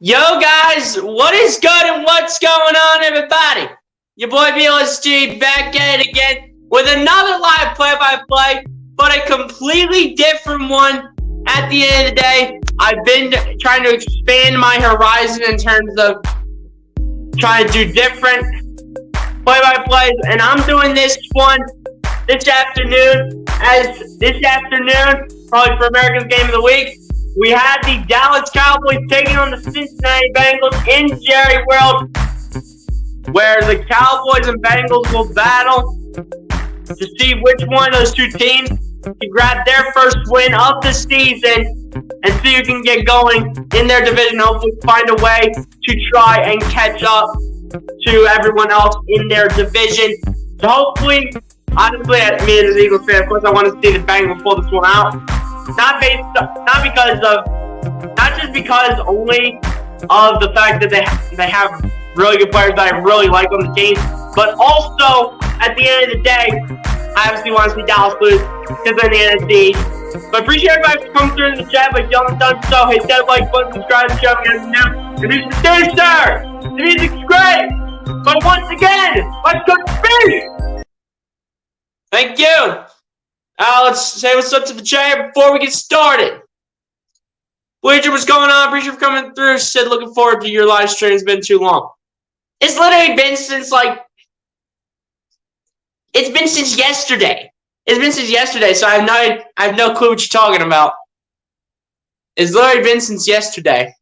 Yo guys, what is good and what's going on, everybody? Your boy BLSG back at it again with another live play-by-play, but a completely different one. At the end of the day, I've been trying to expand my horizon in terms of trying to do different play-by-plays, and I'm doing this one this afternoon, probably for America's Game of the Week. We had the Dallas Cowboys taking on the Cincinnati Bengals in Jerry World, where the Cowboys and Bengals will battle to see which one of those two teams can grab their first win of the season and see who can get going in their division. Hopefully find a way to try and catch up to everyone else in their division. So hopefully, honestly, me as an Eagles fan, of course, I want to see the Bengals pull this one out. Not just because only of the fact that they have really good players that I really like on the team, but also at the end of the day, I obviously want to see Dallas lose because they're in the NFC. But appreciate everybody for coming through in the chat. But if you haven't done so, hit that like button, subscribe to the show, guys. Now the music's there, sir. The music's great. But once again, let's go speed. Thank you. Let's say what's up to the chat before we get started. Bleacher, what's going on? Appreciate you for coming through. Said looking forward to your live stream. It's been too long. It's literally been since it's been since yesterday. It's been since yesterday, so I have no clue what you're talking about. It's literally been since yesterday.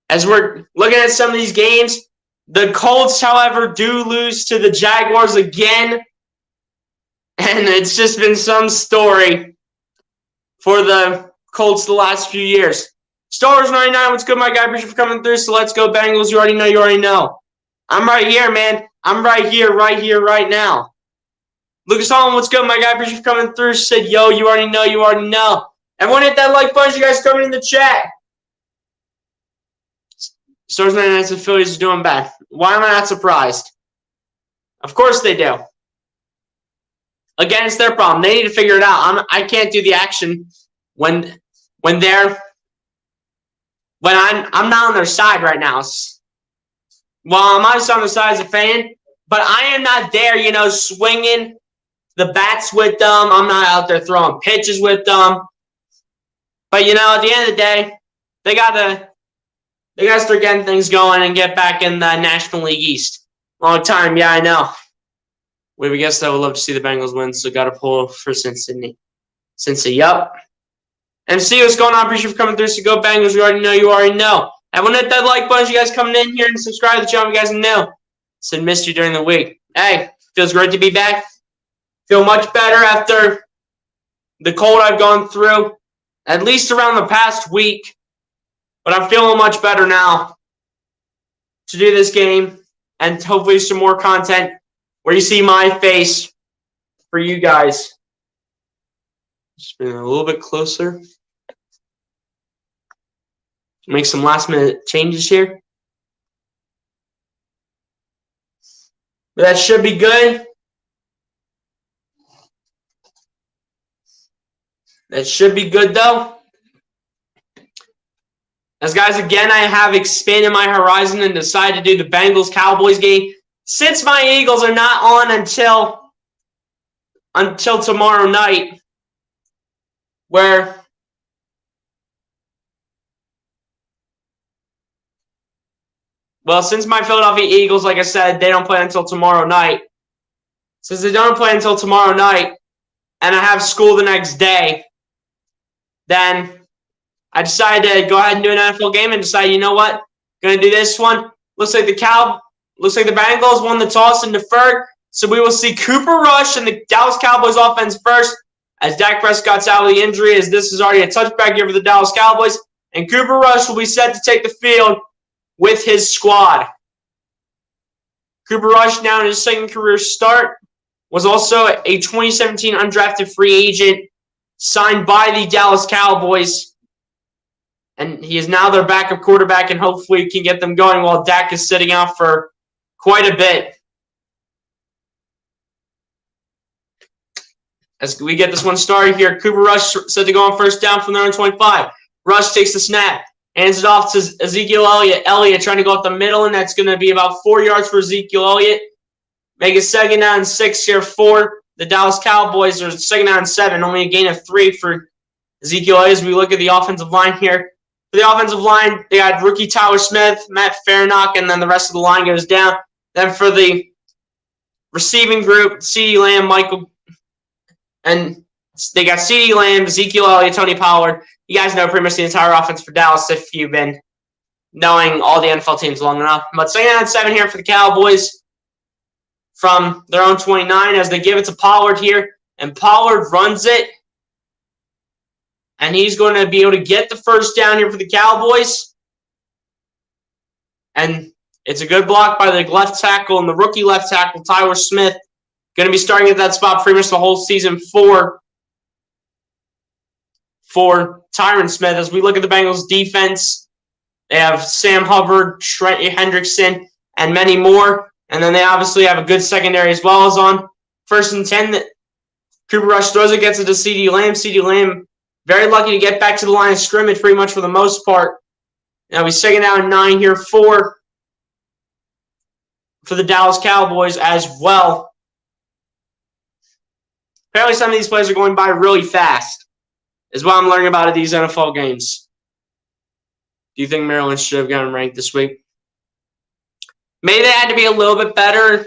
As we're looking at some of these games, the Colts, however, do lose to the Jaguars again. And it's just been some story for the Colts the last few years. Star Wars 99, what's good, my guy? Appreciate you for coming through. So let's go, Bengals. You already know. I'm right here, man. I'm right here, right now. Lucas Holland, what's good, my guy? Appreciate you for coming through. Said, yo, you already know. Everyone hit that like button. You guys coming in the chat. Star Wars 99 said Phillies are doing bad. Why am I not surprised? Of course they do. Again, it's their problem. They need to figure it out. I can't do the action when I'm not on their side right now. Well, I'm obviously on their side as a fan, but I am not there, swinging the bats with them. I'm not out there throwing pitches with them. But, at the end of the day, they got to start getting things going and get back in the National League East. Long time, yeah, I know. We guess I would love to see the Bengals win, so got to pull for Cincinnati. Yup. MC, what's going on? Appreciate you for coming through. So go Bengals. You already know. Everyone hit that like button. You guys coming in here and subscribe to the channel. You guys know. Said missed you during the week. Hey, feels great to be back. Feel much better after the cold I've gone through, at least around the past week. But I'm feeling much better now to do this game and hopefully some more content where you see my face for you guys. Just bring it a little bit closer. Make some last minute changes here. But that should be good. That should be good though. As guys, again, I have expanded my horizon and decided to do the Bengals-Cowboys game. Since my Eagles are not on until tomorrow night, since my Philadelphia Eagles, like I said, they don't play until tomorrow night. Since they don't play until tomorrow night, and I have school the next day, then I decided to go ahead and do an NFL game and decide, you know what? Going to do this one. Looks like the Bengals won the toss and deferred. So we will see Cooper Rush and the Dallas Cowboys offense first as Dak Prescott's out of the injury, as this is already a touchback year for the Dallas Cowboys. And Cooper Rush will be set to take the field with his squad. Cooper Rush, now in his second career start, was also a 2017 undrafted free agent signed by the Dallas Cowboys. And he is now their backup quarterback and hopefully can get them going while Dak is sitting out for quite a bit. As we get this one started here, Cooper Rush set to go on first down from their own 25. Rush takes the snap, hands it off to Ezekiel Elliott. Elliott trying to go up the middle, and that's going to be about 4 yards for Ezekiel Elliott. Make it 2nd down and 6 here for the Dallas Cowboys. Or 2nd down and 7, only a gain of 3 for Ezekiel Elliott. As we look at the offensive line here. For the offensive line, they got rookie Tyler Smith, Matt Farnock, and then the rest of the line goes down. Then for the receiving group, CeeDee Lamb, Michael, and they got CeeDee Lamb, Ezekiel Elliott, Tony Pollard. You guys know pretty much the entire offense for Dallas if you've been knowing all the NFL teams long enough. But 2nd down and 7 here for the Cowboys from their own 29 as they give it to Pollard here. And Pollard runs it. And he's going to be able to get the first down here for the Cowboys. And it's a good block by the left tackle and the rookie left tackle, Tyler Smith. Going to be starting at that spot pretty much the whole season for Tyron Smith. As we look at the Bengals defense, they have Sam Hubbard, Trent Hendrickson, and many more. And then they obviously have a good secondary as well. As on 1st and 10, that Cooper Rush throws it, gets it to CeeDee Lamb. CeeDee Lamb very lucky to get back to the line of scrimmage pretty much for the most part. Now he's 2nd down and 9 here for the Dallas Cowboys as well. Apparently some of these plays are going by really fast, is what I'm learning about at these NFL games. Do you think Maryland should have gotten ranked this week? Maybe they had to be a little bit better in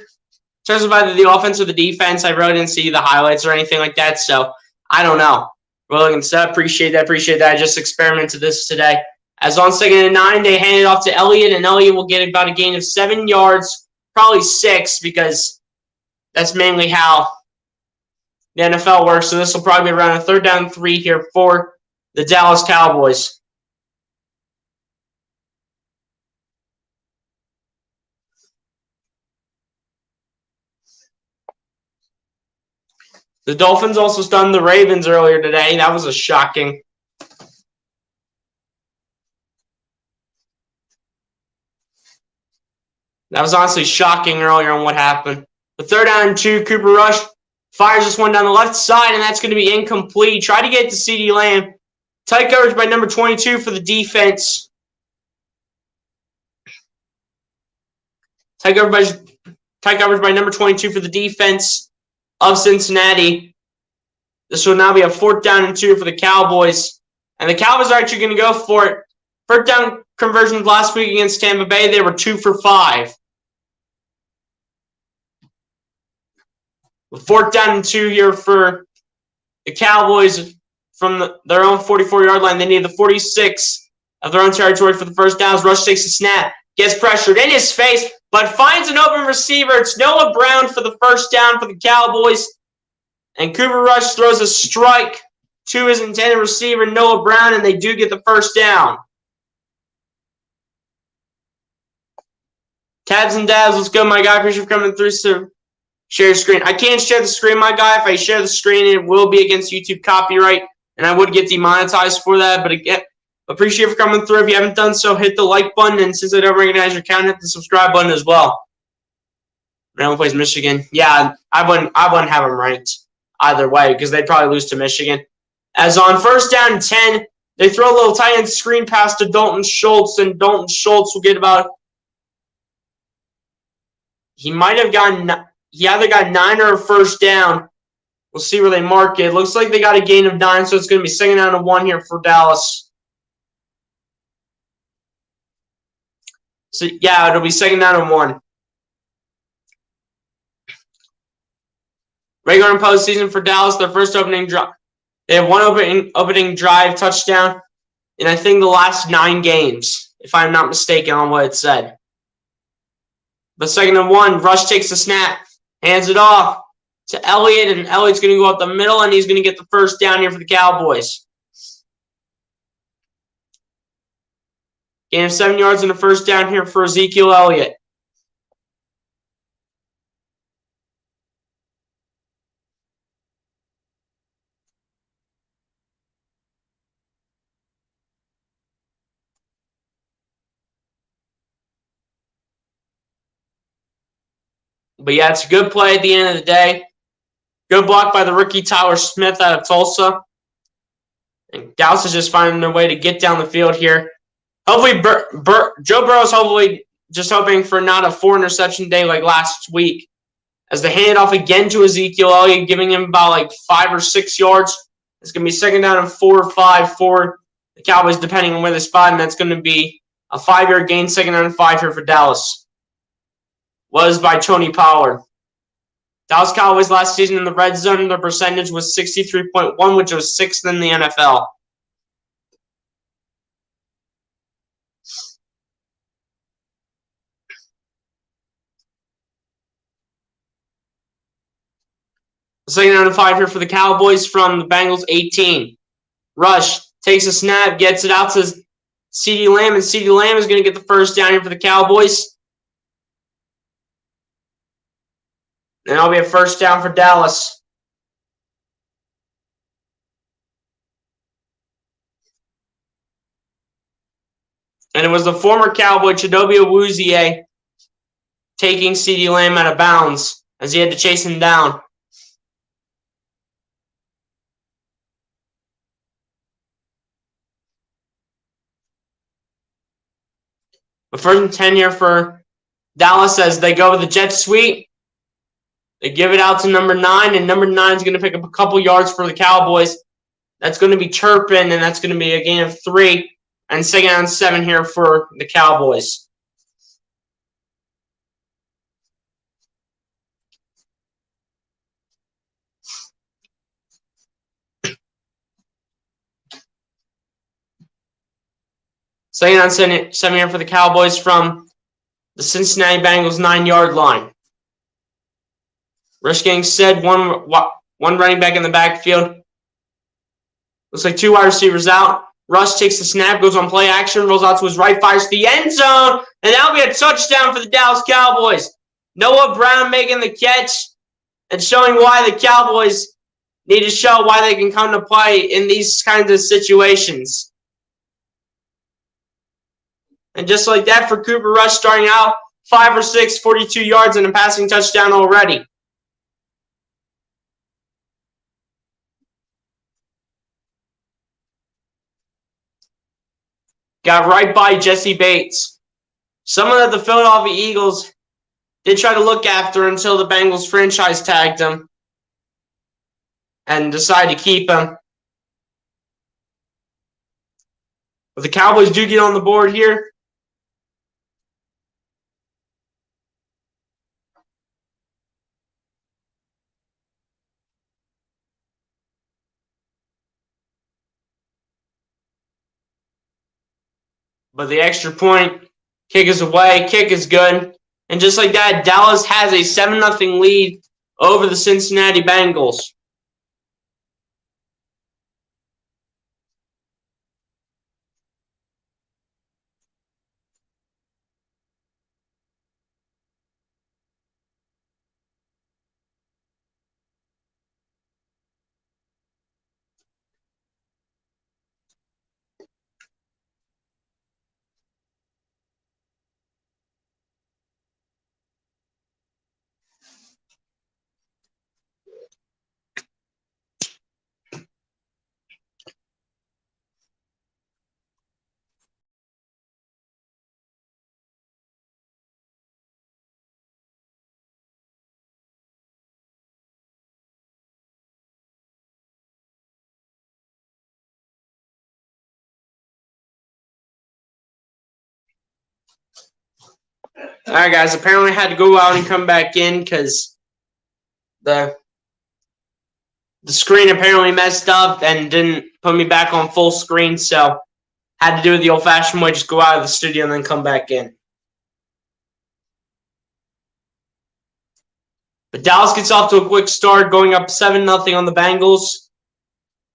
terms of either the offense or the defense. I really didn't see the highlights or anything like that, so I don't know. Well, instead, appreciate that. I just experimented this today. As on 2nd and 9, they hand it off to Elliott, and Elliott will get about a gain of 7 yards, probably 6, because that's mainly how the NFL works. So this will probably be around a 3rd down and 3 here for the Dallas Cowboys. The Dolphins also stunned the Ravens earlier today. That was a shocking. That was honestly shocking earlier on what happened. The 3rd down and 2, Cooper Rush fires this one down the left side, and that's going to be incomplete. Try to get to CeeDee Lamb. Tight coverage by number 22 for the defense. Tight coverage by number 22 for the defense of Cincinnati. This will now be a 4th down and 2 for the Cowboys. And the Cowboys are actually going to go for it. 1st down conversions last week against Tampa Bay, they were 2 for 5. The 4th down and 2 here for the Cowboys from their own 44-yard line. They need the 46 of their own territory for the first down. Rush takes a snap, gets pressured in his face, but finds an open receiver. It's Noah Brown for the first down for the Cowboys. And Cooper Rush throws a strike to his intended receiver, Noah Brown, and they do get the first down. Tabs and dabs, let's go, my guy. Appreciate you coming through, so share your screen. I can't share the screen, my guy. If I share the screen, it will be against YouTube copyright, and I would get demonetized for that. But again, appreciate you for coming through. If you haven't done so, hit the like button, and since I don't recognize your account, hit the subscribe button as well. Maryland plays Michigan. Yeah, I wouldn't have them ranked either way because they'd probably lose to Michigan. As on 1st down and 10, they throw a little tight end screen pass to Dalton Schultz, and Dalton Schultz will get about. He either got 9 or a first down. We'll see where they mark it. Looks like they got a gain of 9, so it's going to be 2nd down and 1 here for Dallas. So, yeah, it'll be 2nd down and 1. Regular and postseason for Dallas, their first opening drive. They have one opening drive touchdown in, I think, the last 9 games, if I'm not mistaken on what it said. But 2nd and 1, Rush takes the snap, hands it off to Elliott, and Elliott's going to go up the middle, and he's going to get the first down here for the Cowboys. Gain of 7 yards and a first down here for Ezekiel Elliott. But yeah, it's a good play at the end of the day. Good block by the rookie Tyler Smith out of Tulsa. And Dallas is just finding their way to get down the field here. Hopefully, Joe Burrow's just hoping for not a 4-interception day like last week. As they hand it off again to Ezekiel Elliott, giving him about like 5 or 6 yards. It's going to be 2nd down and 4 or 5 for the Cowboys, depending on where they spot, and that's going to be a 5-yard gain, 2nd down and 5 here for Dallas. Was by Tony Pollard. Dallas Cowboys last season in the red zone, their percentage was 63.1, which was 6th in the NFL. Second down and 5 here for the Cowboys from the Bengals 18. Rush takes a snap, gets it out to CeeDee Lamb, and CeeDee Lamb is going to get the first down here for the Cowboys. And that'll be a first down for Dallas. And it was the former Cowboy Chidobe Awuzie taking CeeDee Lamb out of bounds as he had to chase him down. But 1st and 10 here for Dallas as they go with the jet sweep. They give it out to number 9, and number 9 is going to pick up a couple yards for the Cowboys. That's going to be Turpin, and that's going to be a gain of 3. And 2nd down and 7 here for the Cowboys. Second down 7 here for the Cowboys from the Cincinnati Bengals 9-yard line. Rush getting set, one running back in the backfield. Looks like 2 wide receivers out. Rush takes the snap, goes on play action, rolls out to his right, fires to the end zone, and that'll be a touchdown for the Dallas Cowboys. Noah Brown making the catch and showing why the Cowboys need to show why they can come to play in these kinds of situations. And just like that for Cooper Rush, starting out 5 or 6, 42 yards and a passing touchdown already. Got right by Jesse Bates. Someone that the Philadelphia Eagles did try to look after until the Bengals franchise tagged him and decided to keep him. But the Cowboys do get on the board here. But the extra point kick is away. Kick is good. And just like that, Dallas has a 7-0 lead over the Cincinnati Bengals. All right, guys. Apparently, I had to go out and come back in because the screen apparently messed up and didn't put me back on full screen. So, had to do it the old-fashioned way: just go out of the studio and then come back in. But Dallas gets off to a quick start, going up 7-0 on the Bengals.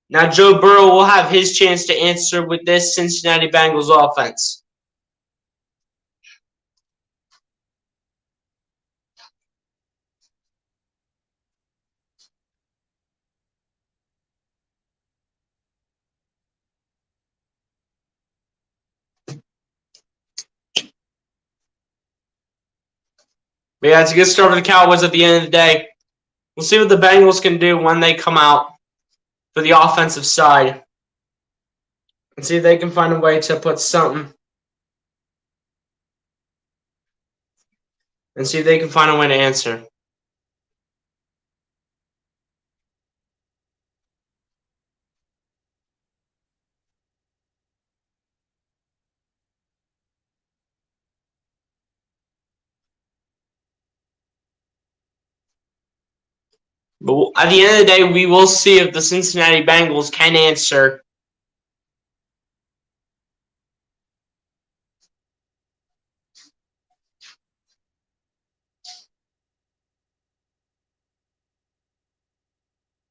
Now, Joe Burrow will have his chance to answer with this Cincinnati Bengals offense. But yeah, it's a good start for the Cowboys at the end of the day. We'll see what the Bengals can do when they come out for the offensive side. And see if they can find a way to put something. And see if they can find a way to answer. But at the end of the day, we will see if the Cincinnati Bengals can answer.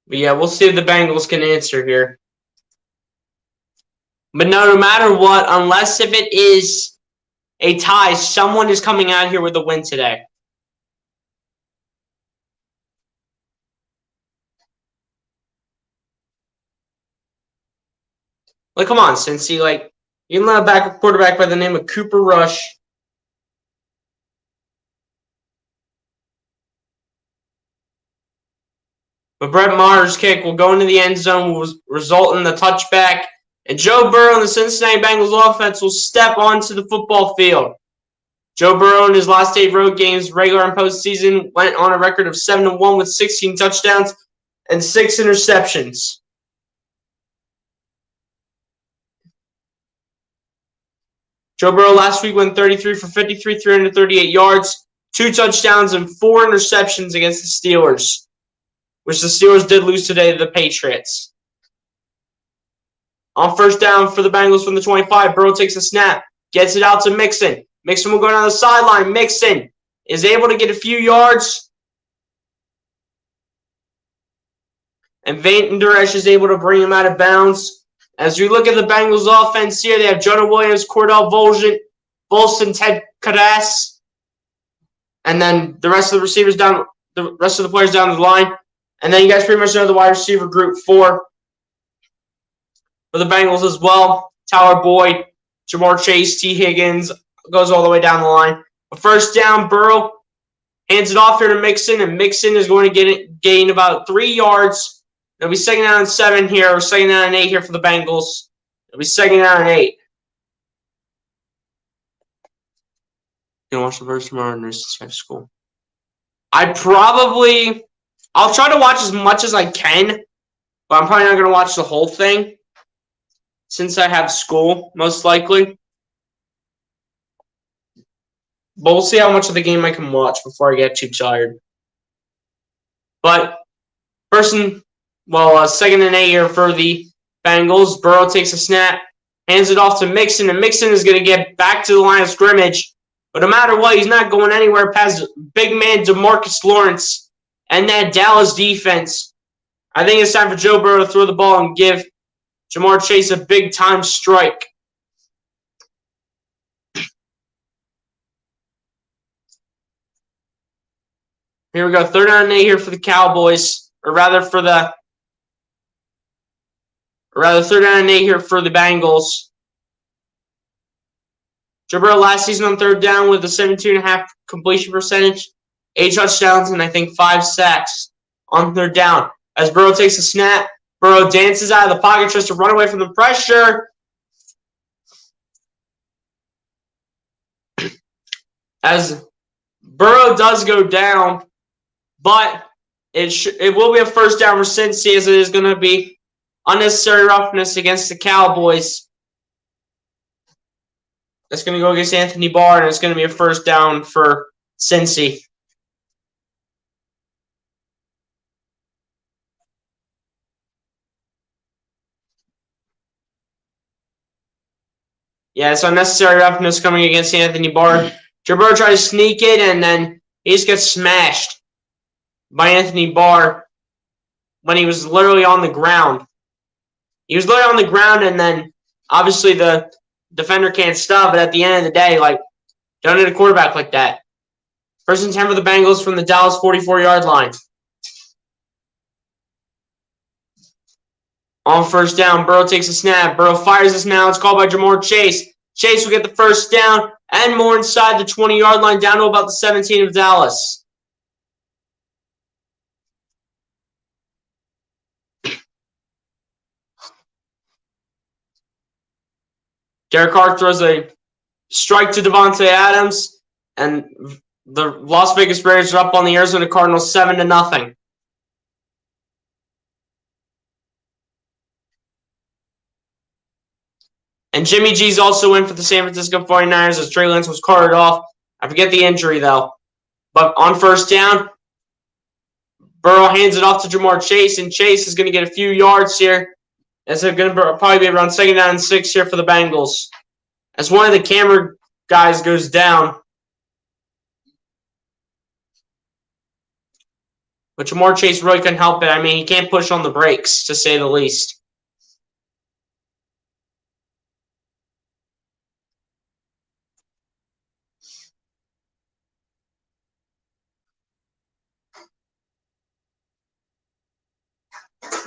But yeah, we'll see if the Bengals can answer here. But no matter what, unless if it is a tie, someone is coming out here with a win today. Like, come on, Cincy. Like, you let a quarterback by the name of Cooper Rush. But Brett Maher's kick will go into the end zone, will result in the touchback. And Joe Burrow and the Cincinnati Bengals offense will step onto the football field. Joe Burrow in his last 8 road games, regular and postseason, went on a record of 7-1 with 16 touchdowns and 6 interceptions. Joe Burrow last week went 33 for 53, 338 yards, 2 touchdowns, and 4 interceptions against the Steelers, which the Steelers did lose today to the Patriots. On first down for the Bengals from the 25, Burrow takes a snap, gets it out to Mixon. Mixon will go down the sideline. Mixon is able to get a few yards. And Van Der Esch is able to bring him out of bounds. As we look at the Bengals offense here, they have Jonah Williams, Cordell Volson, Ted Karras, and then the rest of the receivers down, the rest of the players down the line. And then you guys pretty much know the wide receiver group for the Bengals as well. Tyler Boyd, Jamar Chase, T. Higgins, goes all the way down the line. A first down, Burrow hands it off here to Mixon, and Mixon is going to gain about 3 yards. It'll be 2nd down and 7 here, or 2nd down and 8 here for the Bengals. It'll be 2nd down and 8. You gonna watch the verse tomorrow in Nurses High School? I'll try to watch as much as I can, but I'm probably not gonna watch the whole thing since I have school, most likely. But we'll see how much of the game I can watch before I get too tired. But 2nd and 8 here for the Bengals. Burrow takes a snap, hands it off to Mixon, and Mixon is going to get back to the line of scrimmage. But no matter what, he's not going anywhere past big man DeMarcus Lawrence and that Dallas defense. I think it's time for Joe Burrow to throw the ball and give Jamar Chase a big-time strike. Here we go, 3rd down and 8 here for the Cowboys, or rather 3rd down and 8 here for the Bengals. Joe Burrow last season on 3rd down with a 72.5% completion percentage, 8 touchdowns, and I think 5 sacks on 3rd down. As Burrow takes a snap, Burrow dances out of the pocket, tries to run away from the pressure. As Burrow does go down, but it will be a 1st down for Cincy, as it is going to be unnecessary roughness against the Cowboys. That's going to go against Anthony Barr, and it's going to be a 1st down for Cincy. Yeah, it's unnecessary roughness coming against Anthony Barr. Joe Burrow tried to sneak it, and then he just gets smashed by Anthony Barr when he was literally on the ground. He was literally on the ground, and then obviously the defender can't stop. But at the end of the day, don't hit a quarterback like that. 1st and 10 for the Bengals from the Dallas 44-yard line. On 1st down, Burrow takes a snap. Burrow fires this now. It's called by Jamar Chase. Chase will get the 1st down and more inside the 20-yard line, down to about the 17 of Dallas. Derek Carr throws a strike to Devontae Adams, and the Las Vegas Raiders are up on the Arizona Cardinals 7-0. And Jimmy G's also in for the San Francisco 49ers as Trey Lance was carted off. I forget the injury, though. But on first down, Burrow hands it off to Jamar Chase, and Chase is going to get a few yards here. It's going to probably be around 2nd down and 6 here for the Bengals. As one of the camera guys goes down. But Jamar Chase really couldn't help it. I mean, he can't push on the brakes, to say the least.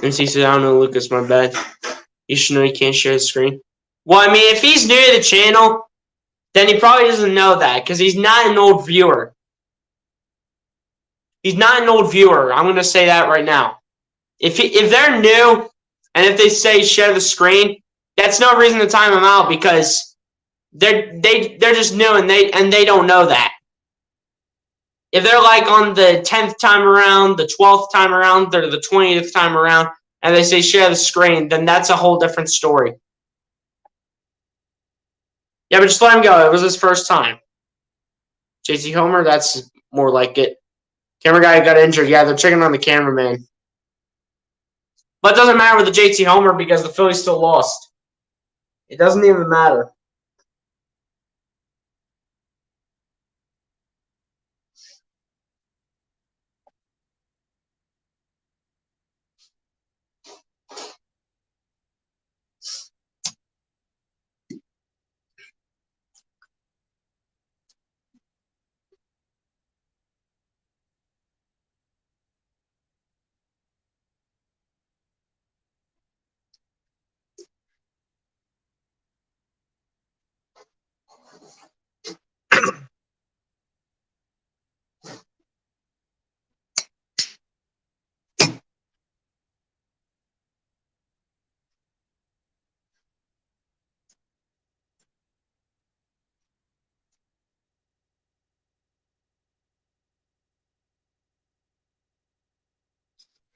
MC said, I don't know, Lucas, my bad. You should know you can't share the screen. Well, I mean, if he's new to the channel, then he probably doesn't know that because he's not an old viewer. He's not an old viewer. I'm going to say that right now. If they're new and if they say share the screen, that's no reason to time them out because they're just new and they don't know that. If they're like on the 10th time around, the 12th time around, or the 20th time around, and they say share the screen, then that's a whole different story. Yeah, but just let him go. It was his first time. JT Homer, that's more like it. Camera guy got injured. Yeah, they're checking on the cameraman. But it doesn't matter with the JT Homer because the Phillies still lost. It doesn't even matter.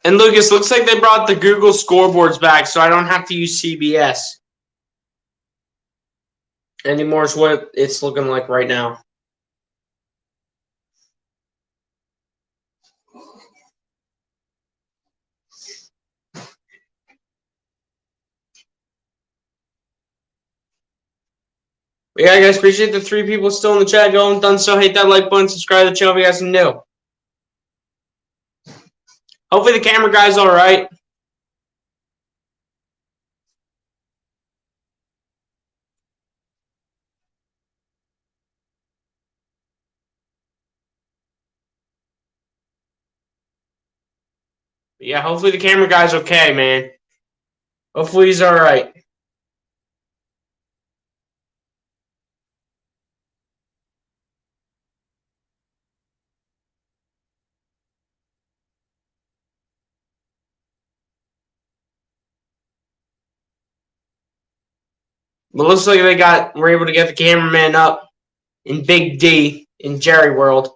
And Lucas, looks like they brought the Google scoreboards back, so I don't have to use CBS anymore. Is what it's looking like right now. But yeah, guys, appreciate the 3 people still in the chat. If you haven't done so, hit that like button, subscribe to the channel if you guys are new. Hopefully the camera guy's all right. But yeah, hopefully the camera guy's okay, man. Hopefully he's all right. But looks like we're able to get the cameraman up in Big D in Jerry World.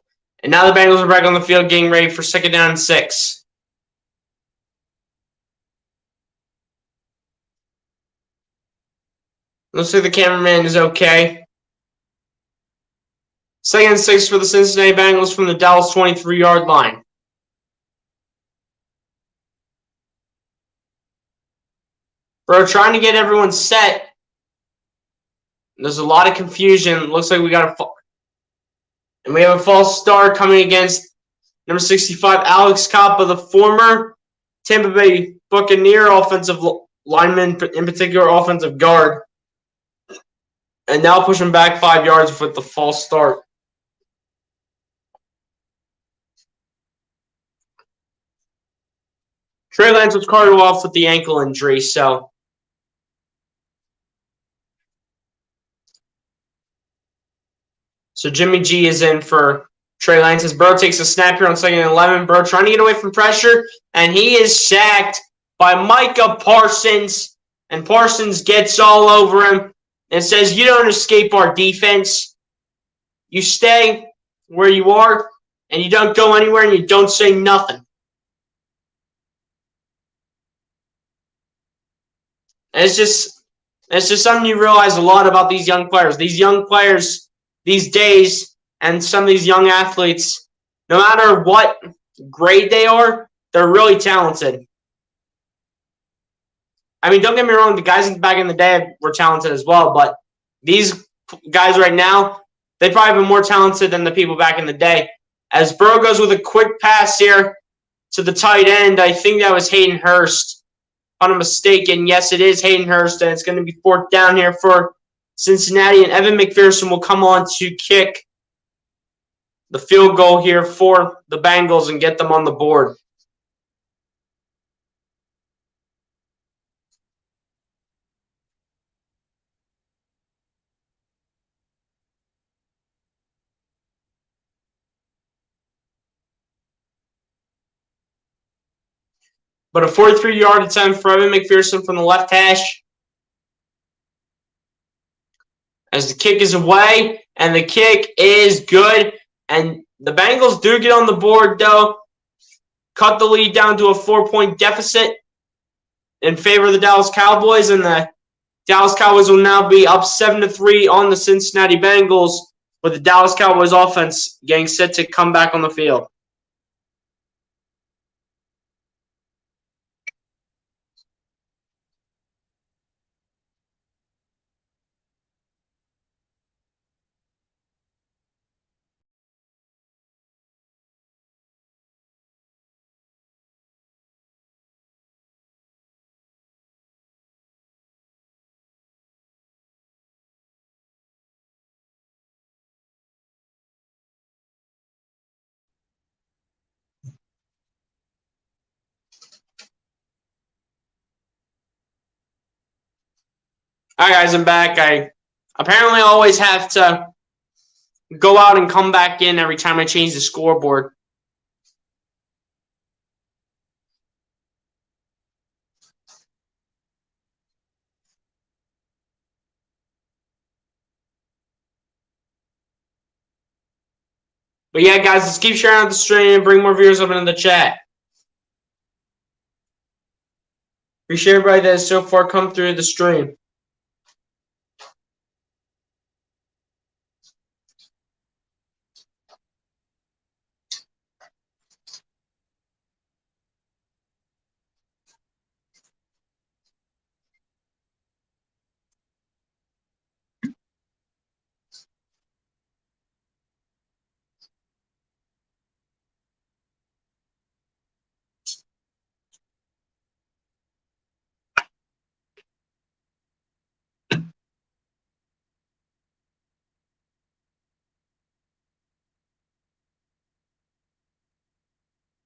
And now the Bengals are back on the field getting ready for 2nd down and 6. Looks like the cameraman is okay. 2nd and 6 for the Cincinnati Bengals from the Dallas 23-yard line. Bro, trying to get everyone set. There's a lot of confusion. Looks like we have a false start coming against number 65, Alex Coppa, the former Tampa Bay Buccaneer offensive lineman, in particular offensive guard. And now pushing back 5 yards with the false start. Trey Lance was carted off with the ankle injury, so Jimmy G is in for Trey Lance as Burrow takes a snap here on 2nd and 11. Burrow trying to get away from pressure, and he is sacked by Micah Parsons. And Parsons gets all over him. and says, you don't escape our defense. You stay where you are, and you don't go anywhere, and you don't say nothing. And it's just something you realize a lot about these young players. These young players these days, and some of these young athletes, no matter what grade they are, they're really talented. I mean, don't get me wrong, the guys back in the day were talented as well, but these guys right now, they probably been more talented than the people back in the day. As Burrow goes with a quick pass here to the tight end, I think that was Hayden Hurst. If I'm not mistaken, yes, it is Hayden Hurst, and it's going to be 4th down here for Cincinnati, and Evan McPherson will come on to kick the field goal here for the Bengals and get them on the board. But a 43-yard attempt for Evan McPherson from the left hash. As the kick is away, and the kick is good. And the Bengals do get on the board, though. Cut the lead down to a 4-point deficit in favor of the Dallas Cowboys. And the Dallas Cowboys will now be up 7-3 on the Cincinnati Bengals, with the Dallas Cowboys offense getting set to come back on the field. All right, guys, I'm back. I apparently always have to go out and come back in every time I change the scoreboard. But yeah, guys, let's keep sharing out the stream and bring more viewers up into the chat. Appreciate everybody that has so far come through the stream.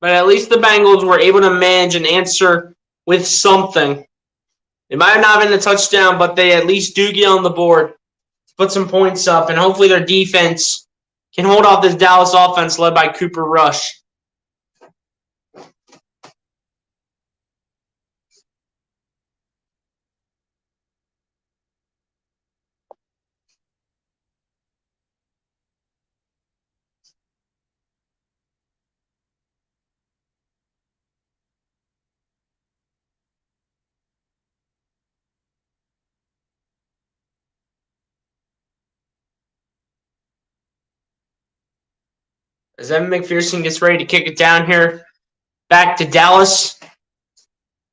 But at least the Bengals were able to manage and answer with something. It might have not been a touchdown, but they at least do get on the board, put some points up, and hopefully their defense can hold off this Dallas offense led by Cooper Rush. As Evan McPherson gets ready to kick it down here, back to Dallas,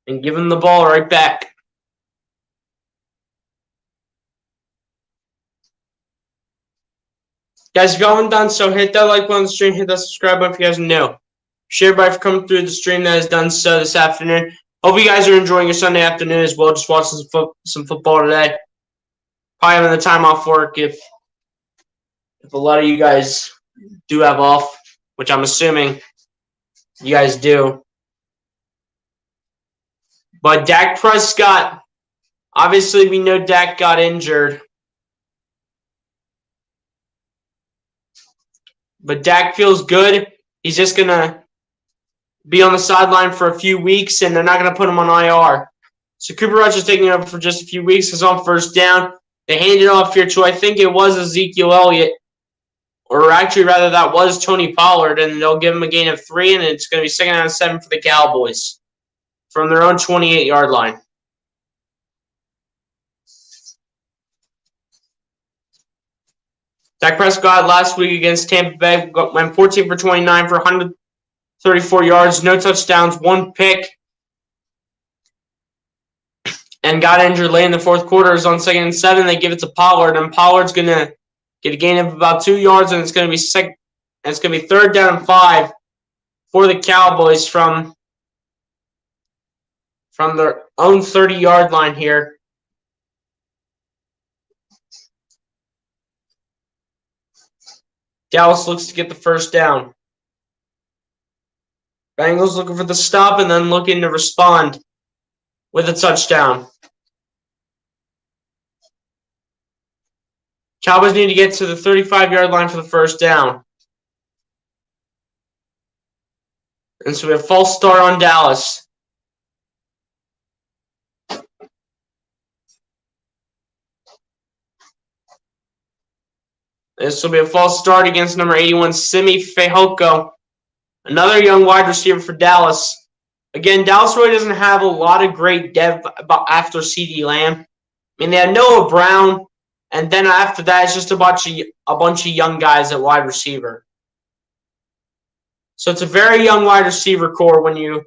and give him the ball right back. Guys, if you haven't done so, hit that like button on the stream, hit that subscribe button if you guys are new. Share everybody for coming through the stream that has done so this afternoon. Hope you guys are enjoying your Sunday afternoon as well, just watching some football today. Probably having the time off work if a lot of you guys do have off, which I'm assuming you guys do. But Dak Prescott, obviously we know Dak got injured. But Dak feels good. He's just going to be on the sideline for a few weeks, and they're not going to put him on IR. So Cooper Rush is taking over for just a few weeks. He's on 1st down. They handed off here to, I think it was Ezekiel Elliott. Or actually, rather, that was Tony Pollard. And they'll give him a gain of 3. And it's going to be 2nd down and 7 for the Cowboys. From their own 28-yard line. Dak Prescott last week against Tampa Bay went 14 for 29 for 134 yards, no touchdowns, 1 pick, and got injured late in the fourth quarter. It was on 2nd and 7. They give it to Pollard, and Pollard's going to get a gain of about 2 yards, and it's going to be 3rd down and 5 for the Cowboys from their own 30-yard line here. Dallas looks to get the first down. Bengals looking for the stop and then looking to respond with a touchdown. Cowboys need to get to the 35-yard line for the first down. And so we have false start on Dallas. This will be a false start against number 81, Simi Fehoko. Another young wide receiver for Dallas. Again, Dallas really doesn't have a lot of great depth after CeeDee Lamb. I mean, they have Noah Brown, and then after that, it's just a bunch of young guys at wide receiver. So it's a very young wide receiver core when you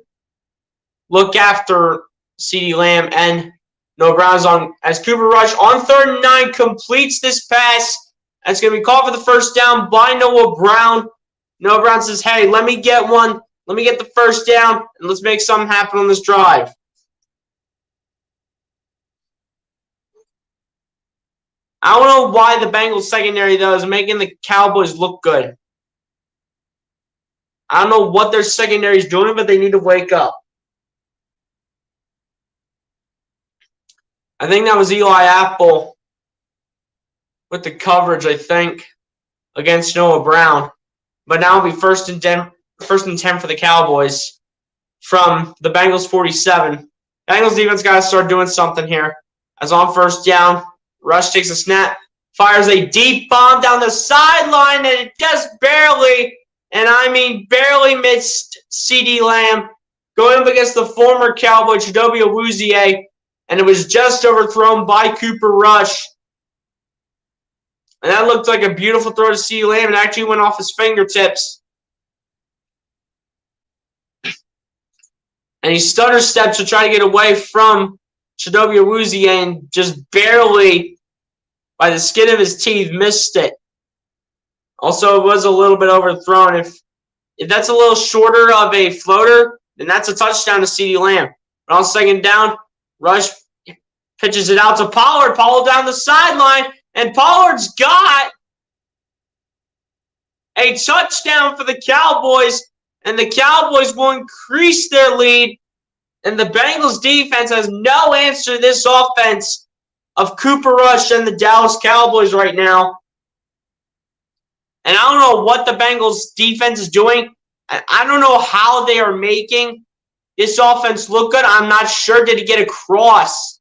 look after CeeDee Lamb and Noah Brown's on as Cooper Rush on 3rd and 9 completes this pass. That's going to be called for the first down by Noah Brown. Noah Brown says, hey, let me get one. Let me get the first down, and let's make something happen on this drive. I don't know why the Bengals secondary, though, is making the Cowboys look good. I don't know what their secondary is doing, but they need to wake up. I think that was Eli Apple with the coverage, I think, against Noah Brown. But now it'll be first and 10 for the Cowboys from the Bengals 47. Bengals defense got to start doing something here. As on first down, Rush takes a snap, fires a deep bomb down the sideline, and it just barely, and I mean barely missed CeeDee Lamb going up against the former Cowboy Chidobe Awuzie, and it was just overthrown by Cooper Rush. And that looked like a beautiful throw to CeeDee Lamb. It actually went off his fingertips. And he stutter steps to try to get away from Chidobe Awuzie and just barely, by the skin of his teeth, missed it. Also, it was a little bit overthrown. If that's a little shorter of a floater, then that's a touchdown to CeeDee Lamb. But on 2nd down, Rush pitches it out to Pollard. Pollard down the sideline. And Pollard's got a touchdown for the Cowboys, and the Cowboys will increase their lead, and the Bengals defense has no answer to this offense of Cooper Rush and the Dallas Cowboys right now. And I don't know what the Bengals defense is doing. I don't know how they are making this offense look good. I'm not sure. Did he get across?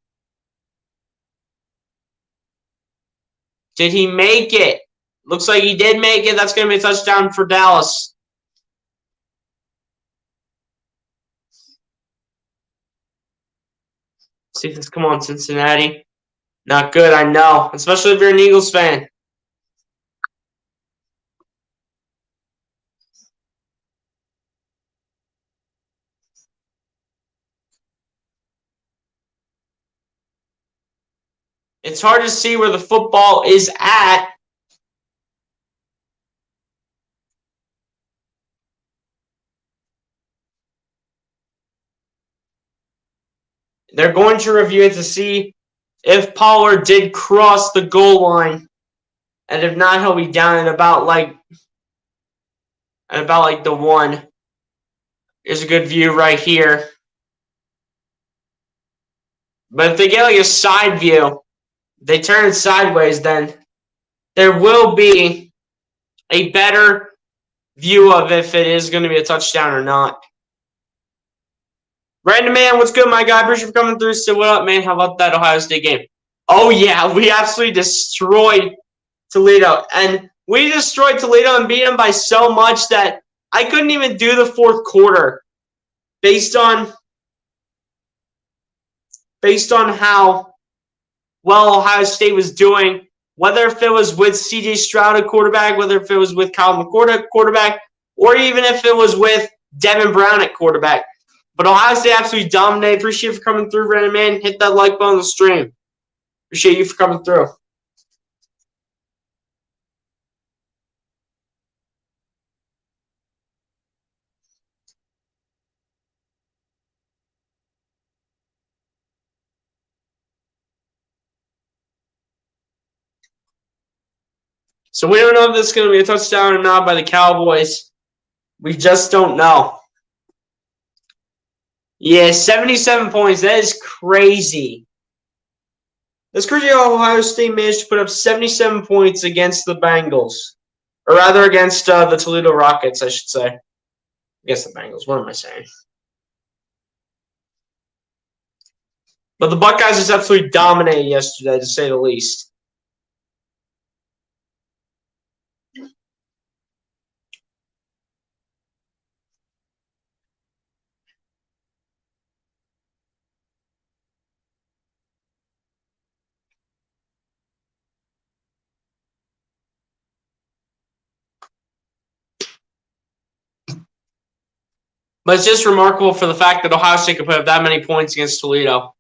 Did he make it? Looks like he did make it. That's going to be a touchdown for Dallas. See if this come on, Cincinnati. Not good, I know. Especially if you're an Eagles fan. It's hard to see where the football is at. They're going to review it to see if Pollard did cross the goal line. And if not, he'll be down at about the 1. Here's a good view right here. But if they get like a side view, they turn it sideways, then there will be a better view of if it is going to be a touchdown or not. Brandon, man, what's good, my guy? Appreciate you for coming through. So what up, man? How about that Ohio State game? Oh yeah, we absolutely destroyed Toledo, and we destroyed Toledo and beat them by so much that I couldn't even do the fourth quarter based on how well Ohio State was doing. Whether if it was with C.J. Stroud at quarterback, whether if it was with Kyle McCord at quarterback, or even if it was with Devin Brown at quarterback. But Ohio State absolutely dominated. Appreciate you for coming through, Brandon, man. Hit that like button on the stream. Appreciate you for coming through. So we don't know if this is going to be a touchdown or not by the Cowboys. We just don't know. Yeah, 77 points. That is crazy. That's crazy how Ohio State managed to put up 77 points against the Bengals. Or rather against the Toledo Rockets, I should say. Against the Bengals. What am I saying? But the Buckeyes just absolutely dominated yesterday, to say the least. But it's just remarkable for the fact that Ohio State could put up that many points against Toledo.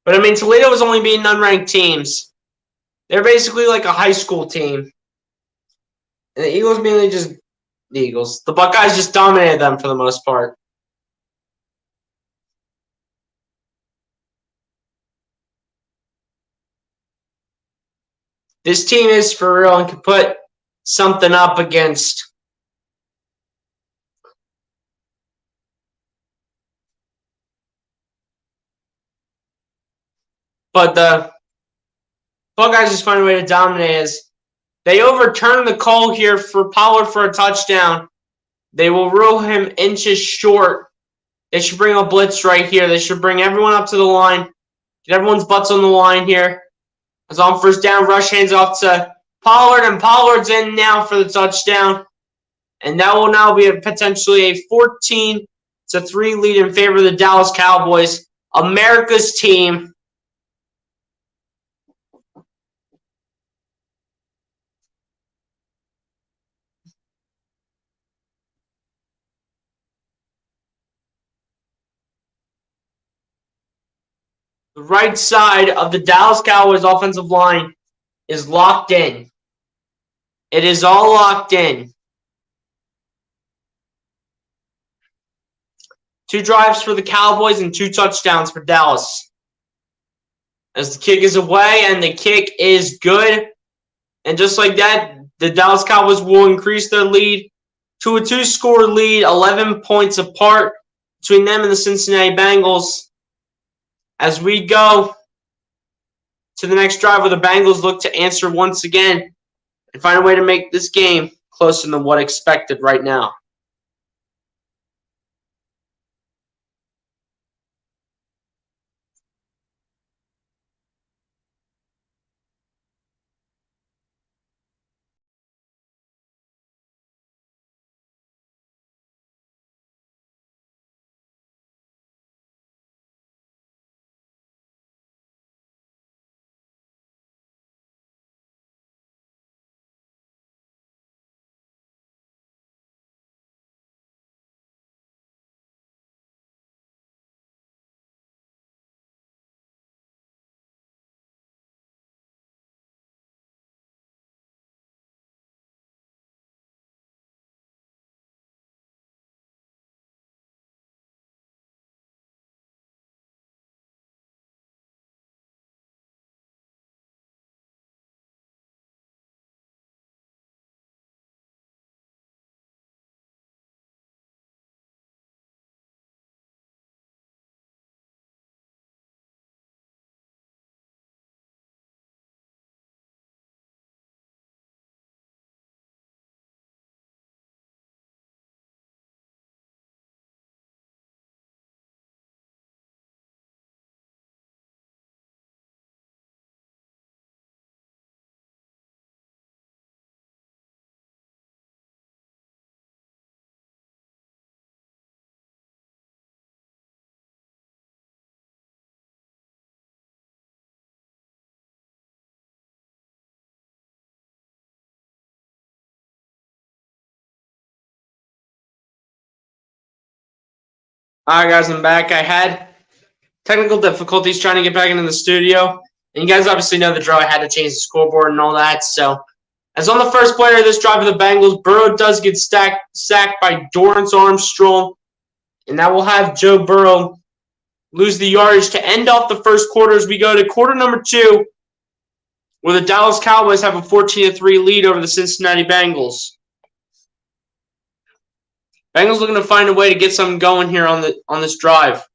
But I mean, Toledo was only beating unranked teams. They're basically like a high school team. And the Eagles mainly just the Eagles. The Buckeyes just dominated them for the most part. This team is for real and can put something up against. But the Buckeyes just find a way to dominate as they overturn the call here for Pollard for a touchdown. They will rule him inches short. They should bring a blitz right here. They should bring everyone up to the line. Get everyone's butts on the line here. As on first down, rush hands off to Pollard, and Pollard's in now for the touchdown. And that will now be potentially a 14-3 lead in favor of the Dallas Cowboys, America's team. The right side of the Dallas Cowboys offensive line is locked in. It is all locked in. 2 drives for the Cowboys and 2 touchdowns for Dallas. As the kick is away and the kick is good. And just like that, the Dallas Cowboys will increase their lead to a 2-score lead, 11 points apart between them and the Cincinnati Bengals. As we go to the next drive where the Bengals look to answer once again and find a way to make this game closer than what expected right now. Alright guys, I'm back. I had technical difficulties trying to get back into the studio. And you guys obviously know the drill. I had to change the scoreboard and all that. So, as on the first player of this drive of the Bengals, Burrow does get sacked by Dorrance Armstrong. And that will have Joe Burrow lose the yardage to end off the first quarter as we go to quarter number 2, where the Dallas Cowboys have a 14-3 lead over the Cincinnati Bengals. Bengals looking to find a way to get something going here on this drive.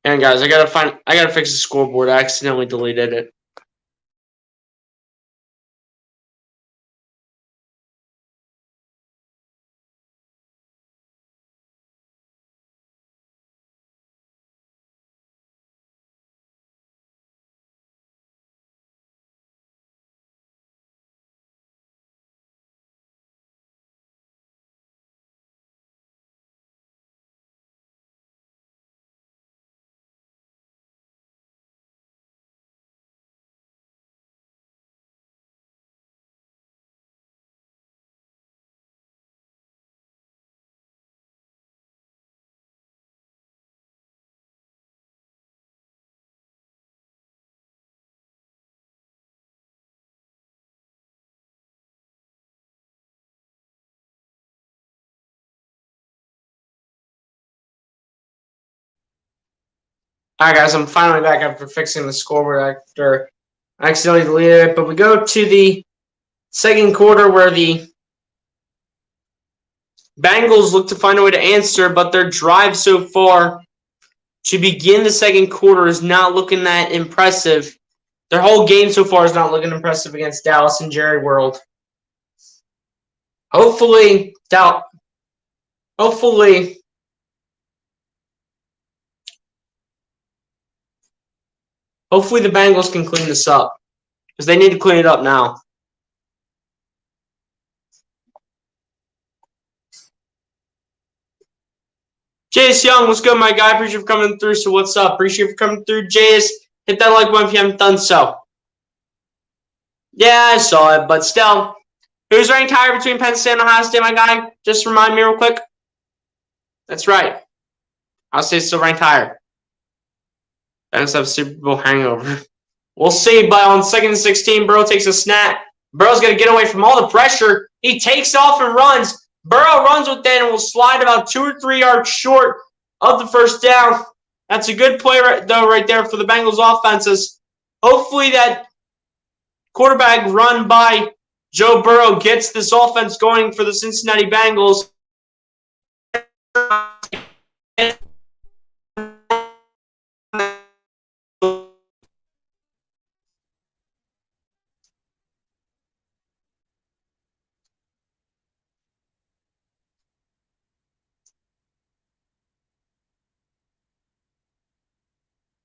And guys, I gotta fix the scoreboard. I accidentally deleted it. Alright guys, I'm finally back after fixing the scoreboard after I accidentally deleted it. But we go to the second quarter where the Bengals look to find a way to answer, but their drive so far to begin the second quarter is not looking that impressive. Their whole game so far is not looking impressive against Dallas and Jerry World. Hopefully the Bengals can clean this up, because they need to clean it up now. Jace Young, what's good, my guy? Appreciate you for coming through. So what's up? Appreciate you for coming through, Jace. Hit that like button if you haven't done so. Yeah, I saw it, but still. Who's ranked higher between Penn State and Ohio State, my guy? Just remind me real quick. That's right. Ohio State's still ranked higher. Bengals have a Super Bowl hangover. We'll see, but on 2nd and 16, Burrow takes a snap. Burrow's going to get away from all the pressure. He takes off and runs. Burrow runs with it and will slide about 2 or 3 yards short of the first down. That's a good play right there for the Bengals offenses. Hopefully that quarterback run by Joe Burrow gets this offense going for the Cincinnati Bengals.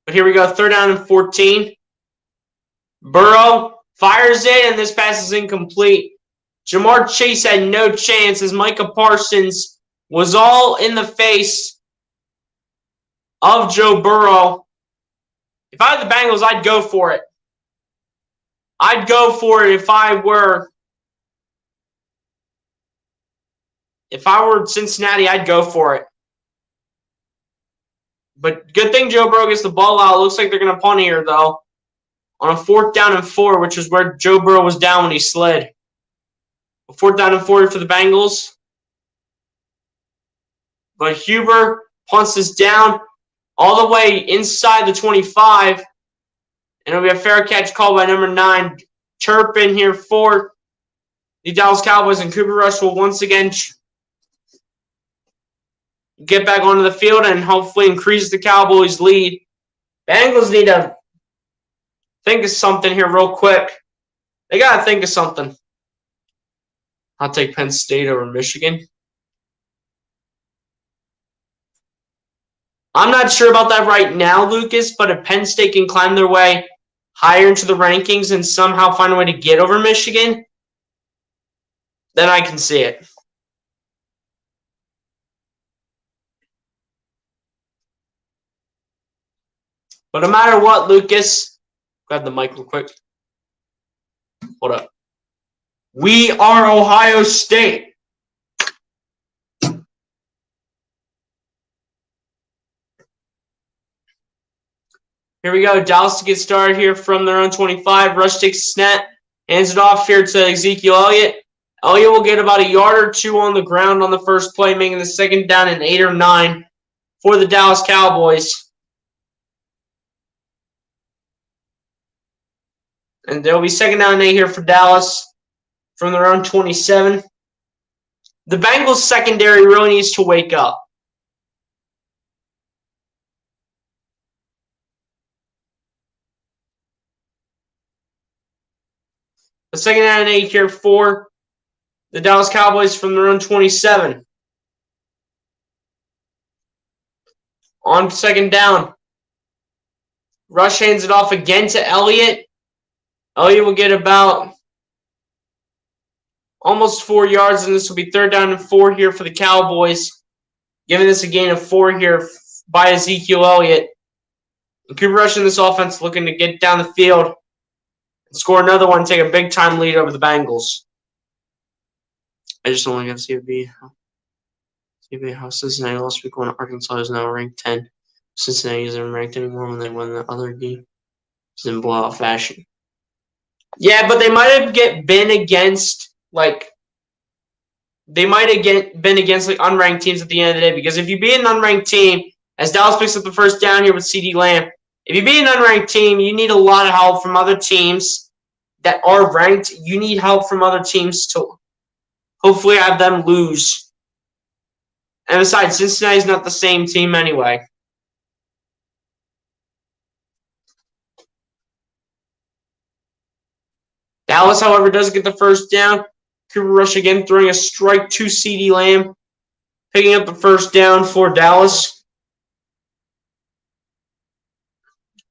But here we go, 3rd down and 14. Burrow fires it, and this pass is incomplete. Jamar Chase had no chance as Micah Parsons was all in the face of Joe Burrow. If I had the Bengals, I'd go for it. I'd go for it if I were Cincinnati, I'd go for it. But good thing Joe Burrow gets the ball out. It looks like they're going to punt here, though, on a 4th down and 4, which is where Joe Burrow was down when he slid. 4th down and 4 for the Bengals. But Huber punts this down all the way inside the 25. And it'll be a fair catch called by number 9, Turpin here for the Dallas Cowboys. And Cooper Rush will once again get back onto the field and hopefully increase the Cowboys' lead. Bengals need to think of something here real quick. They got to think of something. I'll take Penn State over Michigan. I'm not sure about that right now, Lucas, but if Penn State can climb their way higher into the rankings and somehow find a way to get over Michigan, then I can see it. But no matter what, Lucas, grab the mic real quick. Hold up. We are Ohio State. Here we go. Dallas to get started here from their own 25. Rush takes a snap. Hands it off here to Ezekiel Elliott. Elliott will get about a yard or two on the ground on the first play, making the second down and 8 or 9 for the Dallas Cowboys. And there will be second down and 8 here for Dallas from their own 27. The Bengals secondary really needs to wake up. The second down and 8 here for the Dallas Cowboys from their own 27. On second down, Rush hands it off again to Elliott. Elliott will get about almost 4 yards, and this will be third down and 4 here for the Cowboys. Giving this a gain of 4 here by Ezekiel Elliott. And Cooper Rush in this offense looking to get down the field and score another one, take a big-time lead over the Bengals. I just only got CFB. How Cincinnati lost week 1. Arkansas is now ranked 10. Cincinnati isn't ranked anymore when they won the other game. It's in blowout fashion. Yeah, but they might have been against unranked teams at the end of the day, because if you beat an unranked team, as Dallas picks up the first down here with CeeDee Lamb, if you beat an unranked team, you need a lot of help from other teams that are ranked. You need help from other teams to hopefully have them lose. And besides, Cincinnati's not the same team anyway. Dallas, however, does get the first down. Cooper Rush again throwing a strike to CeeDee Lamb, picking up the first down for Dallas.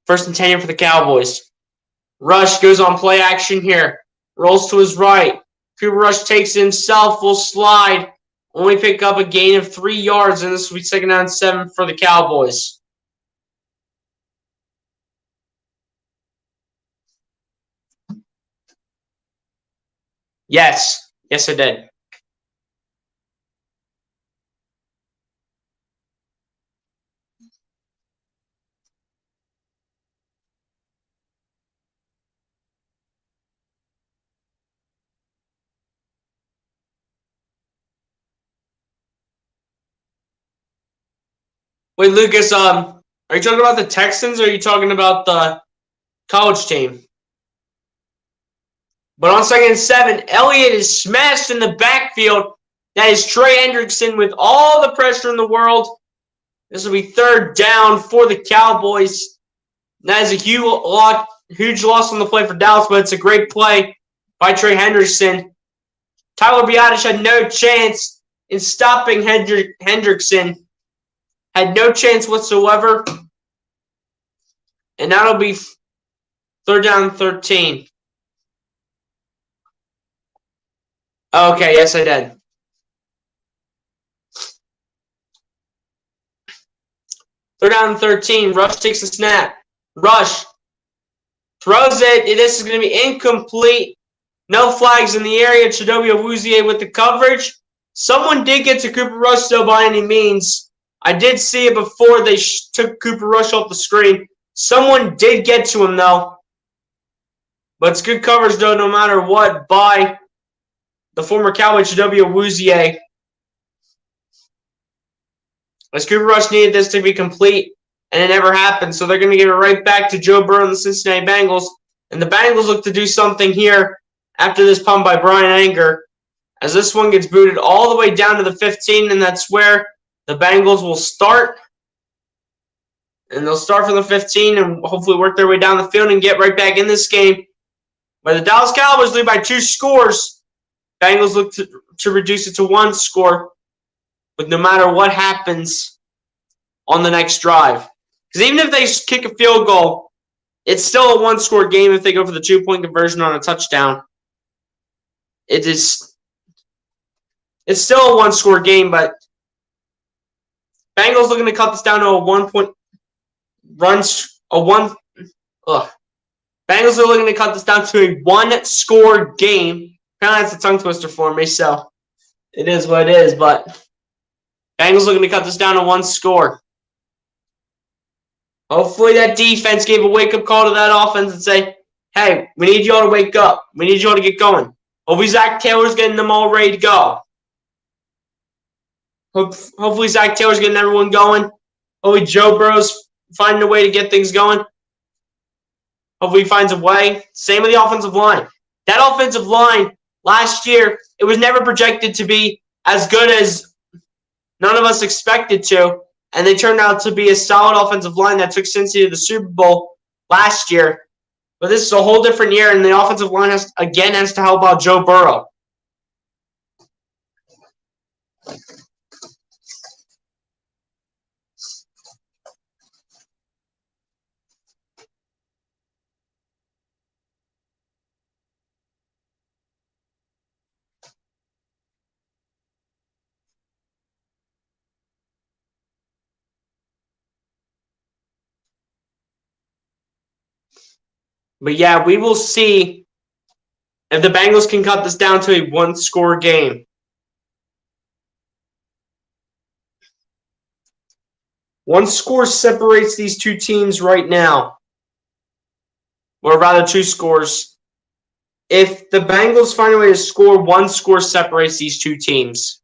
First and 10 here for the Cowboys. Rush goes on play action here. Rolls to his right. Cooper Rush takes it himself, will slide. Only pick up a gain of 3 yards, and this will be second down and 7 for the Cowboys. Yes. Yes, I did. Wait, Lucas, are you talking about the Texans or are you talking about the college team? But on second and 7, Elliott is smashed in the backfield. That is Trey Hendrickson with all the pressure in the world. This will be third down for the Cowboys. That is a huge loss on the play for Dallas, but it's a great play by Trey Hendrickson. Tyler Biadasz had no chance in stopping Hendrickson. Had no chance whatsoever. And that'll be third down and 13. Okay, yes, I did. Third down and 13. Rush takes a snap. Rush throws it. This is going to be incomplete. No flags in the area. Chidobe Awuzie with the coverage. Someone did get to Cooper Rush, though, by any means. I did see it before they took Cooper Rush off the screen. Someone did get to him, though. But it's good coverage, though, no matter what, by the former Cowboy Chidobe Awuzie. As Cooper Rush needed this to be complete, and it never happened. So they're going to give it right back to Joe Burrow and the Cincinnati Bengals. And the Bengals look to do something here after this punt by Brian Anger, as this one gets booted all the way down to the 15, and that's where the Bengals will start. And they'll start from the 15 and hopefully work their way down the field and get right back in this game. Where the Dallas Cowboys lead by 2 scores, Bengals look to reduce it to 1 score. But no matter what happens, on the next drive. Because even if they kick a field goal, it's still a one-score game if they go for the 2-point conversion on a touchdown. It's still a one-score game, but Bengals looking to cut this down to a 1-point run. Bengals are looking to cut this down to a one-score game. Apparently that's a tongue twister for me, so it is what it is. But Bengals looking to cut this down to one score. Hopefully that defense gave a wake-up call to that offense and say, hey, we need you all to wake up. We need you all to get going. Hopefully Zach Taylor's getting them all ready to go. Hopefully Zach Taylor's getting everyone going. Hopefully Joe Burrow's finding a way to get things going. Hopefully he finds a way. Same with the offensive line. That offensive line last year, it was never projected to be as good as none of us expected to. And they turned out to be a solid offensive line that took Cincinnati to the Super Bowl last year. But this is a whole different year, and the offensive line has to help out Joe Burrow. But yeah, we will see if the Bengals can cut this down to a one-score game. One score separates these two teams right now. Or rather, two scores. If the Bengals find a way to score, one score separates these two teams.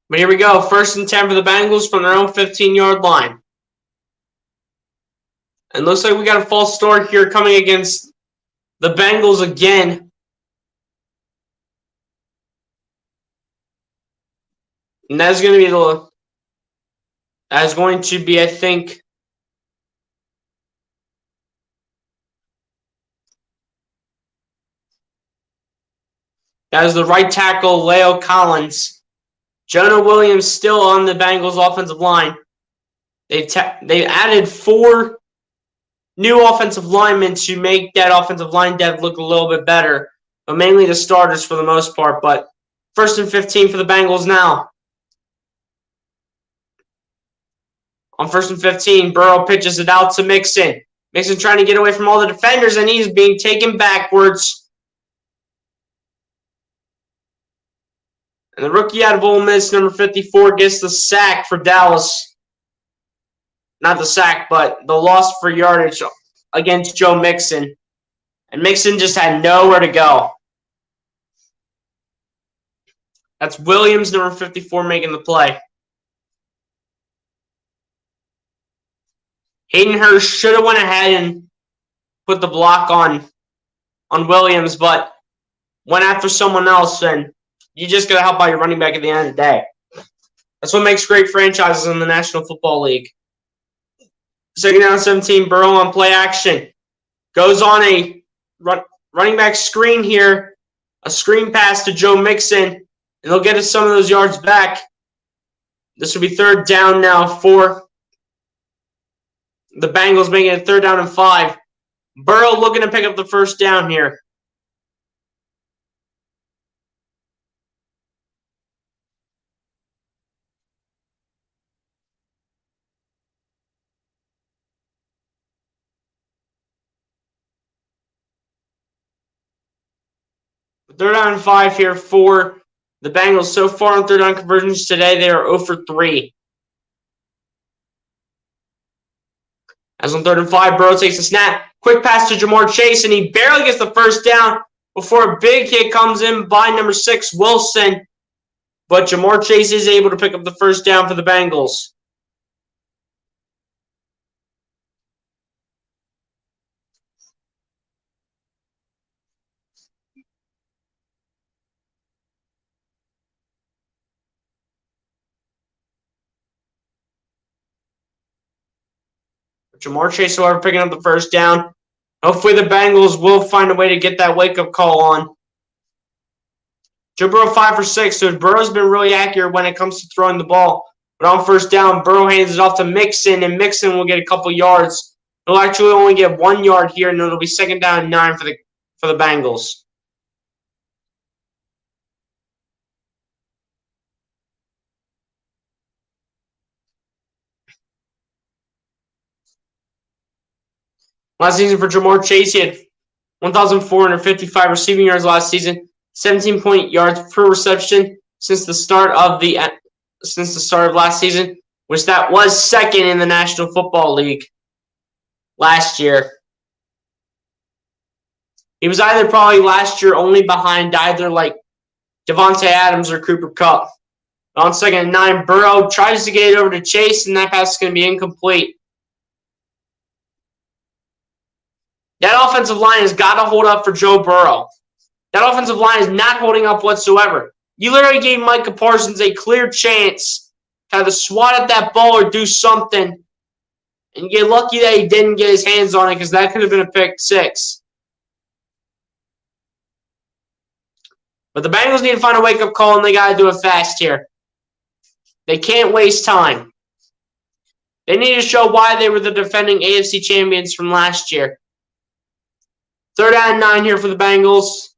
But here we go. 1st and 10 for the Bengals from their own 15-yard line. And looks like we got a false start here coming against the Bengals again. And that's going to be, I think, that is the right tackle, Leo Collins. Jonah Williams still on the Bengals offensive line. They've added 4 new offensive linemen to make that offensive line depth look a little bit better, but mainly the starters for the most part. But 1st and 15 for the Bengals now. On 1st and 15, Burrow pitches it out to Mixon. Mixon trying to get away from all the defenders, and he's being taken backwards. And the rookie out of Ole Miss, number 54, gets the sack for Dallas. Not the sack, but the loss for yardage against Joe Mixon. And Mixon just had nowhere to go. That's Williams, number 54, making the play. Hayden Hurst should have went ahead and put the block on Williams, but went after someone else, and you just got to help out your running back at the end of the day. That's what makes great franchises in the National Football League. 2nd down 17, Burrow on play action. Goes on a running back screen here. A screen pass to Joe Mixon, and they'll get us some of those yards back. This will be 3rd down now for the Bengals, making it 3rd down and 5. Burrow looking to pick up the 1st down here. Third down and 5 here for the Bengals. So far on 3rd down conversions today, they are 0 for 3. As on 3rd and 5, Burrow takes a snap. Quick pass to Jamar Chase, and he barely gets the 1st down before a big hit comes in by number 6, Wilson. But Jamar Chase is able to pick up the 1st down for the Bengals. Jamar Chase, however, picking up the first down. Hopefully the Bengals will find a way to get that wake-up call on. Joe Burrow 5 for 6, so Burrow's been really accurate when it comes to throwing the ball. But on first down, Burrow hands it off to Mixon, and Mixon will get a couple yards. He'll actually only get 1 yard here, and it'll be second down and 9 for the Bengals. Last season for Jamar Chase, he had 1,455 receiving yards last season, 17 yards per reception since the start of last season, which that was second in the National Football League last year. He was either probably last year only behind either like Devontae Adams or Cooper Kupp. On second and 9, Burrow tries to get it over to Chase, and that pass is going to be incomplete. That offensive line has got to hold up for Joe Burrow. That offensive line is not holding up whatsoever. You literally gave Micah Parsons a clear chance to either swat at that ball or do something. And you get lucky that he didn't get his hands on it because that could have been a pick 6. But the Bengals need to find a wake-up call, and they got to do it fast here. They can't waste time. They need to show why they were the defending AFC champions from last year. Third down and 9 here for the Bengals.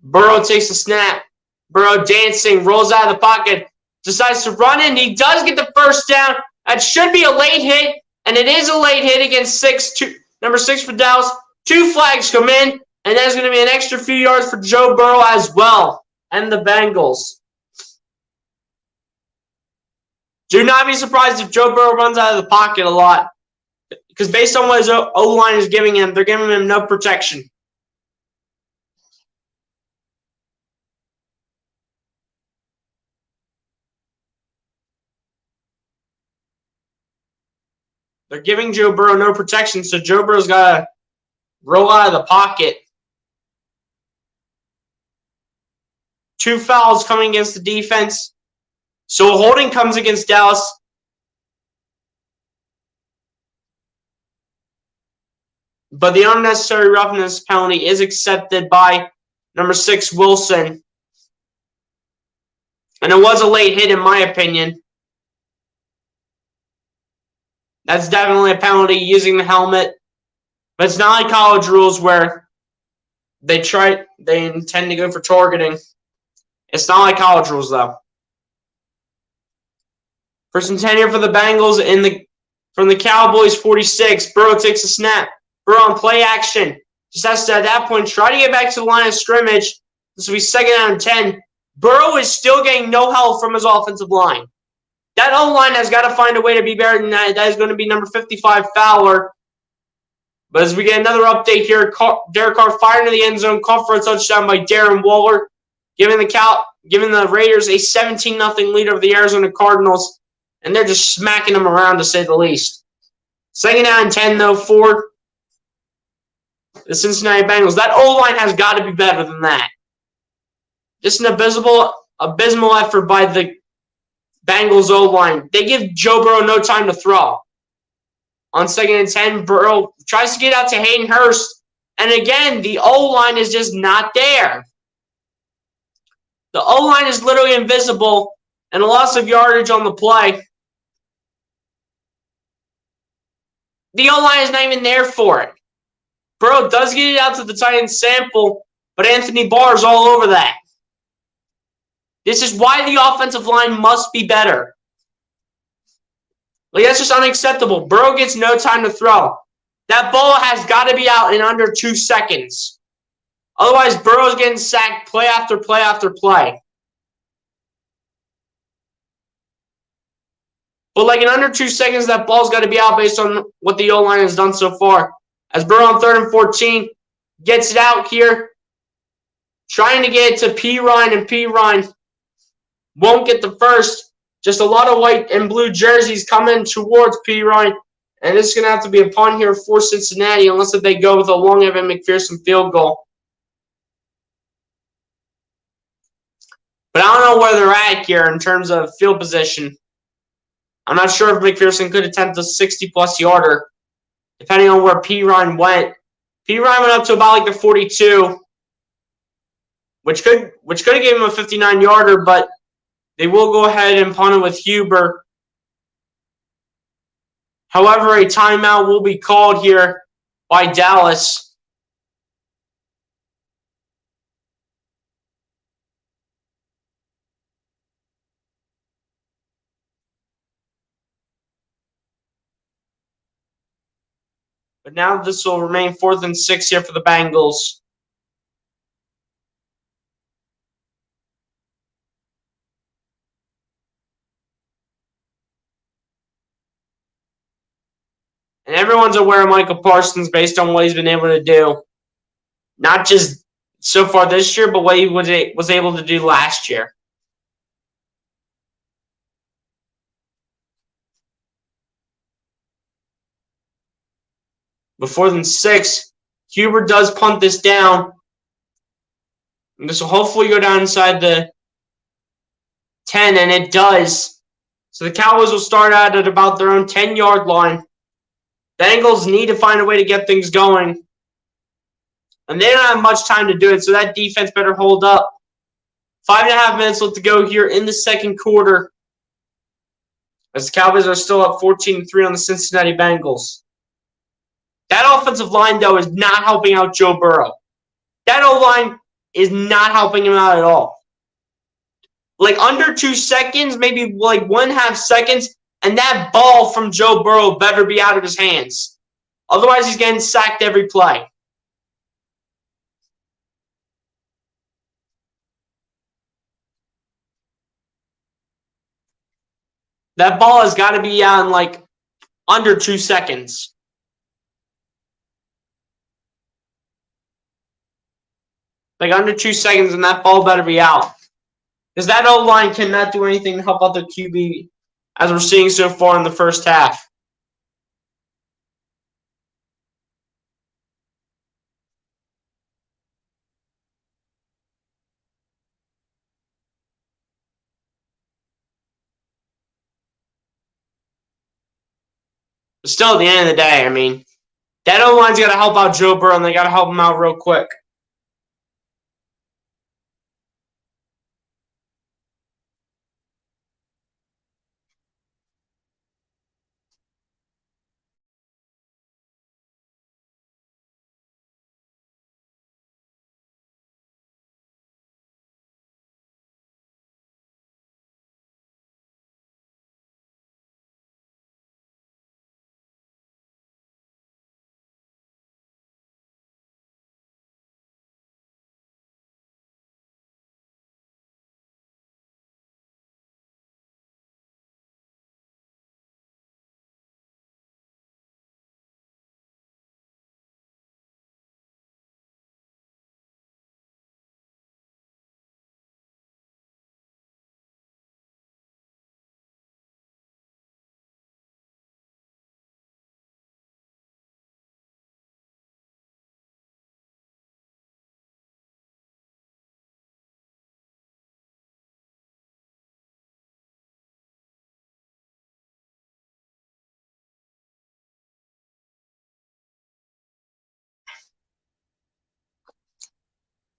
Burrow takes the snap. Burrow dancing, rolls out of the pocket, decides to run in. He does get the first down. That should be a late hit, and it is a late hit against number 6 for Dallas. 2 flags come in, and that's going to be an extra few yards for Joe Burrow as well and the Bengals. Do not be surprised if Joe Burrow runs out of the pocket a lot. Because based on what his O-line is giving him, they're giving him no protection. They're giving Joe Burrow no protection, so Joe Burrow's got to roll out of the pocket. 2 fouls coming against the defense. So a holding comes against Dallas. But the unnecessary roughness penalty is accepted by number 6, Wilson. And it was a late hit in my opinion. That's definitely a penalty using the helmet. But it's not like college rules where they intend to go for targeting. It's not like college rules though. First and 10 here for the Bengals from the Cowboys 46. Burrow takes a snap. Burrow on play action. Just has to, at that point, try to get back to the line of scrimmage. This will be second down and 10. Burrow is still getting no help from his offensive line. That O-line has got to find a way to be better than that. That is going to be number 55, Fowler. But as we get another update here, Derek Carr fired into the end zone, caught for a touchdown by Darren Waller, giving the Raiders a 17-0 lead over the Arizona Cardinals. And they're just smacking them around, to say the least. Second down and 10, though, for the Cincinnati Bengals. That O-line has got to be better than that. Just an abysmal effort by the Bengals O-line. They give Joe Burrow no time to throw. On second and 10, Burrow tries to get out to Hayden Hurst. And again, the O-line is just not there. The O-line is literally invisible, and a loss of yardage on the play. The O-line is not even there for it. Burrow does get it out to the tight end Sample, but Anthony Barr is all over that. This is why the offensive line must be better. Like, that's just unacceptable. Burrow gets no time to throw. That ball has got to be out in under 2 seconds. Otherwise, Burrow's getting sacked play after play after play. But like in under 2 seconds, that ball's got to be out based on what the O-line has done so far. As Burrow on 3rd and 14 gets it out here, trying to get it to Pirine, and Pirine won't get the first. Just a lot of white and blue jerseys coming towards Pirine. And it's going to have to be a punt here for Cincinnati unless if they go with a long Evan McPherson field goal. But I don't know where they're at here in terms of field position. I'm not sure if McPherson could attempt a 60-plus yarder, depending on where Perine went. Perine went up to about like the 42, which could have given him a 59-yarder, but they will go ahead and punt it with Huber. However, a timeout will be called here by Dallas. But now this will remain 4th and 6 here for the Bengals. And everyone's aware of Michael Parsons based on what he's been able to do. Not just so far this year, but what he was able to do last year. But 4th and 6, Huber does punt this down. And this will hopefully go down inside the 10, and it does. So the Cowboys will start out at about their own 10-yard line. The Bengals need to find a way to get things going. And they don't have much time to do it, so that defense better hold up. 5.5 minutes left to go here in the second quarter, as the Cowboys are still up 14-3 on the Cincinnati Bengals. That offensive line, though, is not helping out Joe Burrow. That O-line is not helping him out at all. Like under 2 seconds, maybe like 1.5 seconds, and that ball from Joe Burrow better be out of his hands. Otherwise, he's getting sacked every play. That ball has got to be out in like under 2 seconds. Like under 2 seconds, and that ball better be out. Because that O-line cannot do anything to help out the QB, as we're seeing so far in the first half. But still, at the end of the day, I mean, that O-line's got to help out Joe Burrow, and they got to help him out real quick.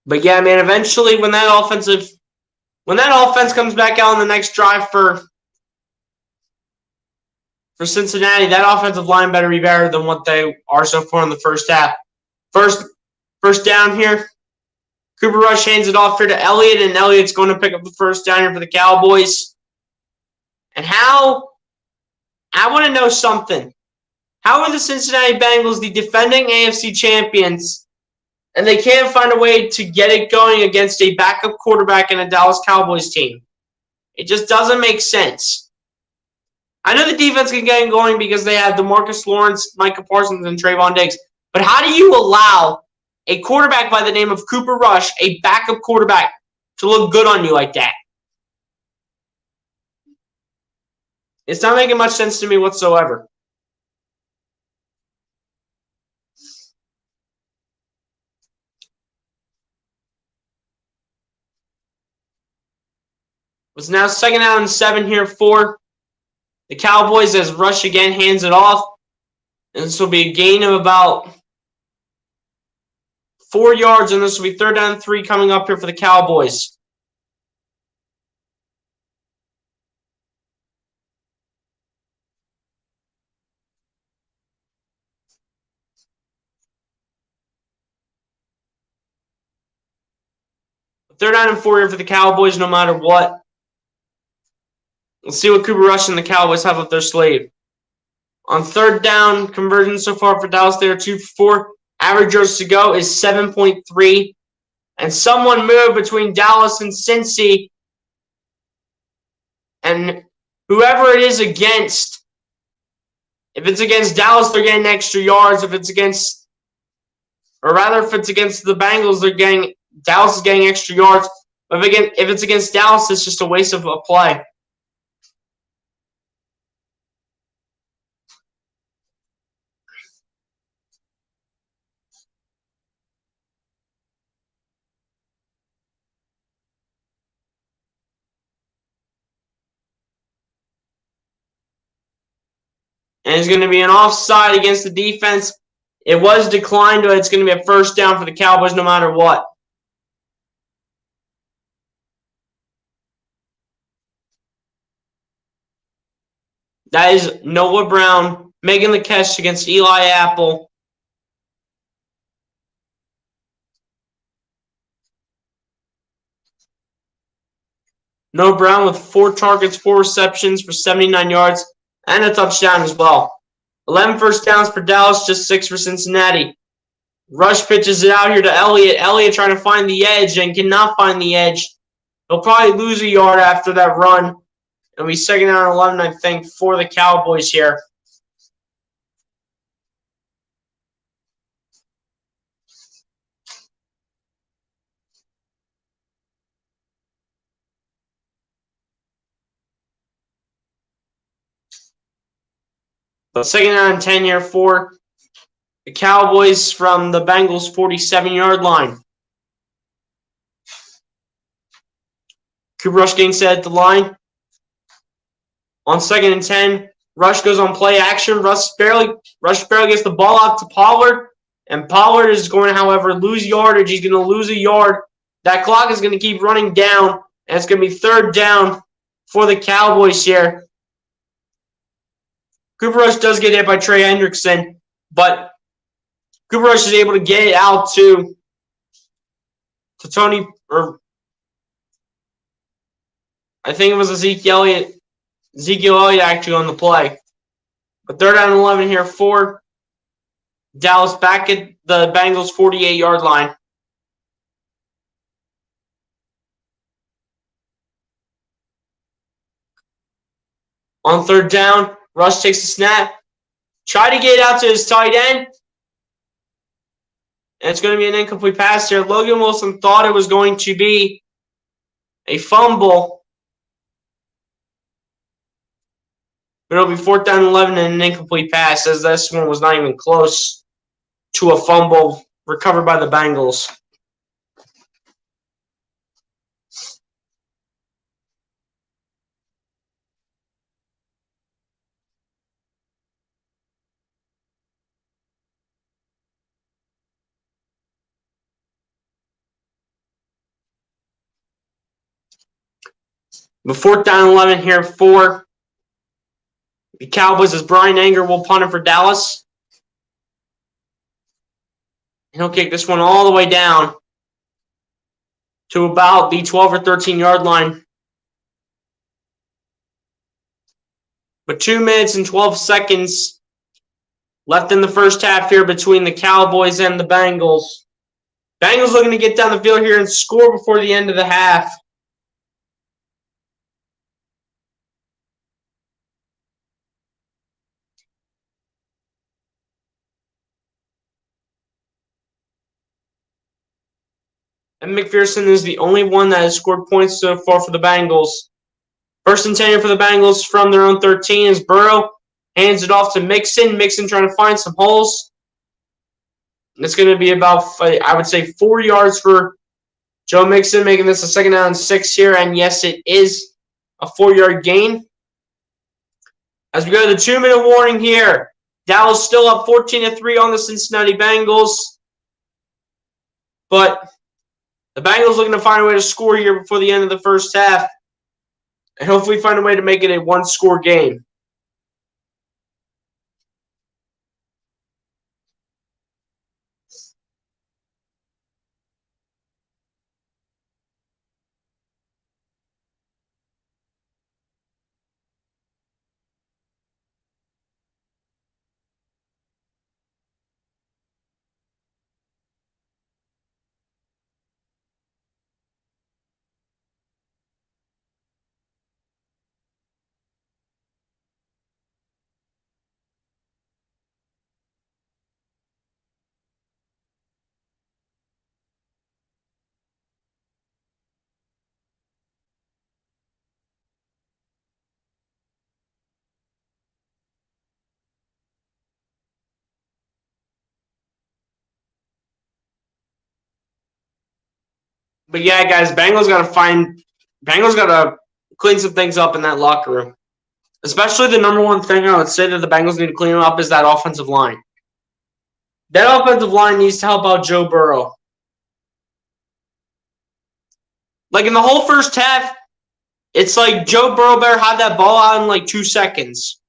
But yeah, man, eventually when that offense comes back out on the next drive for Cincinnati, that offensive line better be better than what they are so far in the first half. First down here. Cooper Rush hands it off here to Elliott, and Elliott's going to pick up the first down here for the Cowboys. And I want to know something. How are the Cincinnati Bengals the defending AFC champions, and they can't find a way to get it going against a backup quarterback in a Dallas Cowboys team? It just doesn't make sense. I know the defense can get it going because they have DeMarcus Lawrence, Micah Parsons, and Trayvon Diggs. But how do you allow a quarterback by the name of Cooper Rush, a backup quarterback, to look good on you like that? It's not making much sense to me whatsoever. It's now 2nd down and 7 here for the Cowboys as Rush again hands it off. And this will be a gain of about 4 yards, and this will be 3rd down and 3 coming up here for the Cowboys. Third down and 4 here for the Cowboys, no matter what. Let's see what Cooper Rush and the Cowboys have up their sleeve. On 3rd down, conversion so far for Dallas, they are 2 for 4. Average yards to go is 7.3. And someone moved between Dallas and Cincy. And whoever it is against, if it's against Dallas, they're getting extra yards. If it's against the Bengals, Dallas is getting extra yards. But if it's against Dallas, it's just a waste of a play. And it's going to be an offside against the defense. It was declined, but it's going to be a 1st down for the Cowboys no matter what. That is Noah Brown making the catch against Eli Apple. Noah Brown with 4 targets, 4 receptions for 79 yards, and a touchdown as well. 11 first downs for Dallas, just 6 for Cincinnati. Rush pitches it out here to Elliott. Elliott trying to find the edge and cannot find the edge. He'll probably lose a yard after that run. It'll be 2nd down and 11, I think, for the Cowboys here. But 2nd down and 10 here for the Cowboys from the Bengals' 47-yard line. Cooper Rush getting set at the line. On 2nd and 10, Rush goes on play action. Rush barely gets the ball out to Pollard. And Pollard is going to, however, lose yardage. He's going to lose a yard. That clock is going to keep running down. And it's going to be 3rd down for the Cowboys here. Cooper Rush does get hit by Trey Hendrickson, but Cooper Rush is able to get it out to Tony, or I think it was Ezekiel Elliott actually on the play. But 3rd down and 11 here for Dallas back at the Bengals' 48-yard line. On 3rd down, Rush takes the snap. Try to get it out to his tight end. And it's going to be an incomplete pass here. Logan Wilson thought it was going to be a fumble. But it'll be 4th down and 11 and an incomplete pass, as this one was not even close to a fumble recovered by the Bengals. But 4th down and 11 here for the Cowboys as Brian Anger will punt it for Dallas. He'll kick this one all the way down to about the 12 or 13-yard line. But 2 minutes and 12 seconds left in the first half here between the Cowboys and the Bengals. Bengals looking to get down the field here and score before the end of the half. And McPherson is the only one that has scored points so far for the Bengals. 1st and 10 here for the Bengals from their own 13 as Burrow hands it off to Mixon. Mixon trying to find some holes. It's going to be about, I would say, 4 yards for Joe Mixon, making this a 2nd down and 6 here. And yes, it is a 4-yard gain. As we go to the 2-minute warning here, Dallas still up 14-3 on the Cincinnati Bengals. But the Bengals looking to find a way to score here before the end of the first half. And hopefully find a way to make it a one-score game. But yeah, guys, Bengals gotta clean some things up in that locker room. Especially the number one thing I would say that the Bengals need to clean up is that offensive line. That offensive line needs to help out Joe Burrow. Like in the whole first half, it's like Joe Burrow better have that ball out in like 2 seconds.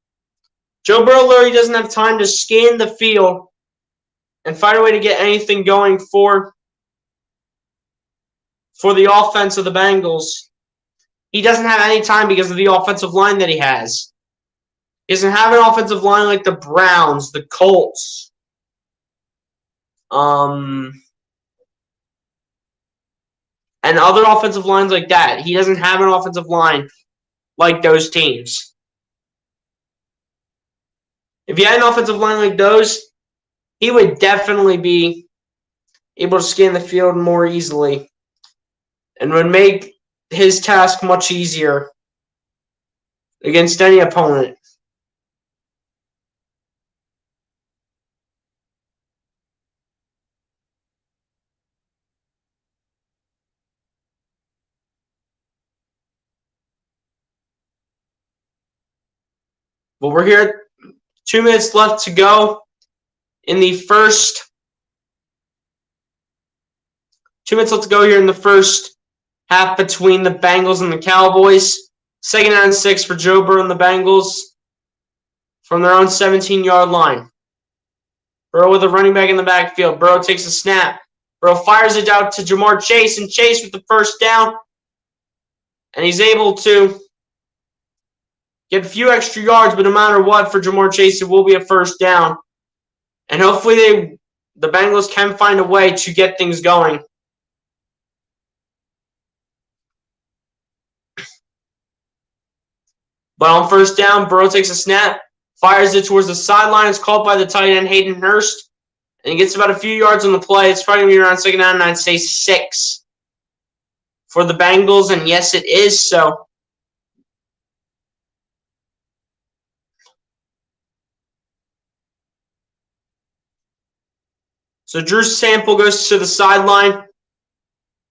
Joe Burrow literally doesn't have time to scan the field and find a way to get anything going for the offense of the Bengals. He doesn't have any time because of the offensive line that he has. He doesn't have an offensive line like the Browns, the Colts, and other offensive lines like that. He doesn't have an offensive line like those teams. If he had an offensive line like those, he would definitely be able to scan the field more easily and would make his task much easier against any opponent. But we're here, 2 minutes left to go in the first. 2 minutes left to go here in the first half between the Bengals and the Cowboys. 2nd and 6 for Joe Burrow and the Bengals from their own 17-yard line. Burrow with a running back in the backfield. Burrow takes a snap. Burrow fires it out to Jamar Chase, and Chase with the first down. And he's able to get a few extra yards, but no matter what, for Jamar Chase, it will be a first down. And hopefully the Bengals can find a way to get things going. But on first down, Burrow takes a snap, fires it towards the sideline. It's caught by the tight end, Hayden Hurst. And he gets about a few yards on the play. It's probably going to be around 2nd down, and I'd say 6 for the Bengals. And yes, it is so. So Drew Sample goes to the sideline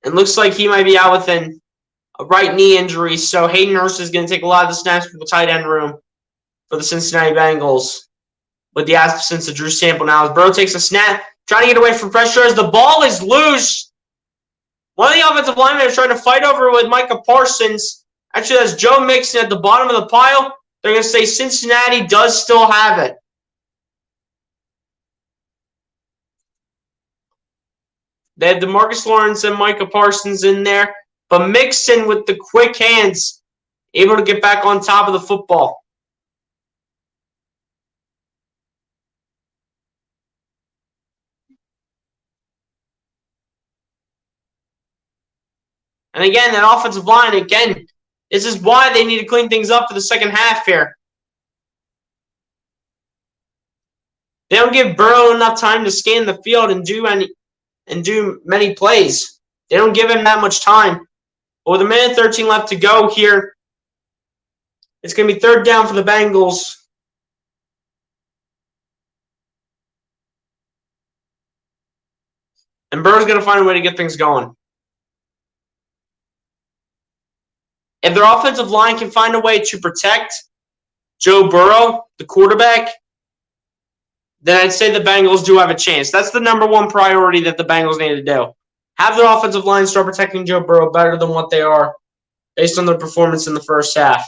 and looks like he might be out with a right knee injury. So Hayden Hurst is going to take a lot of the snaps from the tight end room for the Cincinnati Bengals with the absence of Drew Sample now. As Burrow takes a snap, trying to get away from pressure as the ball is loose. One of the offensive linemen is trying to fight over with Micah Parsons. Actually, that's Joe Mixon at the bottom of the pile. They're going to say Cincinnati does still have it. They had DeMarcus Lawrence and Micah Parsons in there, but Mixon with the quick hands, able to get back on top of the football. And again, that offensive line, this is why they need to clean things up for the second half here. They don't give Burrow enough time to scan the field and do many plays. They don't give him that much time. But with 1:13 left to go here, it's going to be 3rd down for the Bengals. And Burrow's going to find a way to get things going. If their offensive line can find a way to protect Joe Burrow, the quarterback, then I'd say the Bengals do have a chance. That's the number one priority that the Bengals need to do. Have their offensive line start protecting Joe Burrow better than what they are based on their performance in the first half.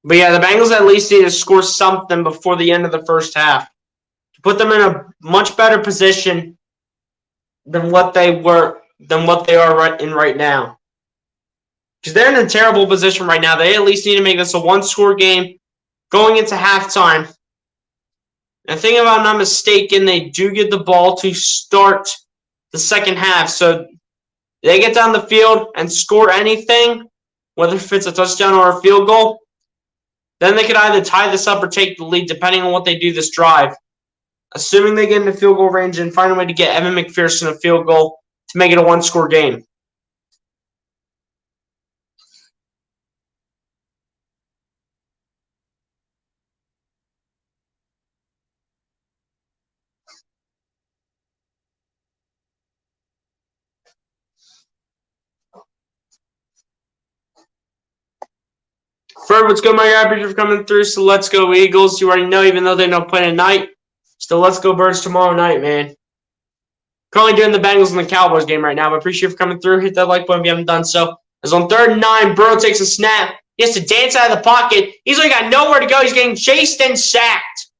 But yeah, the Bengals at least need to score something before the end of the first half to put them in a much better position than what they are right now. Because they're in a terrible position right now. They at least need to make this a one-score game going into halftime. And I think, if I'm not mistaken, they do get the ball to start the second half. So they get down the field and score anything, whether if it's a touchdown or a field goal, then they could either tie this up or take the lead, depending on what they do this drive. Assuming they get into field goal range and find a way to get Evan McPherson a field goal to make it a one-score game. Fred, what's good, my guy? Appreciate you for coming through. So let's go Eagles. You already know, even though they don't play tonight. Still, let's go Birds tomorrow night, man. Currently doing the Bengals and the Cowboys game right now, but appreciate you for coming through. Hit that like button if you haven't done so. As on 3rd and 9, Burrow takes a snap. He has to dance out of the pocket. He's like got nowhere to go. He's getting chased and sacked.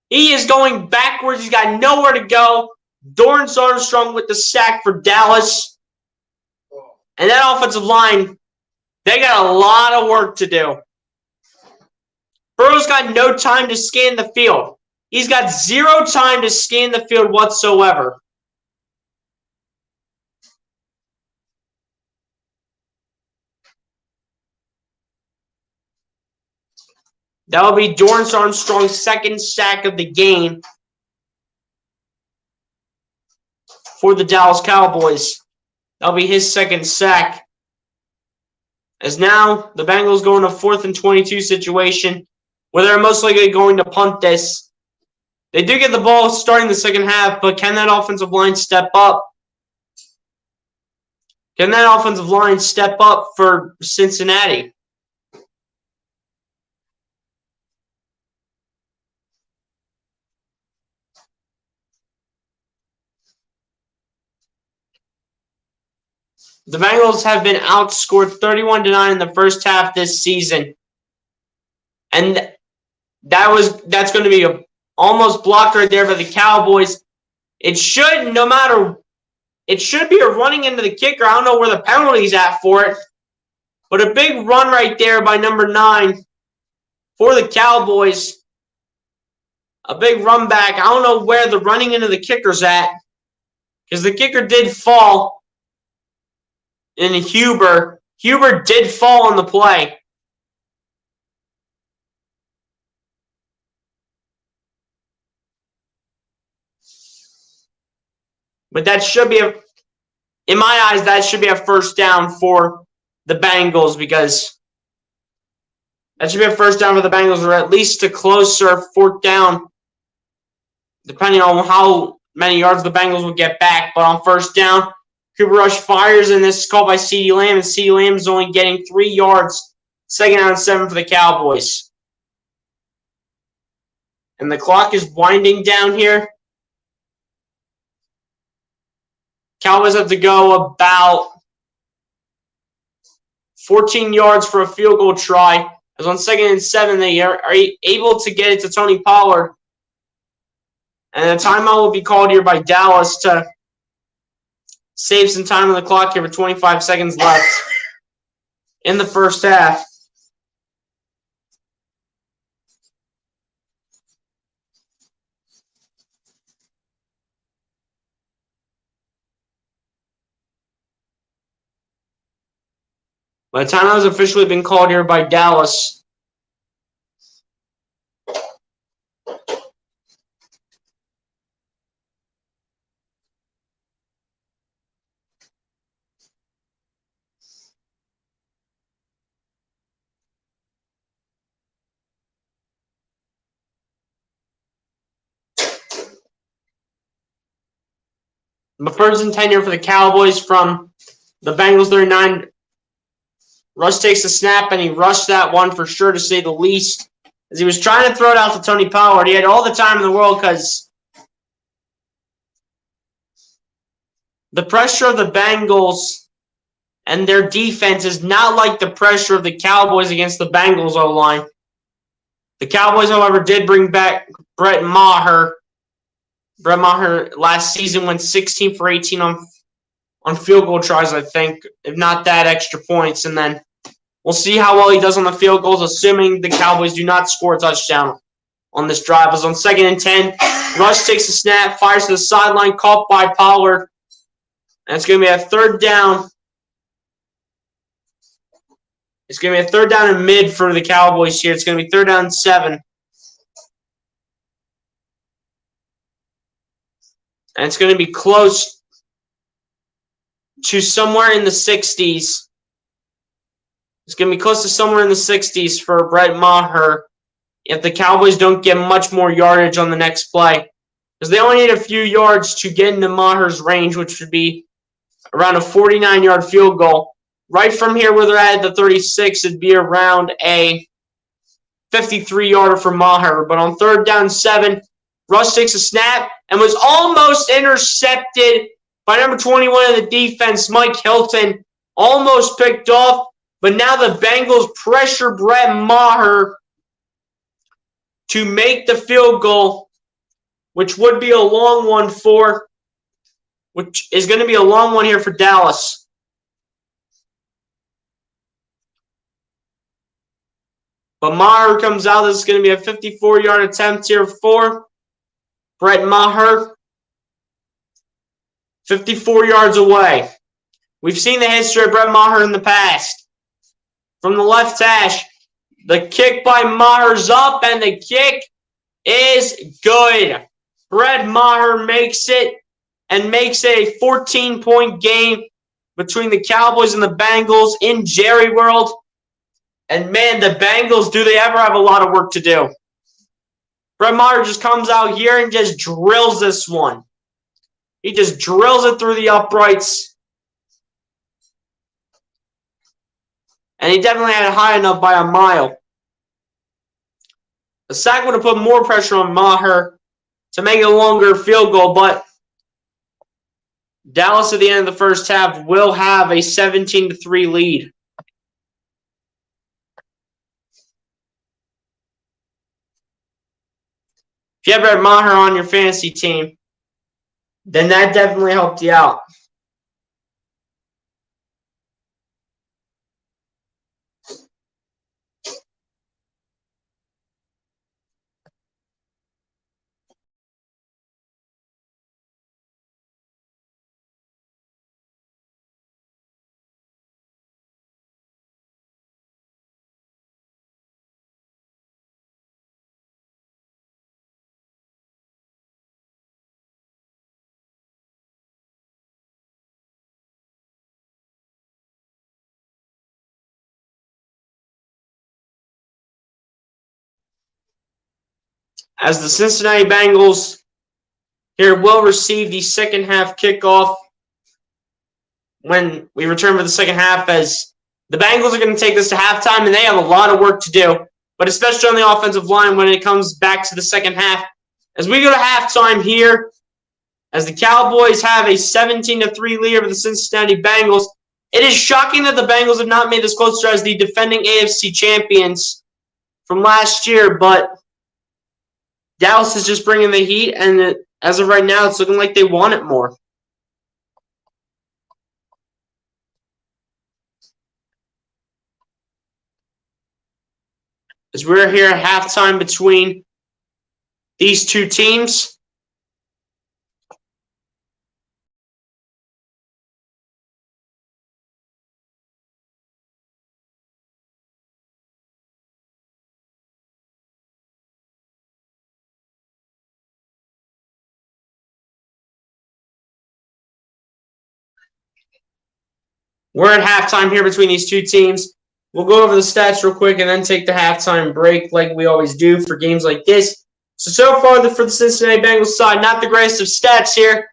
He is going backwards. He's got nowhere to go. Dorrance Armstrong with the sack for Dallas. And that offensive line, they got a lot of work to do. Burrow's got no time to scan the field. He's got zero time to scan the field whatsoever. That will be Dorrance Armstrong's second sack of the game for the Dallas Cowboys. That'll be his second sack. As now the Bengals go in a 4th and 22 situation where they're most likely going to punt this. They do get the ball starting the second half, but can that offensive line step up? Can that offensive line step up for Cincinnati? The Bengals have been outscored 31-9 in the first half this season. And that's going to be almost blocked right there by the Cowboys. It should be a running into the kicker. I don't know where the penalty's at for it. But a big run right there by number 9 for the Cowboys. A big run back. I don't know where the running into the kicker's at. Because the kicker did fall. And Huber did fall on the play. But that should be in my eyes, that should be a first down for the Bengals, because that should be a first down for the Bengals, or at least a closer 4th down, depending on how many yards the Bengals will get back. But on first down, Cooper Rush fires, and this is called by CeeDee Lamb, and CeeDee Lamb is only getting 3 yards. 2nd down and 7 for the Cowboys. And the clock is winding down here. Cowboys have to go about 14 yards for a field goal try. As on 2nd and 7, they are able to get it to Tony Pollard. And a timeout will be called here by Dallas to save some time on the clock here with 25 seconds left in the first half. But the timeout has officially been called here by Dallas. But first and 10 here for the Cowboys from the Bengals 39. Russ takes the snap, and he rushed that one for sure, to say the least. As he was trying to throw it out to Tony Pollard. He had all the time in the world because the pressure of the Bengals and their defense is not like the pressure of the Cowboys against the Bengals O-line. The Cowboys, however, did bring back Brett Maher. Brett Maher last season went 16 for 18 on field goal tries, I think, if not that, extra points. And then we'll see how well he does on the field goals, assuming the Cowboys do not score a touchdown on this drive. As on 2nd and 10, Rush takes the snap, fires to the sideline, caught by Pollard. And it's going to be a third down. It's going to be a third down and mid for the Cowboys here. It's going to be 3rd down and 7. And it's going to be close to somewhere in the 60s. It's going to be close to somewhere in the 60s for Brett Maher if the Cowboys don't get much more yardage on the next play. Because they only need a few yards to get into Maher's range, which would be around a 49-yard field goal. Right from here where they're at the 36, it'd be around a 53-yarder for Maher. But on 3rd down 7, Russ takes a snap and was almost intercepted by number 21 of the defense, Mike Hilton. Almost picked off, but now the Bengals pressure Brett Maher to make the field goal, which would be a long one which is going to be a long one here for Dallas. But Maher comes out. This is going to be a 54-yard attempt here for Brett Maher. 54 yards away. We've seen the history of Brett Maher in the past. From the left hash, the kick by Maher's up, and the kick is good. Brett Maher makes it, and makes it a 14-point game between the Cowboys and the Bengals in Jerry World. And man, the Bengals, do they ever have a lot of work to do. Brett Maher just comes out here and just drills this one. He just drills it through the uprights. And he definitely had it high enough by a mile. The sack would have put more pressure on Maher to make it a longer field goal, but Dallas at the end of the first half will have a 17-3 lead. If you have Brett Maher on your fantasy team, then that definitely helped you out. As the Cincinnati Bengals here will receive the second half kickoff when we return for the second half, as the Bengals are going to take this to halftime, and they have a lot of work to do, but especially on the offensive line when it comes back to the second half. As we go to halftime here, as the Cowboys have a 17-3 lead over the Cincinnati Bengals, it is shocking that the Bengals have not made this closer as the defending AFC champions from last year, but Dallas is just bringing the heat, and as of right now, it's looking like they want it more. As we're here at halftime between these two teams. We're at halftime here between these two teams. We'll go over the stats real quick and then take the halftime break like we always do for games like this. So far for the Cincinnati Bengals side, not the greatest of stats here.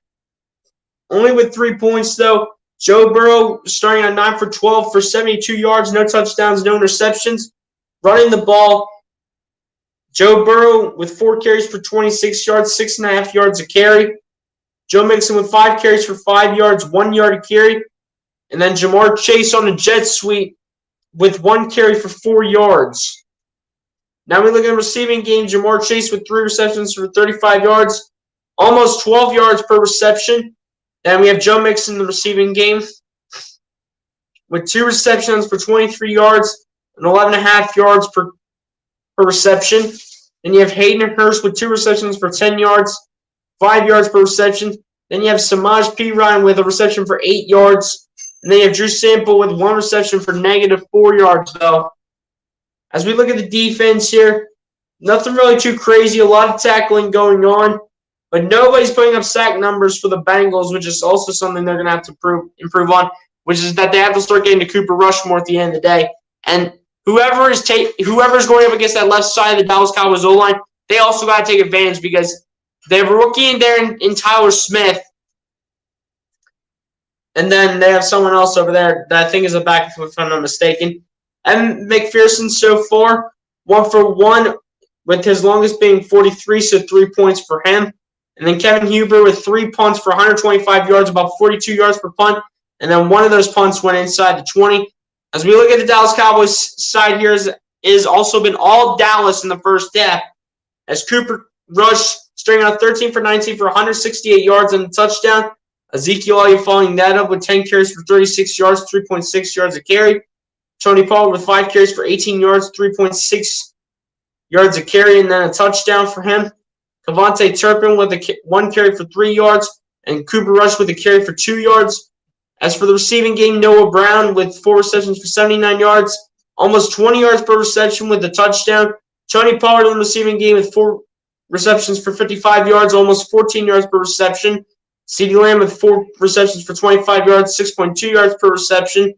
Only with 3 points, though. Joe Burrow starting at 9 for 12 for 72 yards, no touchdowns, no interceptions. Running the ball, Joe Burrow with 4 carries for 26 yards, 6.5 yards a carry. Joe Mixon with 5 carries for 5 yards, 1 yard a carry. And then Jamar Chase on the jet sweep with 1 carry for 4 yards. Now we look at the receiving game. Jamar Chase with 3 receptions for 35 yards, almost 12 yards per reception. Then we have Joe Mixon in the receiving game with 2 receptions for 23 yards and 11.5 yards per reception. Then you have Hayden Hurst with 2 receptions for 10 yards, 5 yards per reception. Then you have Samaj P. Ryan with a reception for 8 yards. And then you have Drew Sample with 1 reception for -4 yards, though. As we look at the defense here, nothing really too crazy. A lot of tackling going on. But nobody's putting up sack numbers for the Bengals, which is also something they're going to have to improve on, which is that they have to start getting to Cooper Rush more at the end of the day. And whoever's going up against that left side of the Dallas Cowboys O-line, they also got to take advantage because they have a rookie in there in Tyler Smith. And then they have someone else over there that I think is a backup, if I'm not mistaken. And McPherson so far, 1 for 1, with his longest being 43, so 3 points for him. And then Kevin Huber with 3 punts for 125 yards, about 42 yards per punt. And then one of those punts went inside the 20. As we look at the Dallas Cowboys side here, is also been all Dallas in the first half. As Cooper Rush stringing out 13 for 19 for 168 yards and a touchdown. Ezekiel Elliott following that up with 10 carries for 36 yards, 3.6 yards a carry. Tony Pollard with 5 carries for 18 yards, 3.6 yards a carry, and then a touchdown for him. Kevontae Turpin with 1 carry for 3 yards, and Cooper Rush with a carry for 2 yards. As for the receiving game, Noah Brown with 4 receptions for 79 yards, almost 20 yards per reception with a touchdown. Tony Pollard in the receiving game with 4 receptions for 55 yards, almost 14 yards per reception. CeeDee Lamb with 4 receptions for 25 yards, 6.2 yards per reception.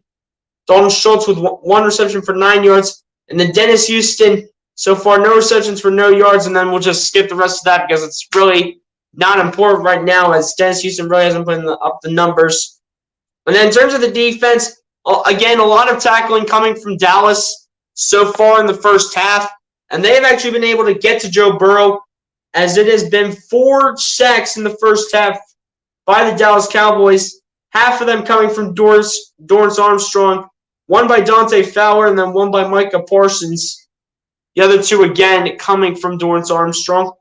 Dalton Schultz with 1 reception for 9 yards. And then Dennis Houston, so far no receptions for no yards. And then we'll just skip the rest of that because it's really not important right now as Dennis Houston really hasn't put up the numbers. And then in terms of the defense, again, a lot of tackling coming from Dallas so far in the first half. And they've actually been able to get to Joe Burrow as it has been 4 sacks in the first half by the Dallas Cowboys, half of them coming from Dorrance Armstrong, 1 by Dante Fowler, and then 1 by Micah Parsons. The other 2, again, coming from Dorrance Armstrong.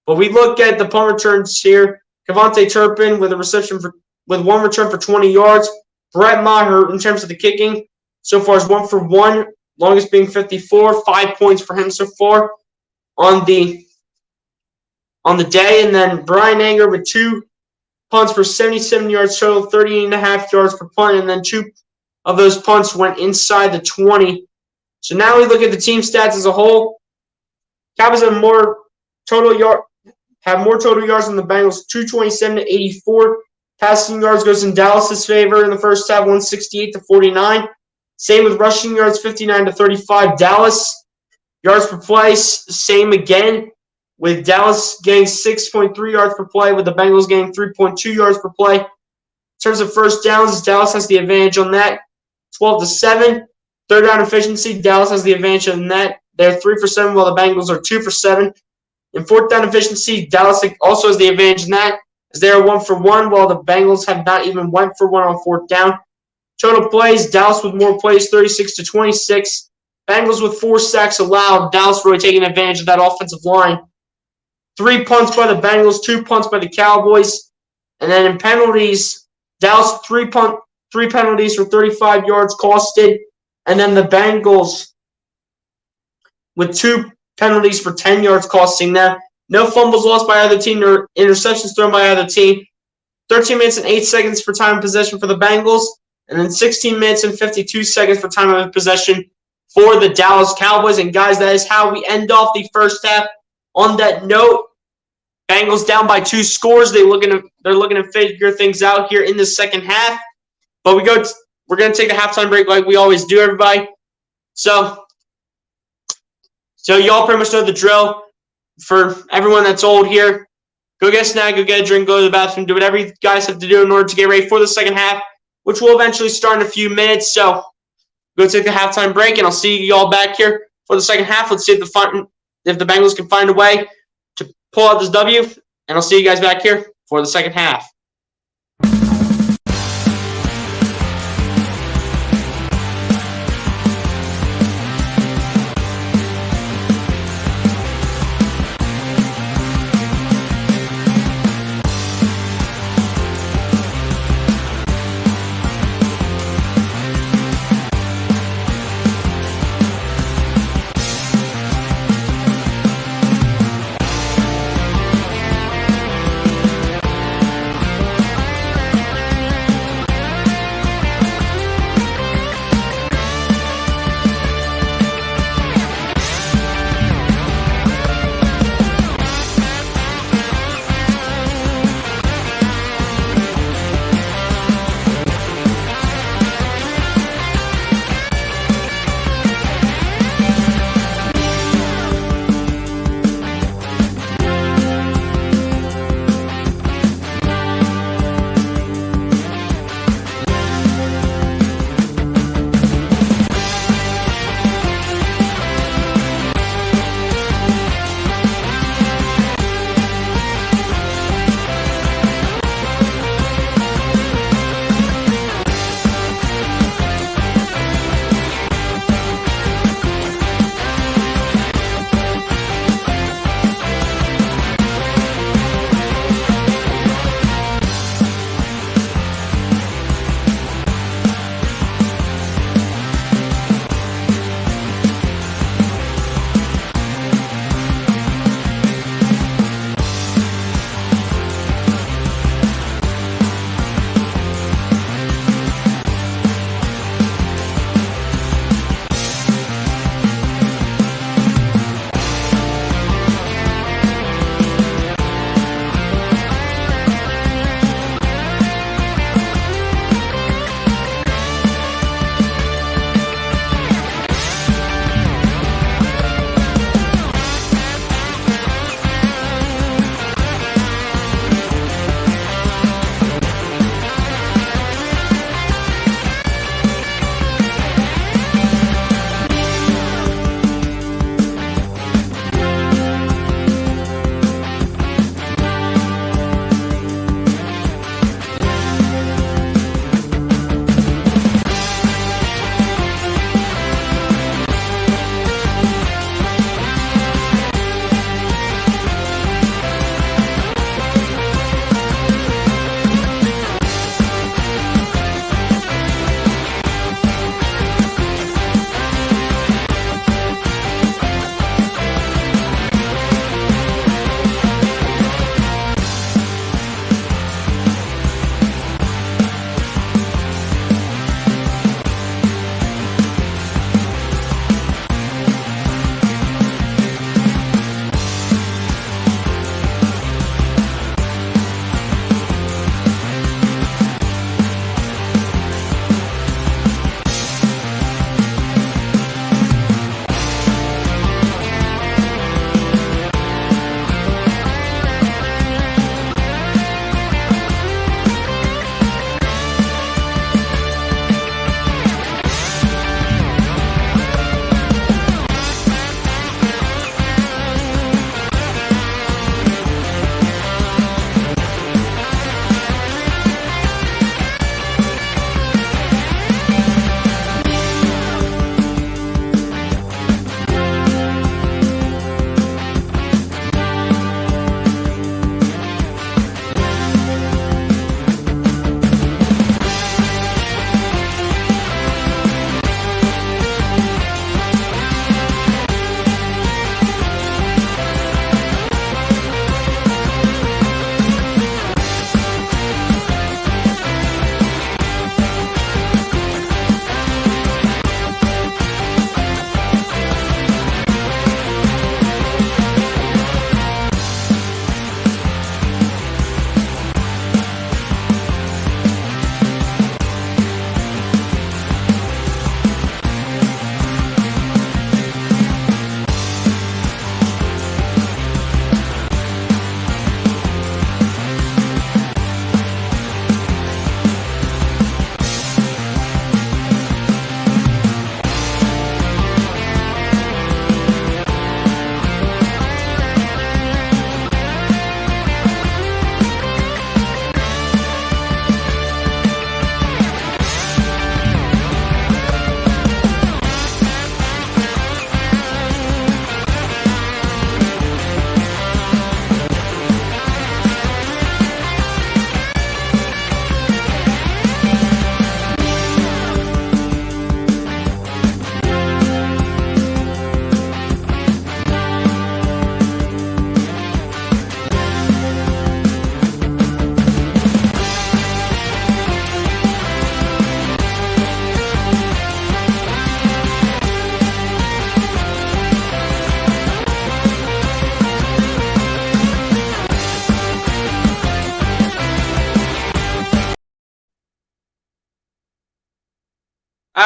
But we look at the punt returns here. Kevontae Turpin with 1 return for 20 yards. Brett Maher, in terms of the kicking, so far is 1 for 1, longest being 54, 5 points for him so far on the day. And then Brian Anger with 2 punts for 77 yards total, 30.5 yards per punt, and then 2 of those punts went inside the 20. So now we look at the team stats as a whole. Cowboys have more total yards than the Bengals, 227 to 84. Passing yards goes in Dallas's favor in the first half, 168 to 49. Same with rushing yards, 59 to 35. Dallas yards per play, same again, with Dallas getting 6.3 yards per play, with the Bengals getting 3.2 yards per play. In terms of first downs, Dallas has the advantage on that, 12 to 7. Third down efficiency, Dallas has the advantage on that. They're 3 for 7, while the Bengals are 2 for 7. In fourth down efficiency, Dallas also has the advantage in that, as they are 1 for 1, while the Bengals have not even went for 1 on fourth down. Total plays, Dallas with more plays, 36 to 26. Bengals with 4 sacks allowed. Dallas really taking advantage of that offensive line. 3 punts by the Bengals, 2 punts by the Cowboys. And then in penalties, Dallas 3 penalties for 35 yards costed. And then the Bengals with 2 penalties for 10 yards costing them. No fumbles lost by either team or interceptions thrown by either team. 13 minutes and 8 seconds for time of possession for the Bengals. And then 16 minutes and 52 seconds for time of possession for the Dallas Cowboys. And guys, that is how we end off the first half. On that note, Bengals down by 2 scores. They're looking to figure things out here in the second half. But we're going to take a halftime break like we always do, everybody. So y'all pretty much know the drill. For everyone that's old here, go get a snack, go get a drink, go to the bathroom, do whatever you guys have to do in order to get ready for the second half, which will eventually start in a few minutes. So go take the halftime break, and I'll see you all back here for the second half. Let's see if the Bengals can find a way to pull out this W, and I'll see you guys back here for the second half.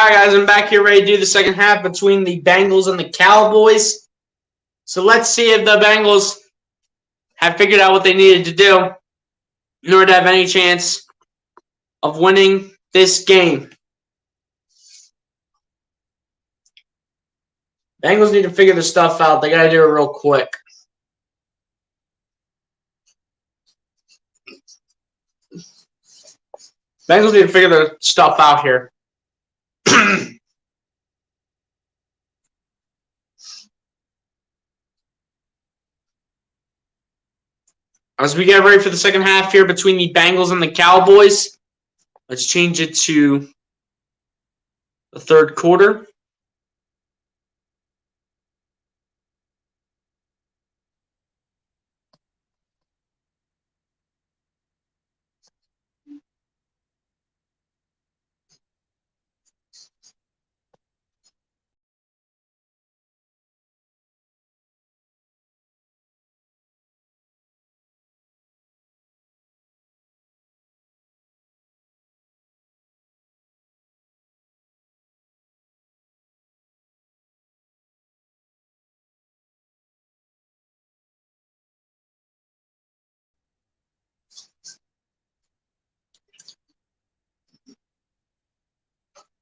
Alright, guys, I'm back here ready to do the second half between the Bengals and the Cowboys. So let's see if the Bengals have figured out what they needed to do in order to have any chance of winning this game. Bengals need to figure their stuff out. They got to do it real quick. Bengals need to figure their stuff out here. As we get ready for the second half here between the Bengals and the Cowboys, let's change it to the third quarter.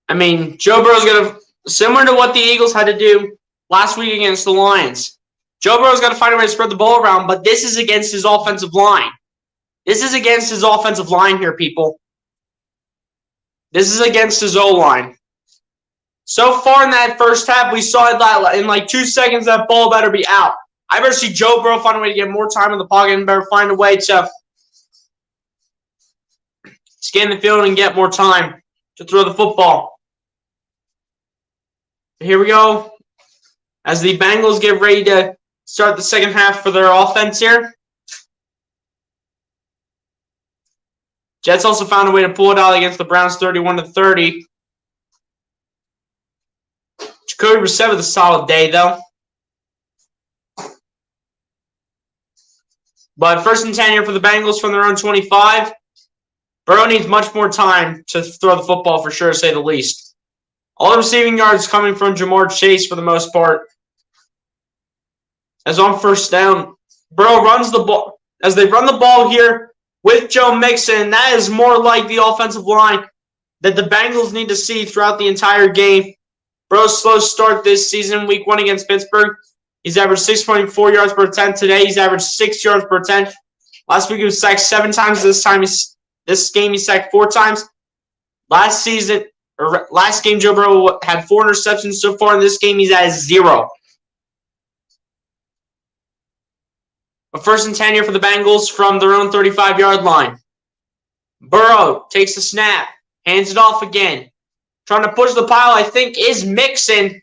I mean, Joe Burrow's going to, similar to what the Eagles had to do last week against the Lions, Joe Burrow's got to find a way to spread the ball around, but this is against his offensive line. This is against his offensive line here, people. This is against his O-line. So far in that first half, we saw that in like 2 seconds, that ball better be out. I better see Joe Burrow find a way to get more time in the pocket and better find a way to scan the field and get more time to throw the football. Here we go. As the Bengals get ready to start the second half for their offense here. Jets also found a way to pull it out against the Browns 31-30. Jacoby Brissett with a solid day, though. But 1st and 10 here for the Bengals from their own 25. Burrow needs much more time to throw the football for sure, to say the least. All the receiving yards coming from Jamar Chase for the most part. As on 1st down, Burrow runs the ball. As they run the ball here with Joe Mixon, that is more like the offensive line that the Bengals need to see throughout the entire game. Burrow's slow start this season, week 1 against Pittsburgh. He's averaged 6.4 yards per attempt. Today, he's averaged 6 yards per attempt. Last week, he was sacked 7 times. This game, he sacked 4 times. Last game, Joe Burrow had 4 interceptions. So far in this game, he's at 0. A 1st and 10 here for the Bengals from their own 35-yard line. Burrow takes the snap, hands it off again. Trying to push the pile, I think, is Mixon.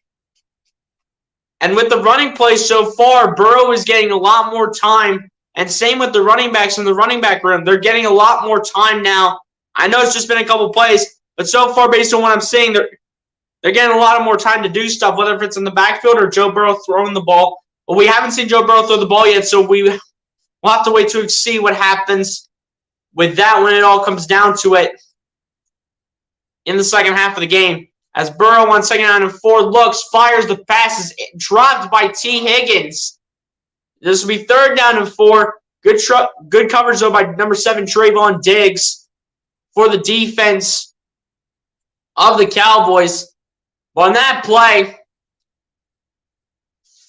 And with the running play so far, Burrow is getting a lot more time. And same with the running backs in the running back room. They're getting a lot more time now. I know it's just been a couple plays, but so far, based on what I'm seeing, they're getting a lot of more time to do stuff, whether if it's in the backfield or Joe Burrow throwing the ball. But we haven't seen Joe Burrow throw the ball yet, so we'll have to wait to see what happens with that when it all comes down to it in the second half of the game. As Burrow on 2nd down and 4 looks, fires the pass, is dropped by T. Higgins. This will be 3rd down and 4. Good coverage, though, by number 7, Trayvon Diggs for the defense of the Cowboys. But on that play,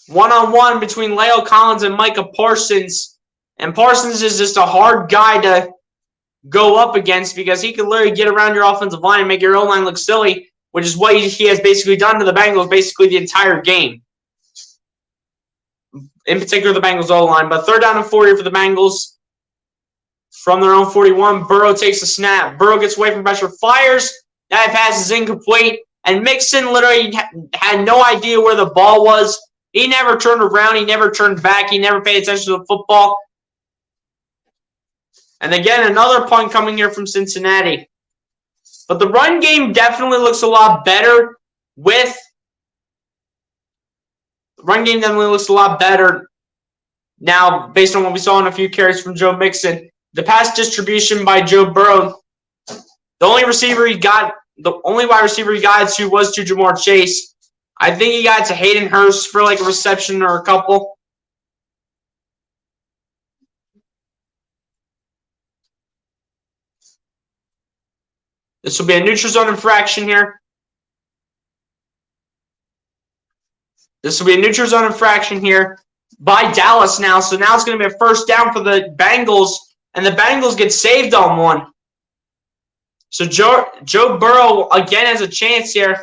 one-on-one between La'el Collins and Micah Parsons. And Parsons is just a hard guy to go up against because he can literally get around your offensive line and make your O-line look silly, which is what he has basically done to the Bengals basically the entire game. In particular, the Bengals O-line. But 3rd down and 4 here for the Bengals from their own 41. Burrow takes the snap. Burrow gets away from pressure, fires. That pass is incomplete. And Mixon literally had no idea where the ball was. He never turned around. He never turned back. He never paid attention to the football. And again, another punt coming here from Cincinnati. But the run game definitely looks a lot better with now based on what we saw in a few carries from Joe Mixon. The pass distribution by Joe Burrow, the only receiver he got the only wide receiver he got to was to Jamar Chase. I think he got to Hayden Hurst for like a reception or a couple. This will be a neutral zone infraction here. This will be a neutral zone infraction here by Dallas now. So now it's going to be a first down for the Bengals, and the Bengals get saved on one. So Joe Burrow again has a chance here.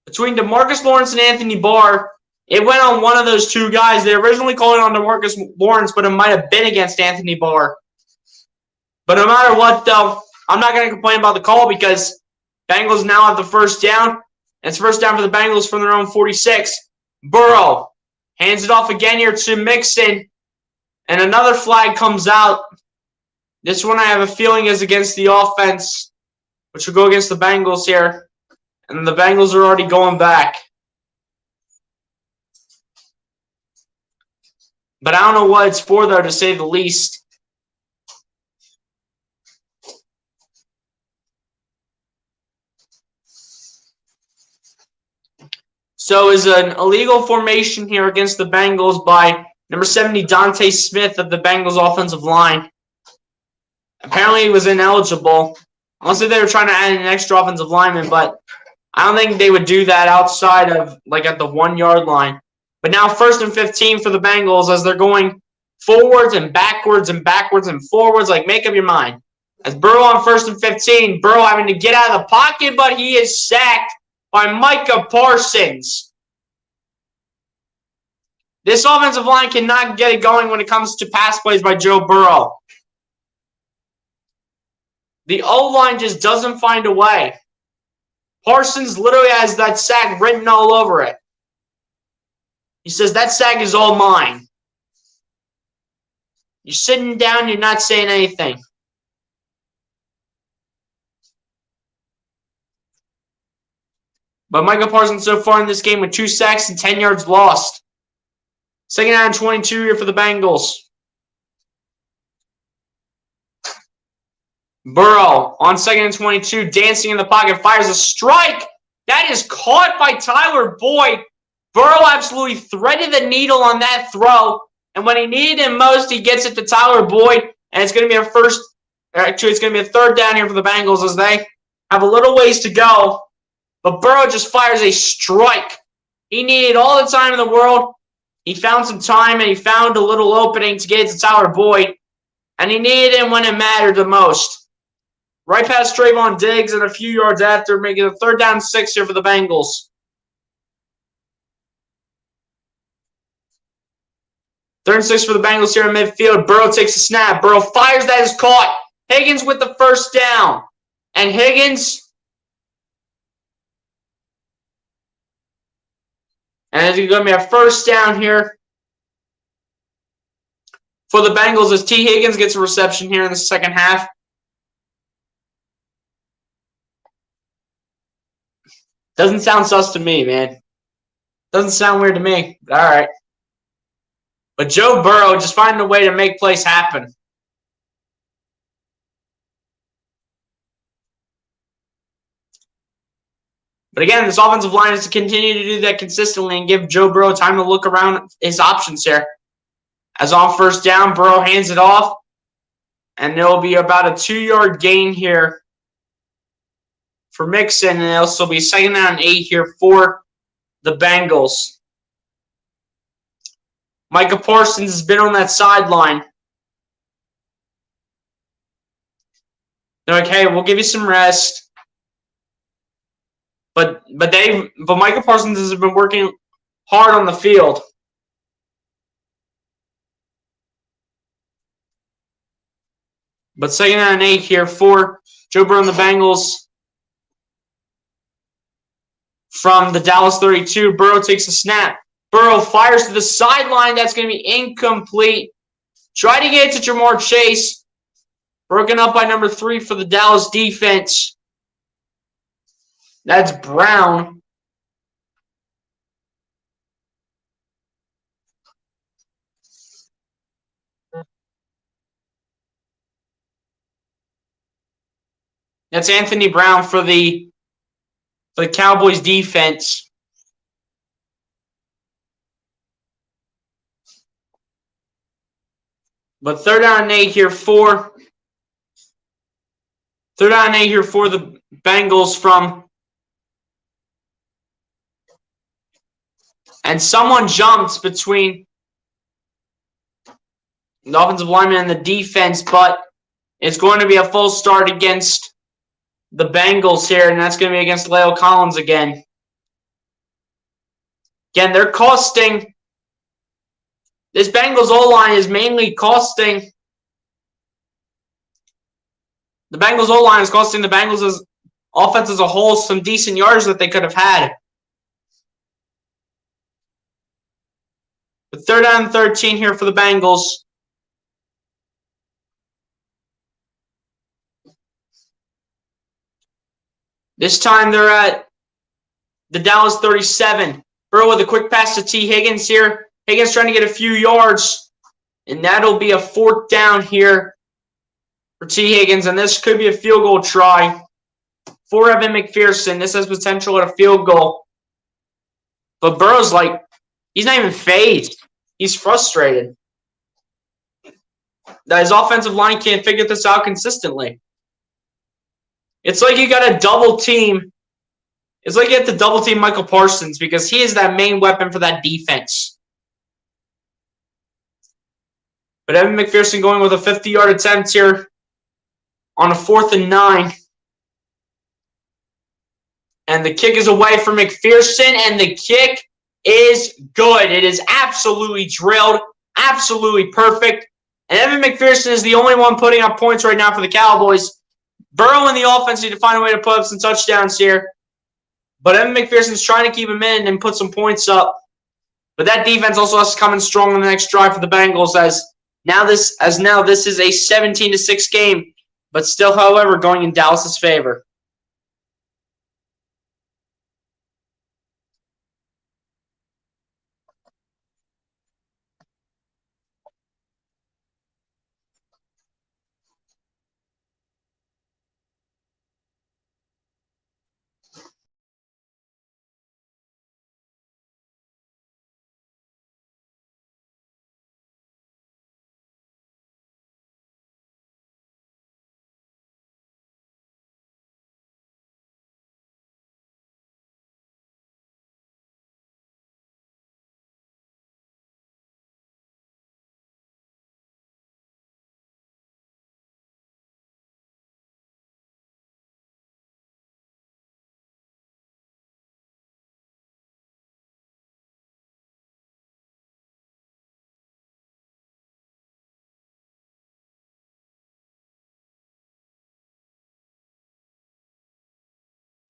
Between DeMarcus Lawrence and Anthony Barr, it went on one of those two guys. They originally called it on DeMarcus Lawrence, but it might have been against Anthony Barr. But no matter what, though, I'm not going to complain about the call because Bengals now have the first down. It's first down for the Bengals from their own 46. Burrow hands it off again here to Mixon, and another flag comes out. This one I have a feeling is against the offense, which will go against the Bengals here. And the Bengals are already going back. But I don't know what it's for, though, to say the least. So is an illegal formation here against the Bengals by number 70, Dante Smith of the Bengals offensive line. Apparently he was ineligible. Unless they were trying to add an extra offensive lineman, but I don't think they would do that outside of, like, at the 1 yard line. But now 1st and 15 for the Bengals as they're going forwards and backwards and backwards and forwards. Like, make up your mind. As Burrow on 1st and 15, Burrow having to get out of the pocket, but he is sacked by Micah Parsons. This offensive line cannot get it going when it comes to pass plays by Joe Burrow. The O-line just doesn't find a way. Parsons literally has that sack written all over it. He says, that sack is all mine. You're sitting down, you're not saying anything. But Micah Parsons so far in this game with 2 sacks and 10 yards lost. 2nd down and 22 here for the Bengals. Burrow on 2nd and 22, dancing in the pocket, fires a strike. That is caught by Tyler Boyd. Burrow absolutely threaded the needle on that throw. And when he needed him most, he gets it to Tyler Boyd. And it's going to be it's going to be a 3rd down here for the Bengals as they have a little ways to go. But Burrow just fires a strike. He needed all the time in the world. He found some time and he found a little opening to get it to Tyler Boyd. And he needed him when it mattered the most. Right past Trayvon Diggs and a few yards after, making a 3rd down and 6 here for the Bengals. 3rd and 6 for the Bengals here in midfield. Burrow takes a snap. Burrow fires, that is caught. Higgins with the 1st down. And Higgins, and it's going to be a 1st down here for the Bengals as T. Higgins gets a reception here in the 2nd half. Doesn't sound sus to me, man. Doesn't sound weird to me. All right. But Joe Burrow just finding a way to make plays happen. But again, this offensive line is to continue to do that consistently and give Joe Burrow time to look around his options here. As on 1st down, Burrow hands it off. And there will be about a 2-yard gain here for Mixon, and it'll still be 2nd down and 8 here for the Bengals. Micah Parsons has been on that sideline. They're like, hey, we'll give you some rest. But Micah Parsons has been working hard on the field. But 2nd down and 8 here for Joe Burrow and the Bengals. From the Dallas 32, Burrow takes a snap. Burrow fires to the sideline. That's going to be incomplete. Try to get it to Jamar Chase. Broken up by number 3 for the Dallas defense. That's Brown. That's Anthony Brown for the Cowboys defense. But third down and 8 here for the Bengals from. And someone jumps between the offensive lineman and the defense, but it's going to be a full start against the Bengals here, and that's going to be against La'el Collins again. Again, they're costing. This Bengals O-line is mainly costing. The Bengals O-line is costing the Bengals' offense as a whole some decent yards that they could have had. But third down and 13 here for the Bengals. This time they're at the Dallas 37. Burrow with a quick pass to T. Higgins here. Higgins trying to get a few yards. And that'll be a fourth down here for T. Higgins. And this could be a field goal try for Evan McPherson. This has potential at a field goal. But Burrow's he's not even fazed. He's frustrated that his offensive line can't figure this out consistently. It's like you got to double team. It's like you have to double team Michael Parsons because he is that main weapon for that defense. But Evan McPherson going with a 50-yard attempt here on a 4th and 9. And the kick is away from McPherson, and the kick is good. It is absolutely drilled, absolutely perfect. And Evan McPherson is the only one putting up points right now for the Cowboys. Burrow and the offense need to find a way to put up some touchdowns here. But Evan McPherson's trying to keep him in and put some points up. But that defense also has to come in strong on the next drive for the Bengals as now this is a 17-6 game. But still, however, going in Dallas' favor.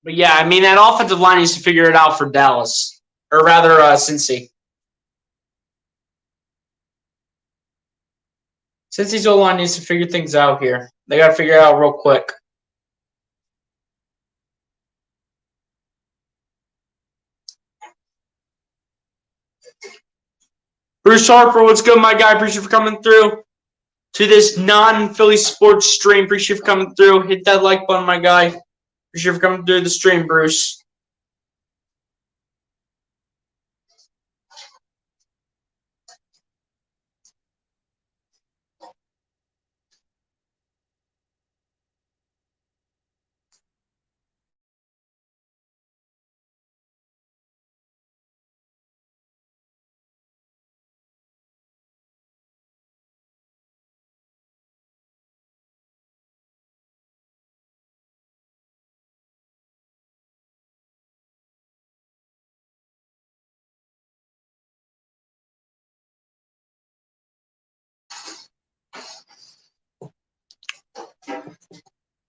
But yeah, I mean, that offensive line needs to figure it out for Dallas. Or rather, Cincy. Cincy's O-line needs to figure things out here. They got to figure it out real quick. Bruce Harper, what's good, my guy? Appreciate you for coming through to this non-Philly sports stream. Appreciate you for coming through. Hit that like button, my guy. Appreciate you for coming through the stream, Bruce.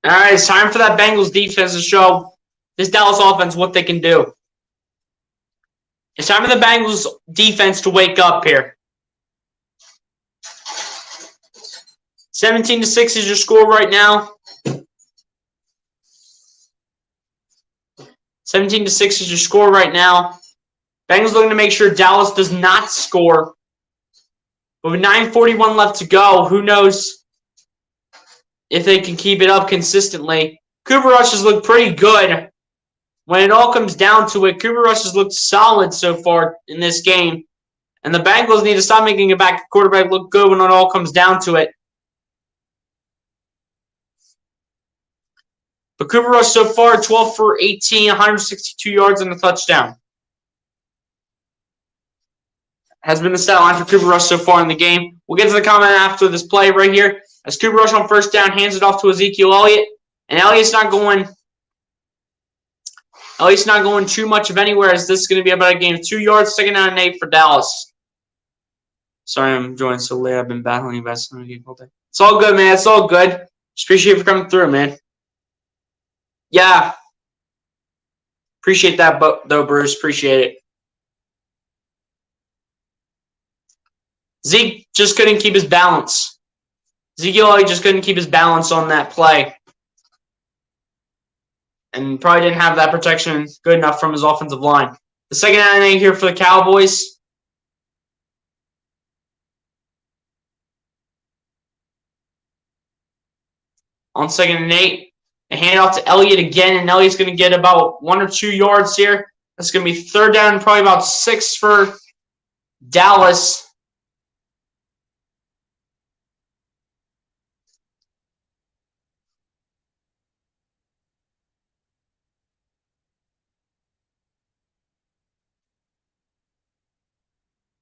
All right, it's time for that Bengals defense to show this Dallas offense what they can do. It's time for the Bengals defense to wake up here. 17-6 is your score right now. 17-6 is your score right now. Bengals looking to make sure Dallas does not score. But with 9:41 left to go, who knows if they can keep it up consistently. Cooper Rush has looked pretty good. When it all comes down to it, Cooper Rush has looked solid so far in this game. And the Bengals need to stop making a back quarterback look good when it all comes down to it. But Cooper Rush so far, 12 for 18, 162 yards and a touchdown. Has been the stat line for Cooper Rush so far in the game. We'll get to the comment after this play right here. As Cooper Rush on first down hands it off to Ezekiel Elliott. And Elliott's not going too much of anywhere, as this is going to be about a game. 2 yards, 2nd down and 8 for Dallas. Sorry I'm joining so late. I've been battling best all day. It's all good, man. It's all good. Just appreciate you for coming through, man. Yeah. Appreciate that, though, Bruce. Appreciate it. Zeke just couldn't keep his balance. Ezekiel just couldn't keep his balance on that play. And probably didn't have that protection good enough from his offensive line. The 2nd down and 8 here for the Cowboys. On 2nd and 8, a handoff to Elliott again, and Elliott's going to get about 1 or 2 yards here. That's going to be 3rd down and probably about 6 for Dallas.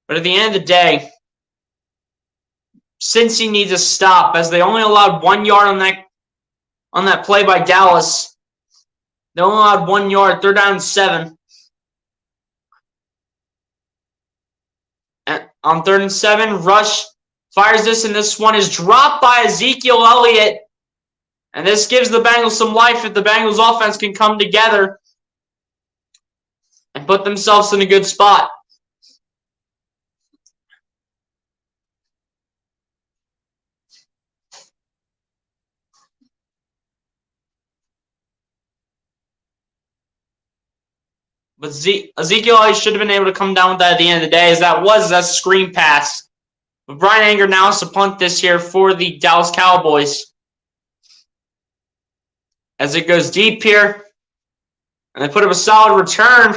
But at the end of the day, Cincy needs to stop, as they only allowed 1 yard on that play by Dallas. They only allowed 1 yard, 3rd down and 7. And on 3rd and 7, Rush fires this, and this one is dropped by Ezekiel Elliott. And this gives the Bengals some life if the Bengals offense can come together and put themselves in a good spot. But Ezekiel should have been able to come down with that at the end of the day, as that was a screen pass. But Brian Anger now has to punt this here for the Dallas Cowboys. As it goes deep here. And they put up a solid return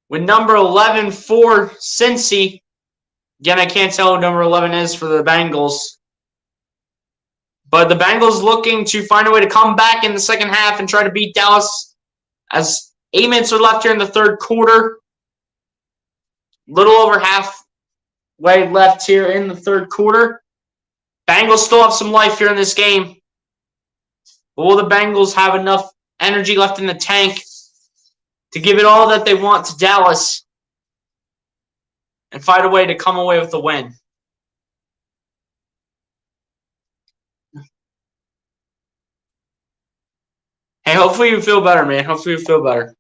with number 11 for Cincy. Again, I can't tell who number 11 is for the Bengals. But the Bengals looking to find a way to come back in the second half and try to beat Dallas, as 8 minutes are left here in the 3rd quarter. Little over halfway left here in the 3rd quarter. Bengals still have some life here in this game. But will the Bengals have enough energy left in the tank to give it all that they want to Dallas and find a way to come away with the win? Hey, hopefully you feel better, man. Hopefully you feel better.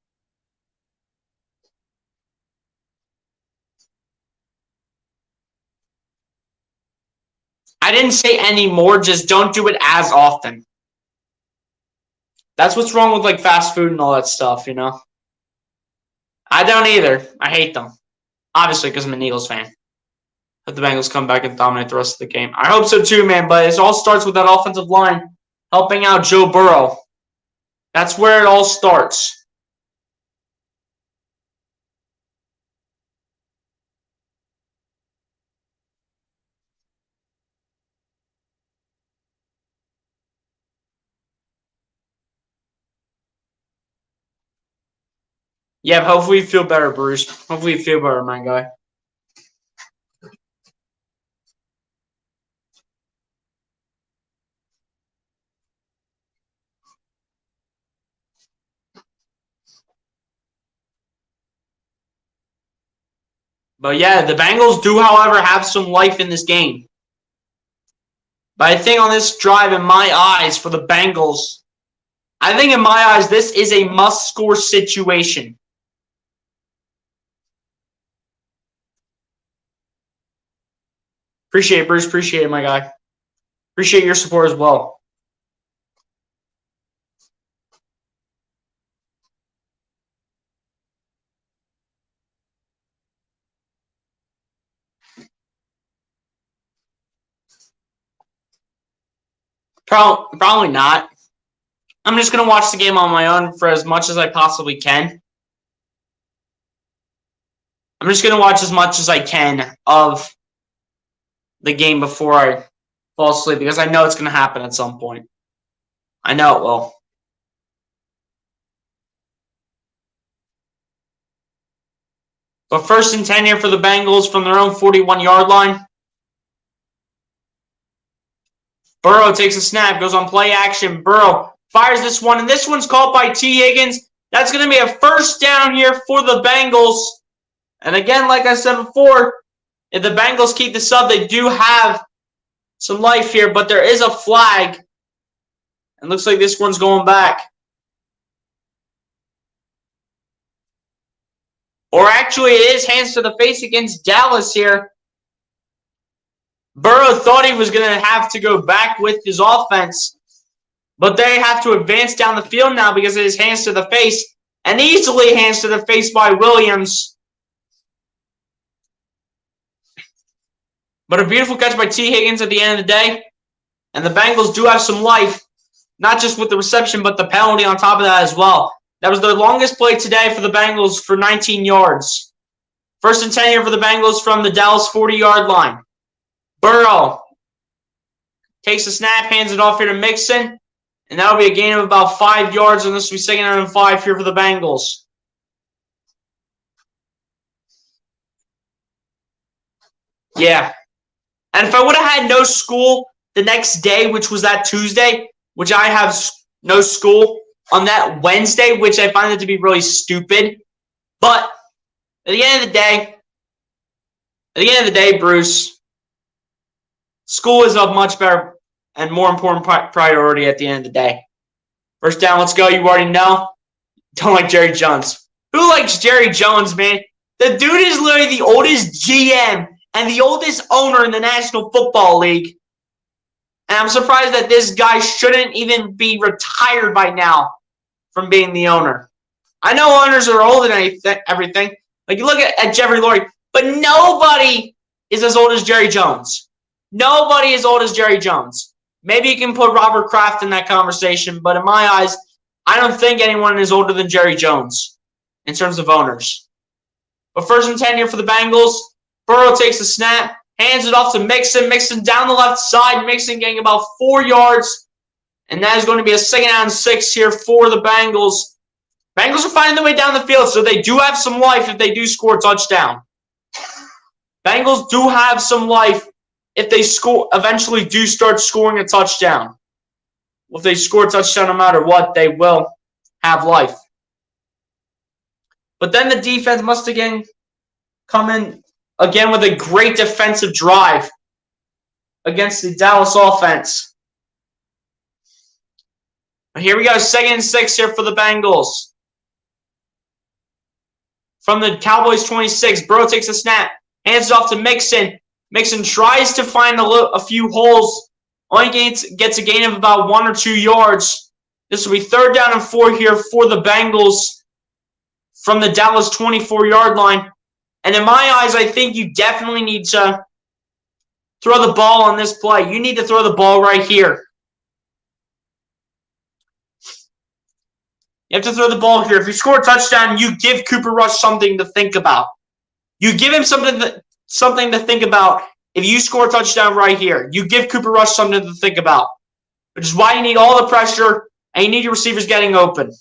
I didn't say any more, just don't do it as often. That's what's wrong with like fast food and all that stuff, you know? I don't either. I hate them. Obviously, because I'm an Eagles fan. Hope the Bengals come back and dominate the rest of the game. I hope so too, man, but it all starts with that offensive line helping out Joe Burrow. That's where it all starts. Yeah, hopefully you feel better, Bruce. Hopefully you feel better, my guy. But yeah, the Bengals do, however, have some life in this game. But I think on this drive, in my eyes, for the Bengals, I think in my eyes, this is a must-score situation. Appreciate it, Bruce. Appreciate it, my guy. Appreciate your support as well. Probably not. I'm just going to watch the game on my own for as much as I possibly can. I'm just going to watch as much as I can of the game before I fall asleep because I know it's going to happen at some point. I know it will. But 1st and 10 here for the Bengals from their own 41-yard line. Burrow takes a snap, goes on play action. Burrow fires this one, and this one's caught by T. Higgins. That's going to be a 1st down here for the Bengals. And again, like I said before, if the Bengals keep this up, they do have some life here, but there is a flag. And looks like this one's going back. Or actually, it is hands to the face against Dallas here. Burrow thought he was going to have to go back with his offense, but they have to advance down the field now because it is hands to the face, and easily hands to the face by Williams. But a beautiful catch by T. Higgins at the end of the day, and the Bengals do have some life, not just with the reception, but the penalty on top of that as well. That was the longest play today for the Bengals for 19 yards. 1st and 10 here for the Bengals from the Dallas 40-yard line. Burrow takes the snap, hands it off here to Mixon, and that'll be a gain of about 5 yards, and this will be 2nd and 5 here for the Bengals. Yeah. And if I would have had no school the next day, which was that Tuesday, which I have no school on that Wednesday, which I find it to be really stupid. But at the end of the day, Bruce, school is a much better and more important priority at the end of the day. 1st down, let's go. You already know. Don't like Jerry Jones. Who likes Jerry Jones, man? The dude is literally the oldest GM and the oldest owner in the National Football League. And I'm surprised that this guy shouldn't even be retired by now from being the owner. I know owners are older than everything. Like, you look at Jeffrey Lurie, but nobody is as old as Jerry Jones. Nobody is as old as Jerry Jones. Maybe you can put Robert Kraft in that conversation, but in my eyes, I don't think anyone is older than Jerry Jones in terms of owners. But 1st and 10 here for the Bengals. Burrow takes the snap, hands it off to Mixon. Mixon down the left side. Mixon getting about 4 yards. And that is going to be a 2nd and 6 here for the Bengals. Bengals are finding their way down the field, so they do have some life if they do score a touchdown. Bengals do have some life if they eventually do start scoring a touchdown. Well, if they score a touchdown no matter what, they will have life. But then the defense must again come in again with a great defensive drive against the Dallas offense. Here we go, 2nd and 6 here for the Bengals. From the Cowboys 26, Burrow takes a snap, hands it off to Mixon. Mixon tries to find a few holes, only gets a gain of about 1 or 2 yards. This will be 3rd down and 4 here for the Bengals from the Dallas 24-yard line. And in my eyes, I think you definitely need to throw the ball on this play. You need to throw the ball right here. You have to throw the ball here. If you score a touchdown, you give Cooper Rush something to think about. You give him something to think about if you score a touchdown right here. You give Cooper Rush something to think about, which is why you need all the pressure and you need your receivers getting open.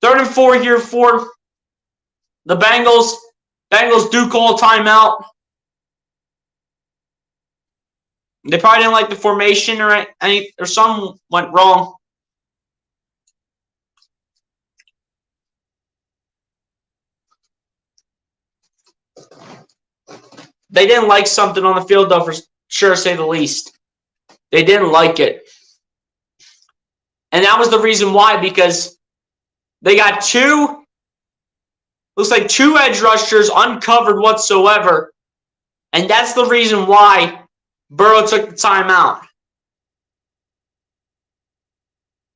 3rd and 4 here for the Bengals. Bengals do call a timeout. They probably didn't like the formation or something went wrong. They didn't like something on the field, though, for sure, to say the least. They didn't like it. And that was the reason why, because they got looks like 2 edge rushers uncovered whatsoever. And that's the reason why Burrow took the timeout.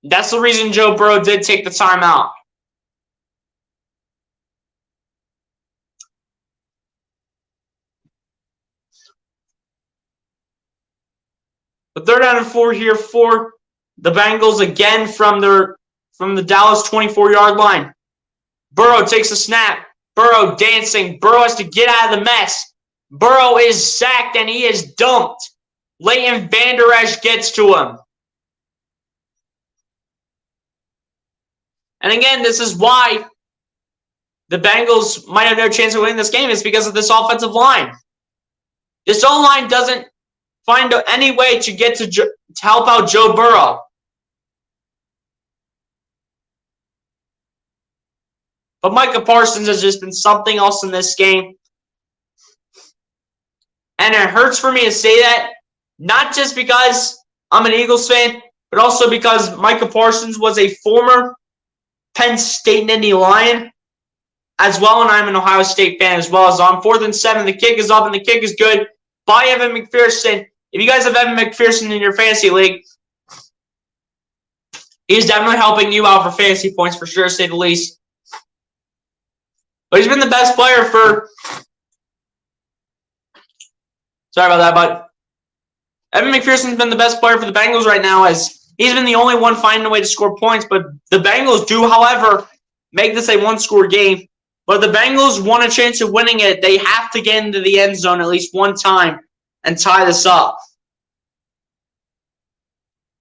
That's the reason Joe Burrow did take the timeout. But 3rd down and 4 here for the Bengals again from the Dallas 24-yard line. Burrow takes a snap. Burrow dancing. Burrow has to get out of the mess. Burrow is sacked and he is dumped. Leighton Vander Esch gets to him. And again, this is why the Bengals might have no chance of winning this game, is because of this offensive line. This O-line doesn't find any way to get to help out Joe Burrow. But Micah Parsons has just been something else in this game. And it hurts for me to say that, not just because I'm an Eagles fan, but also because Micah Parsons was a former Penn State Nittany Lion as well, and I'm an Ohio State fan as well. So on 4th and 7, the kick is up and the kick is good by Evan McPherson. If you guys have Evan McPherson in your fantasy league, he's definitely helping you out for fantasy points for sure, to say the least. But he's been the best player for... Sorry about that, but Evan McPherson's been the best player for the Bengals right now, as he's been the only one finding a way to score points. But the Bengals do, however, make this a one-score game. But the Bengals want a chance of winning it. They have to get into the end zone at least one time and tie this up.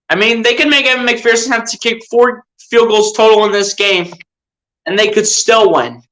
I mean, they could make Evan McPherson have to kick 4 field goals total in this game, and they could still win.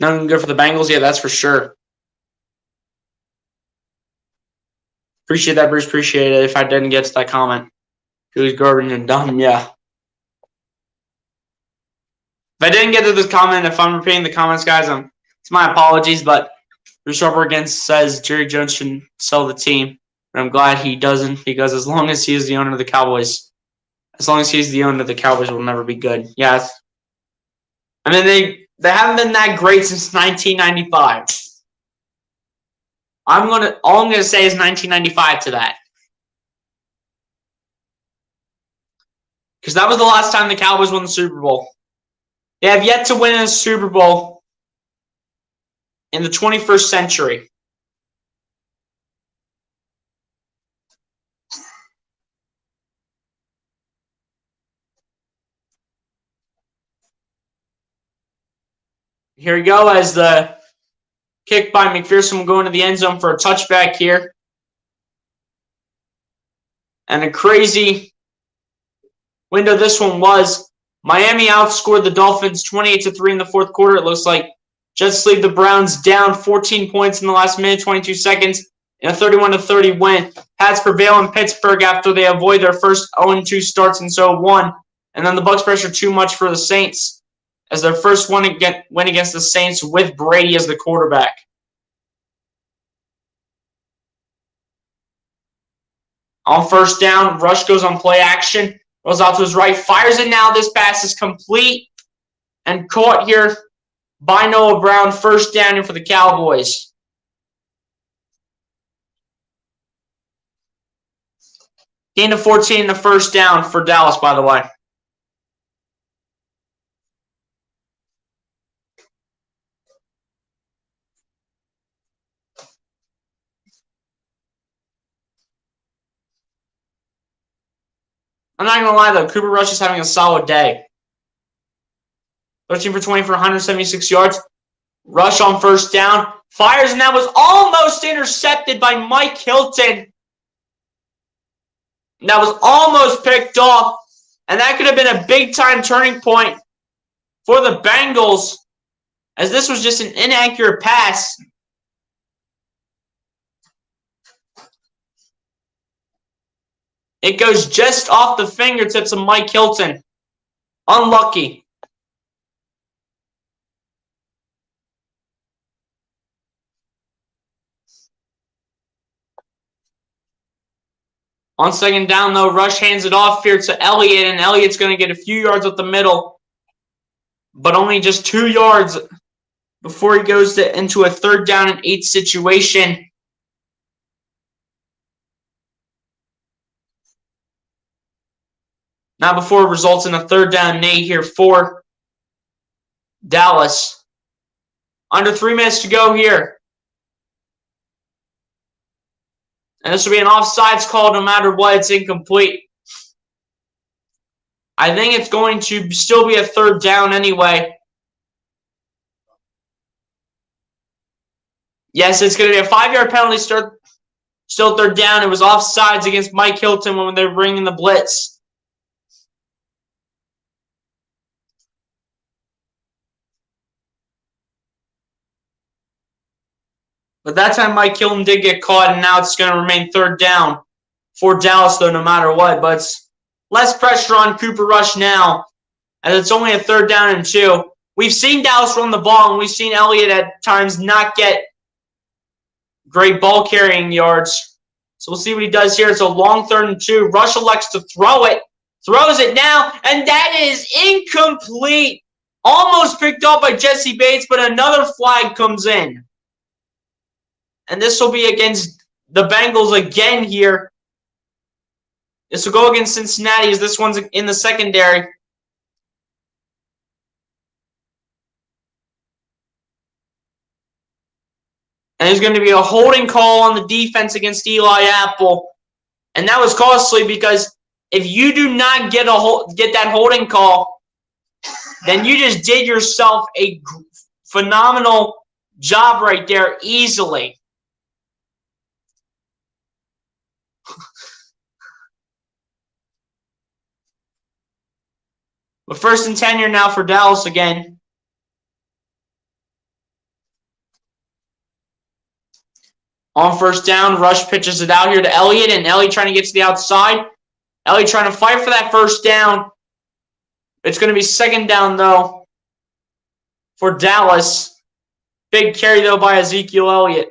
Nothing good for the Bengals? Yeah, that's for sure. Appreciate that, Bruce. Appreciate it. If I didn't get to that comment, it was garbage and dumb. Yeah. If I didn't get to this comment, if I'm repeating the comments, guys, it's my apologies. But Bruce Harper again says Jerry Jones should sell the team. But I'm glad he doesn't, because as long as he is the owner of the Cowboys, the Cowboys will never be good. Yes. I mean, they haven't been that great since 1995. All I'm gonna say is 1995 to that, because that was the last time the Cowboys won the Super Bowl. They have yet to win a Super Bowl in the 21st century. Here we go, as the kick by McPherson will go into the end zone for a touchback here. And a crazy window this one was. Miami outscored the Dolphins 28-3 in the fourth quarter. It looks like Jets leave the Browns down 14 points in the last minute, 22 seconds, in a 31-30 win. Pats prevail in Pittsburgh after they avoid their first 0-2 starts and so won. And then the Bucs pressure too much for the Saints as their first win against the Saints with Brady as the quarterback. On first down, Rush goes on play action. Rolls out to his right, fires it now. This pass is complete and caught here by Noah Brown. First down here for the Cowboys. Gain of 14 in the first down for Dallas, by the way. I'm not going to lie, though. Cooper Rush is having a solid day. 13 for 20 for 176 yards. Rush on first down. Fires, and that was almost intercepted by Mike Hilton. That was almost picked off. And that could have been a big-time turning point for the Bengals, as this was just an inaccurate pass. It goes just off the fingertips of Mike Hilton. Unlucky. On second down, though, Rush hands it off here to Elliott, and Elliott's going to get a few yards up the middle, but only just 2 yards before he goes into a 3rd down and 8 situation. Not before it results in a 3rd down and 8 here for Dallas. Under 3 minutes to go here. And this will be an offsides call no matter what. It's incomplete. I think it's going to still be a 3rd down anyway. Yes, it's going to be a 5-yard penalty. Still 3rd down. It was offsides against Mike Hilton when they were bringing the blitz. But that time Mike Hilton did get caught, and now it's going to remain 3rd down for Dallas, though, no matter what. But it's less pressure on Cooper Rush now, as it's only a 3rd down and 2. We've seen Dallas run the ball, and we've seen Elliott at times not get great ball carrying yards. So we'll see what he does here. It's a long 3rd and 2. Rush elects to throw it. Throws it now, and that is incomplete. Almost picked up by Jesse Bates, but another flag comes in. And this will be against the Bengals again here. This will go against Cincinnati, as this one's in the secondary. And there's going to be a holding call on the defense against Eli Apple. And that was costly, because if you do not get that holding call, then you just did yourself a phenomenal job right there easily. But 1st and 10 here now for Dallas again. On first down, Rush pitches it out here to Elliott, and Elliott trying to get to the outside. Elliott trying to fight for that 1st down. It's going to be 2nd down, though, for Dallas. Big carry, though, by Ezekiel Elliott.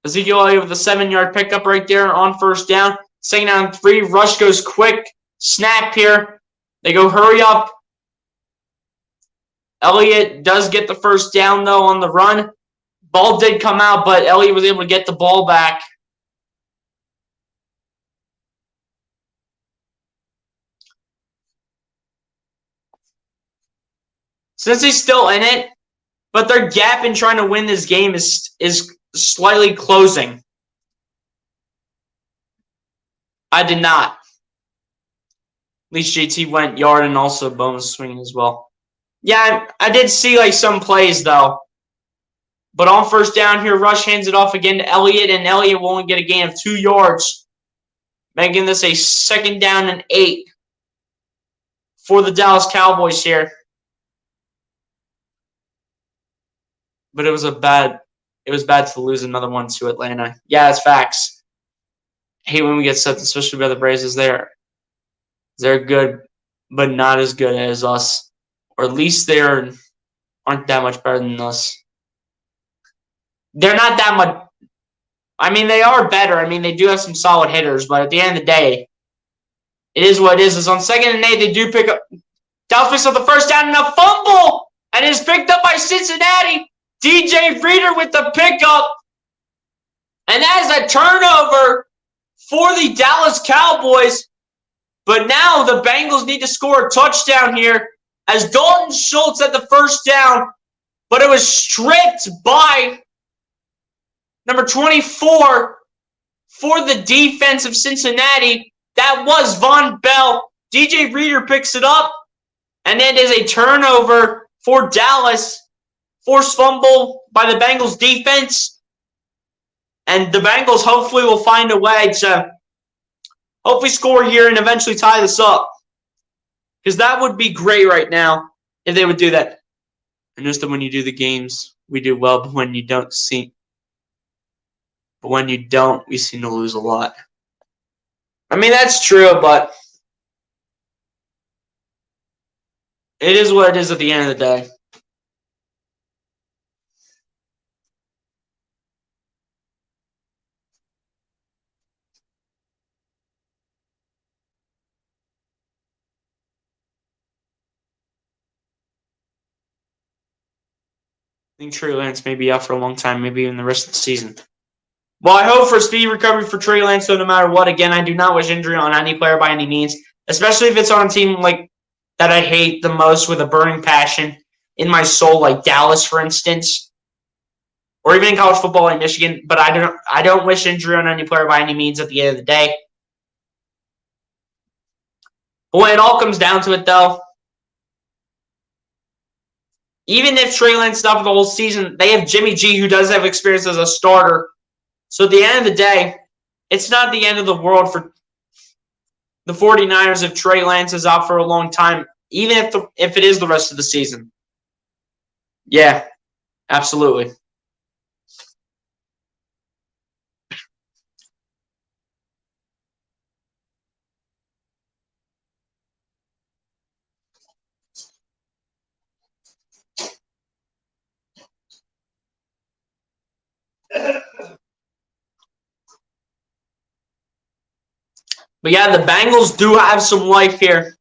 Ezekiel Elliott with a 7-yard pickup right there on first down. 2nd down and 3. Rush goes quick. Snap here. They go hurry up. Elliott does get the 1st down, though, on the run. Ball did come out, but Elliott was able to get the ball back. Since he's still in it, but their gap in trying to win this game is slightly closing. I did not. At least JT went yard and also bonus swinging as well. Yeah, I did see some plays, though. But on first down here, Rush hands it off again to Elliott, and Elliott will only get a gain of 2 yards, making this a 2nd down and 8 for the Dallas Cowboys here. But it was bad to lose another one to Atlanta. Yeah, it's facts. I hate when we get set, especially by the Braves. They're good, but not as good as us. Or at least they aren't that much better than us. They're not that much. I mean, they are better. I mean, they do have some solid hitters, but at the end of the day, it is what it is. It's on 2nd and 8. They do pick up. Dallas picks up the 1st down and a fumble, and is picked up by Cincinnati. DJ Reader with the pickup. And that is a turnover for the Dallas Cowboys. But now the Bengals need to score a touchdown here, as Dalton Schultz had the 1st down, but it was stripped by number 24, for the defense of Cincinnati. That was Von Bell. DJ Reader picks it up, and it is a turnover for Dallas. Forced fumble by the Bengals defense. And the Bengals hopefully will find a way to hopefully score here and eventually tie this up. Because that would be great right now if they would do that. I notice that when you do the games, we do well, but when you don't, we seem to lose a lot. I mean, that's true, but it is what it is at the end of the day. I think Trey Lance may be out for a long time, maybe even the rest of the season. Well, I hope for a speedy recovery for Trey Lance, so no matter what, again, I do not wish injury on any player by any means, especially if it's on a team like that I hate the most with a burning passion in my soul, like Dallas, for instance, or even in college football like Michigan. But I don't wish injury on any player by any means at the end of the day. But when it all comes down to it, though, even if Trey Lance is out for the whole season, they have Jimmy G, who does have experience as a starter. So at the end of the day, it's not the end of the world for the 49ers if Trey Lance is out for a long time, even if it is the rest of the season. Yeah, absolutely. But yeah, the Bengals do have some life here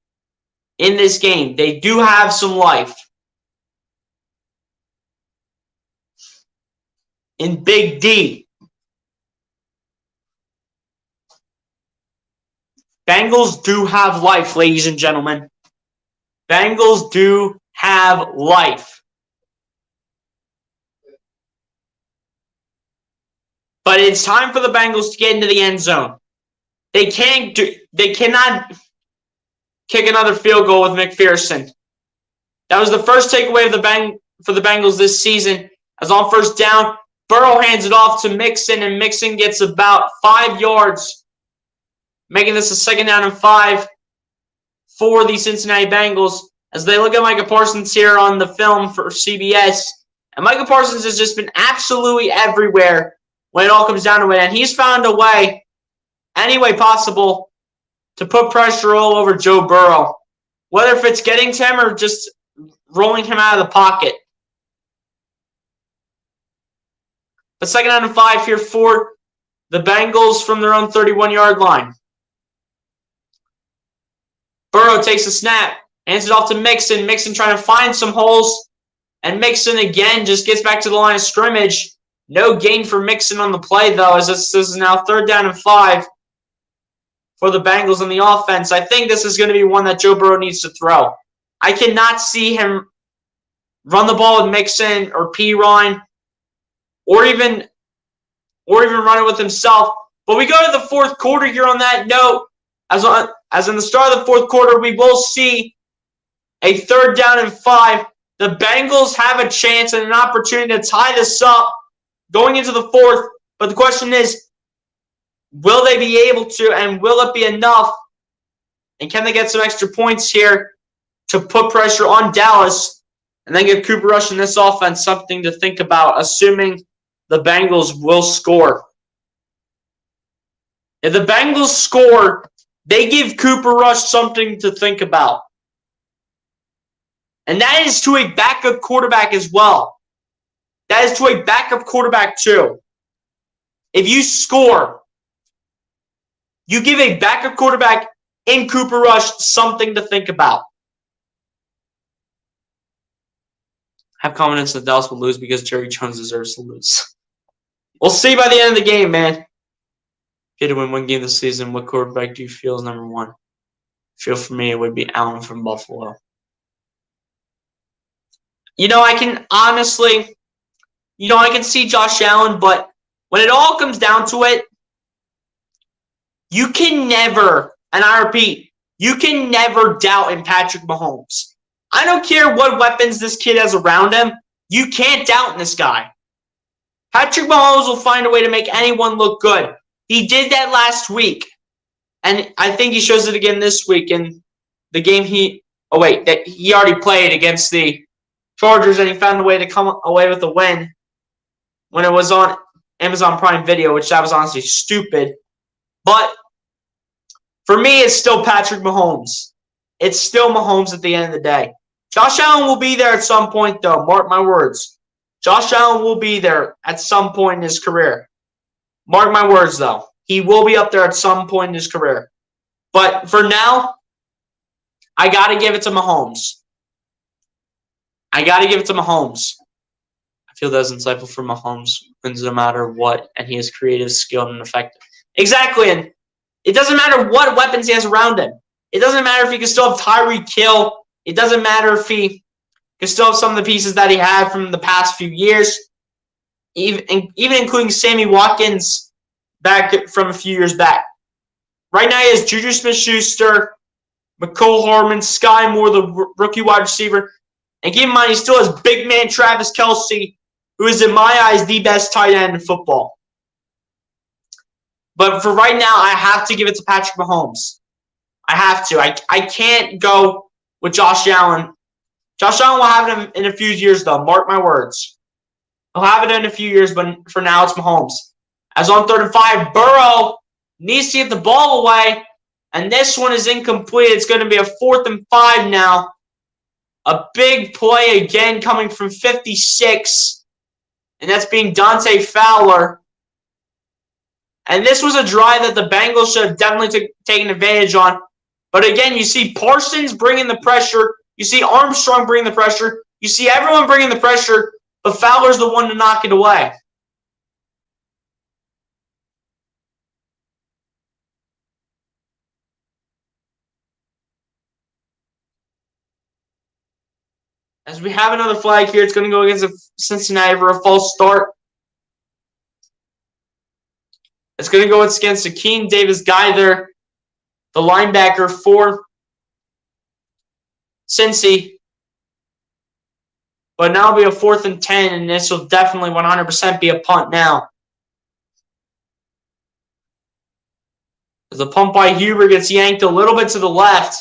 in this game. They do have some life. In Big D. Bengals do have life, ladies and gentlemen. Bengals do have life. But it's time for the Bengals to get into the end zone. They cannot kick another field goal with McPherson. That was the first takeaway for the Bengals this season. As on first down, Burrow hands it off to Mixon, and Mixon gets about 5 yards, making this a 2nd down and 5 for the Cincinnati Bengals. As they look at Micah Parsons here on the film for CBS, and Micah Parsons has just been absolutely everywhere when it all comes down to it, and he's found a way, any way possible, to put pressure all over Joe Burrow, whether if it's getting to him or just rolling him out of the pocket. But 2nd down and 5 here for the Bengals from their own 31-yard line. Burrow takes a snap, hands it off to Mixon. Mixon trying to find some holes, and Mixon again just gets back to the line of scrimmage. No gain for Mixon on the play, though, as this is now 3rd down and 5 for the Bengals on the offense. I think this is going to be one that Joe Burrow needs to throw. I cannot see him run the ball with Mixon or P-Ryan or even run it with himself. But we go to the 4th quarter here on that note. As in the start of the 4th quarter, we will see a 3rd down and 5. The Bengals have a chance and an opportunity to tie this up going into the 4th. But the question is, will they be able to, and will it be enough? And can they get some extra points here to put pressure on Dallas and then give Cooper Rush and this offense something to think about, assuming the Bengals will score? If the Bengals score, they give Cooper Rush something to think about. And that is to a backup quarterback as well. That is to a backup quarterback too. If you score, you give a backup quarterback in Cooper Rush something to think about. I have confidence that Dallas will lose because Jerry Jones deserves to lose. We'll see by the end of the game, man. If you had to win one game this season, what quarterback do you feel is number 1? I feel for me it would be Allen from Buffalo. I can honestly, I can see Josh Allen, but when it all comes down to it, You can never, and I repeat, you can never doubt in Patrick Mahomes. I don't care what weapons this kid has around him. You can't doubt in this guy. Patrick Mahomes will find a way to make anyone look good. He did that last week. And I think he shows it again this week in the game he already played against the Chargers, and he found a way to come away with a win when it was on Amazon Prime Video, which that was honestly stupid. But for me, it's still Patrick Mahomes. It's still Mahomes at the end of the day. Josh Allen will be there at some point, though. Mark my words. Josh Allen will be there at some point in his career. Mark my words, though. He will be up there at some point in his career. But for now, I got to give it to Mahomes. I feel that's insightful for Mahomes. Wins no matter what, and he is creative, skilled, and effective. Exactly, and it doesn't matter what weapons he has around him. It doesn't matter if he can still have Tyreek Hill. It doesn't matter if he can still have some of the pieces that he had from the past few years, even including Sammy Watkins back from a few years back. Right now, he has Juju Smith-Schuster, McCole Hardman, Sky Moore, the rookie wide receiver. And keep in mind, he still has big man Travis Kelce, who is, in my eyes, the best tight end in football. But for right now, I have to give it to Patrick Mahomes. I have to. I can't go with Josh Allen. Josh Allen will have it in a few years, though. Mark my words. He'll have it in a few years, but for now, it's Mahomes. As on 3rd and 5, Burrow needs to get the ball away, and this one is incomplete. It's going to be a 4th and 5 now. A big play again coming from 56, and that's being Dante Fowler. And this was a drive that the Bengals should have definitely taken advantage on. But again, you see Parsons bringing the pressure. You see Armstrong bringing the pressure. You see everyone bringing the pressure, but Fowler's the one to knock it away. As we have another flag here, it's going to go against Cincinnati for a false start. It's going to go against Akeem Davis-Guy, the linebacker for Cincy. But now it'll be a 4th and 10, and this will definitely 100% be a punt now. As the punt by Huber gets yanked a little bit to the left.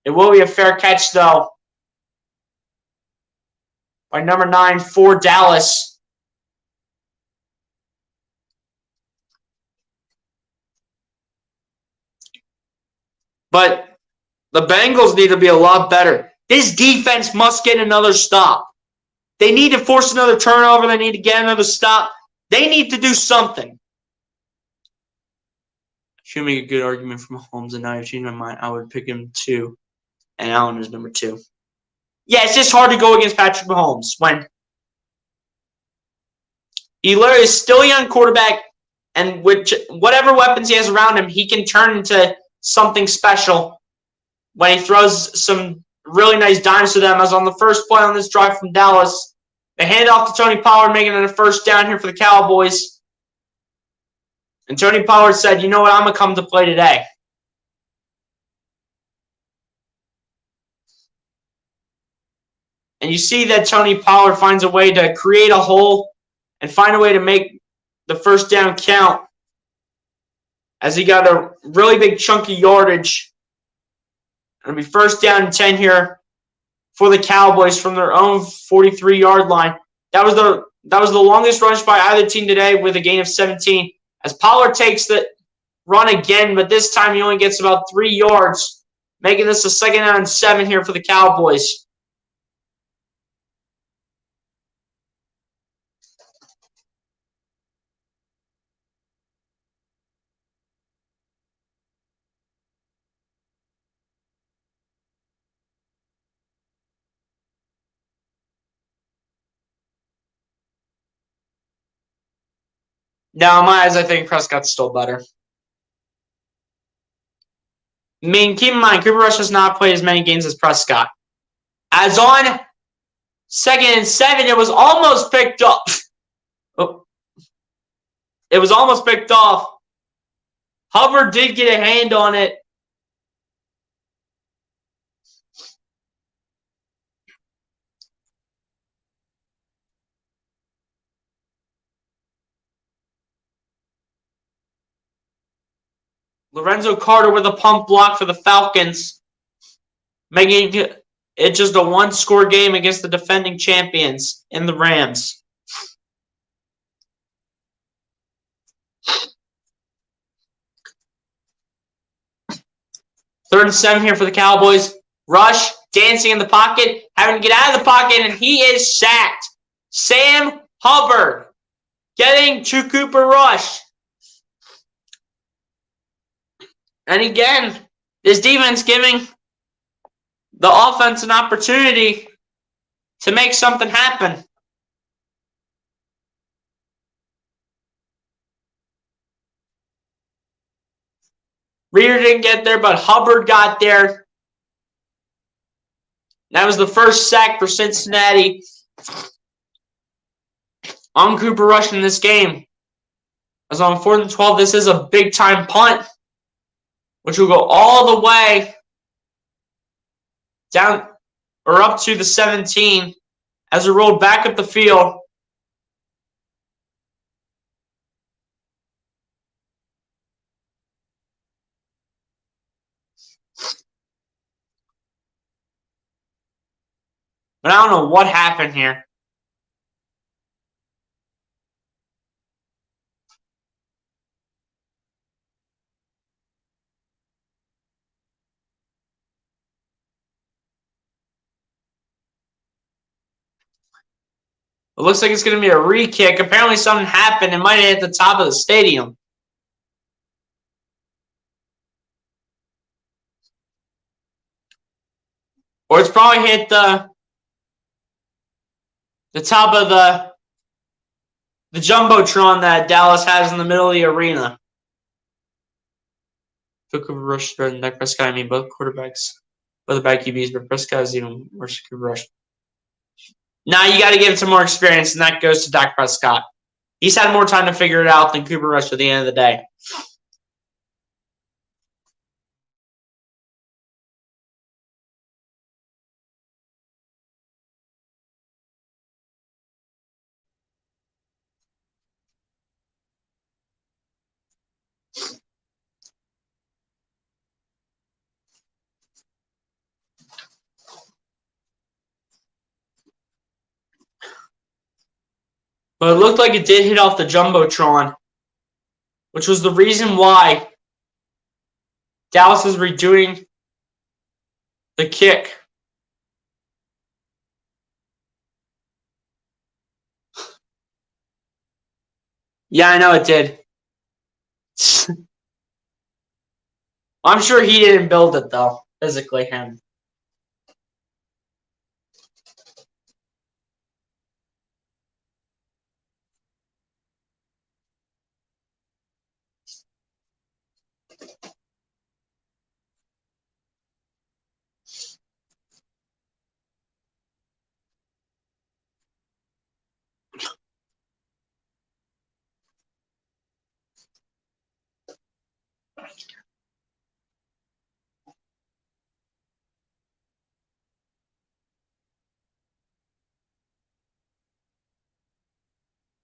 It will be a fair catch, though, by number 9 for Dallas. But the Bengals need to be a lot better. This defense must get another stop. They need to force another turnover. They need to get another stop. They need to do something. Should make a good argument for Mahomes, and now I've changed my mind. I would pick him 2, and Allen is number 2. Yeah, it's just hard to go against Patrick Mahomes when he literally is still a young quarterback, and with whatever weapons he has around him, he can turn into something special when he throws some really nice dimes to them, as on the first play on this drive from Dallas. They hand off to Tony Pollard, making it a 1st down here for the Cowboys. And Tony Pollard said, you know what, I'm going to come to play today. And you see that Tony Pollard finds a way to create a hole and find a way to make the 1st down count, as he got a really big chunky yardage. It'll be 1st down and 10 here for the Cowboys from their own 43-yard line. That was the longest rush by either team today, with a gain of 17. As Pollard takes the run again, but this time he only gets about 3 yards, making this a 2nd down and 7 here for the Cowboys. Now, in my eyes, I think Prescott's still better. I mean, keep in mind, Cooper Rush has not played as many games as Prescott. As on 2nd and 7, it was almost picked up. Oh. It was almost picked off Hubbard did get a hand on it. Lorenzo Carter with a pump block for the Falcons, making it just a one-score game against the defending champions in the Rams. Third and 7 here for the Cowboys. Rush, dancing in the pocket, having to get out of the pocket, and he is sacked. Sam Hubbard getting to Cooper Rush. And again, this defense giving the offense an opportunity to make something happen. Reeder didn't get there, but Hubbard got there. That was the first sack for Cincinnati on Cooper Rush in this game. As on 4th and 12, this is a big-time punt, which will go all the way down or up to the 17 as it rolled back up the field. But I don't know what happened here. It looks like it's going to be a re-kick. Apparently something happened. It might have hit the top of the stadium. Or it's probably hit the top of the Jumbotron that Dallas has in the middle of the arena. Took Cooper Rush and Dak Prescott. I mean, both quarterbacks, both the back QBs, but Prescott is even worse than Cooper Rush. Now you got to give him some more experience, and that goes to Dak Prescott. He's had more time to figure it out than Cooper Rush at the end of the day. But it looked like it did hit off the Jumbotron, which was the reason why Dallas is redoing the kick. Yeah, I know it did. I'm sure he didn't build it, though, physically, him.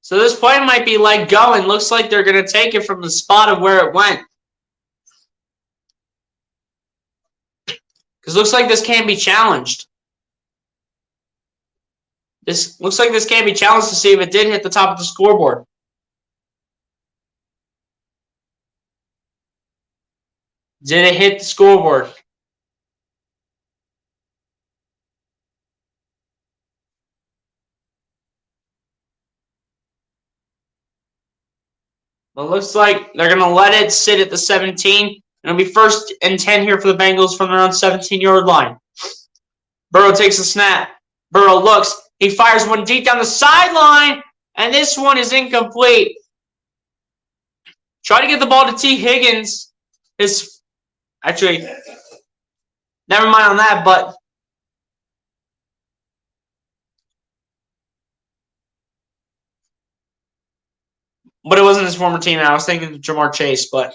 So this play might be let go, and looks like they're going to take it from the spot of where it went. Because looks like this can't be challenged. This looks like this can't be challenged to see if it did hit the top of the scoreboard. Did it hit the scoreboard? Well, it looks like they're going to let it sit at the 17. It'll be 1st and 10 here for the Bengals from their own 17-yard line. Burrow takes a snap. Burrow looks. He fires one deep down the sideline, and this one is incomplete. Try to get the ball to T. Higgins. Actually, never mind on that, but it wasn't his former team. I was thinking of Jamar Chase, but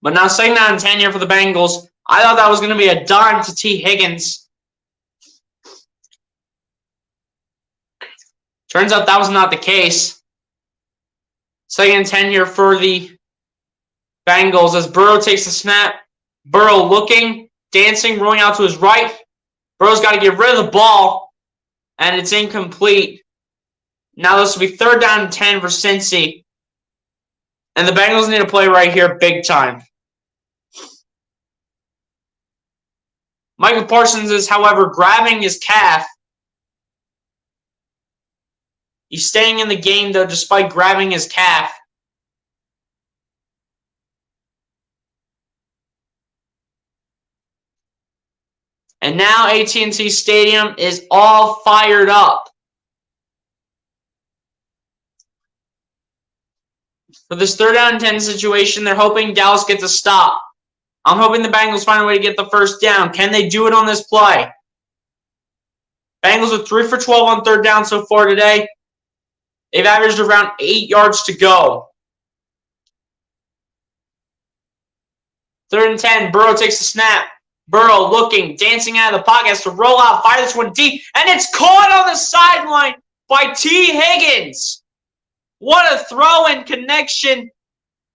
But now 2nd down and 10 here for the Bengals. I thought that was going to be a dime to T. Higgins. Turns out that was not the case. 2nd and 10 here for the Bengals as Burrow takes the snap. Burrow looking, dancing, rolling out to his right. Burrow's got to get rid of the ball, and it's incomplete. Now this will be 3rd down and 10 for Cincy. And the Bengals need to play right here big time. Michael Parsons is, however, grabbing his calf. He's staying in the game, though, despite grabbing his calf. And now AT&T Stadium is all fired up. For this 3rd down and 10 situation, they're hoping Dallas gets a stop. I'm hoping the Bengals find a way to get the 1st down. Can they do it on this play? Bengals are 3 for 12 on 3rd down so far today. They've averaged around 8 yards to go. 3rd and 10, Burrow takes the snap. Burrow looking, dancing out of the pocket, has to roll out, fire this one deep, and it's caught on the sideline by T. Higgins. What a throw-in connection